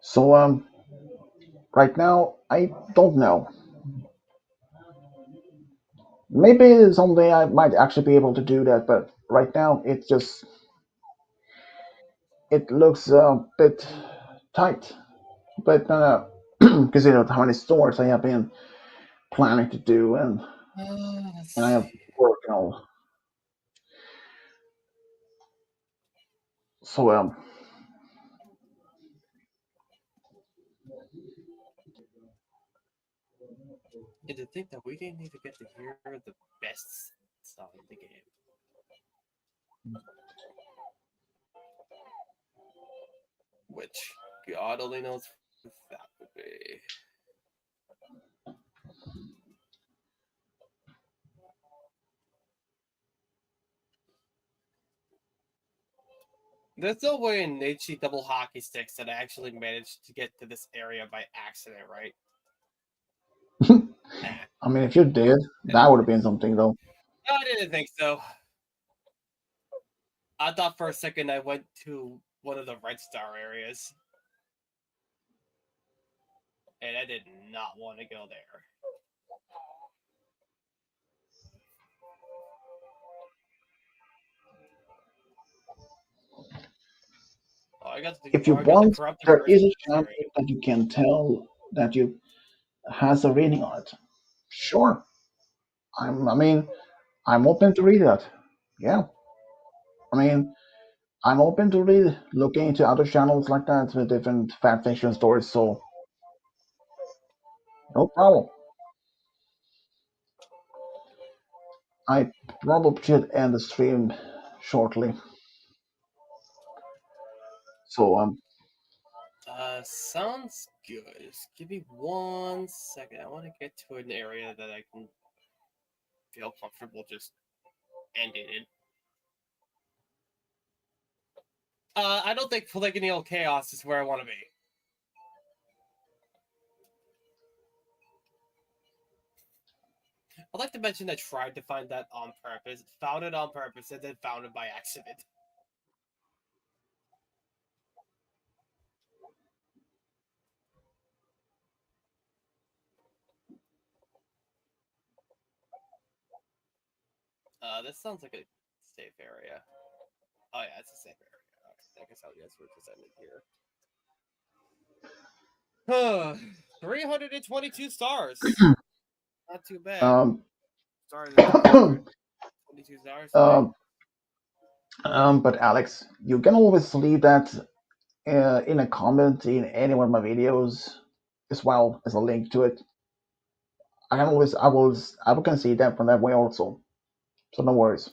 So right now I don't know. Maybe someday I might actually be able to do that, but right now it looks a bit tight. But considering how many stores I have been planning to do, Let's and I have see. work and all. So And to think that we didn't even get to hear the best song in the game. Which, God only knows who that would be. There's no way in Nichi double hockey sticks that I actually managed to get to this area by accident, right? Nah. I mean, if you did, I that didn't would have think been so. something though. I didn't think so. I thought for a second I went to one of the Red Star areas, and I did not want to go there. If you Or I got the want, corrupted there is version a of this chance area. that you can tell that you has a reading on it. Sure, I mean, I'm open to read that. Yeah, I mean, I'm open to read, looking into other channels like that with different fan fiction stories. So no problem. I probably should end the stream shortly. So Sounds good. Just give me 1 second. I want to get to an area that I can feel comfortable just ending it. I don't think Polygonal Chaos is where I want to be. I'd like to mention I tried to find that on purpose, found it on purpose, and then found it by accident. This sounds like a safe area. Oh yeah, it's a safe area. I guess how you guys represented here. 322 stars. Not too bad. Um, Stars at 322 stars today. um, but Alex, you can always leave that in a comment in any one of my videos, as well as a link to it. I can always, I will can see that from that way also. So no worries.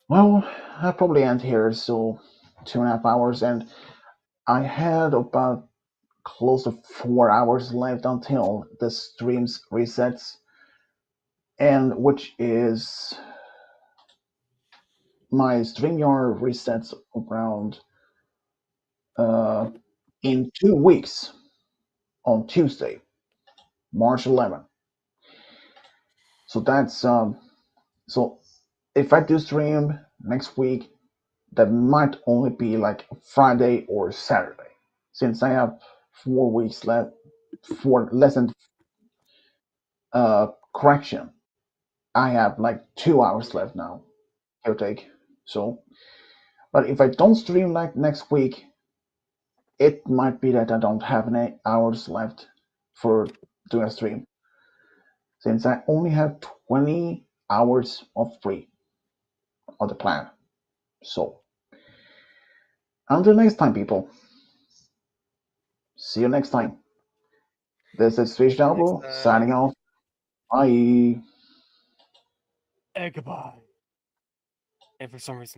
Well, I'll probably end here. So 2.5 hours, and I had about close to 4 hours left until the streams resets, and which is my StreamYard resets around uh, in 2 weeks on Tuesday, March 11th. So that's so if I do stream next week, that might only be like Friday or Saturday, since I have 4 weeks left for lesson correction. I have like 2 hours left now, give or take. So, but if I don't stream like next week, it might be that I don't have any hours left for doing a stream, since I only have 20 hours of free on the plan. So, until next time, people. See you next time. This is Fish Next Double time. signing off. Bye. And goodbye. And for some reason,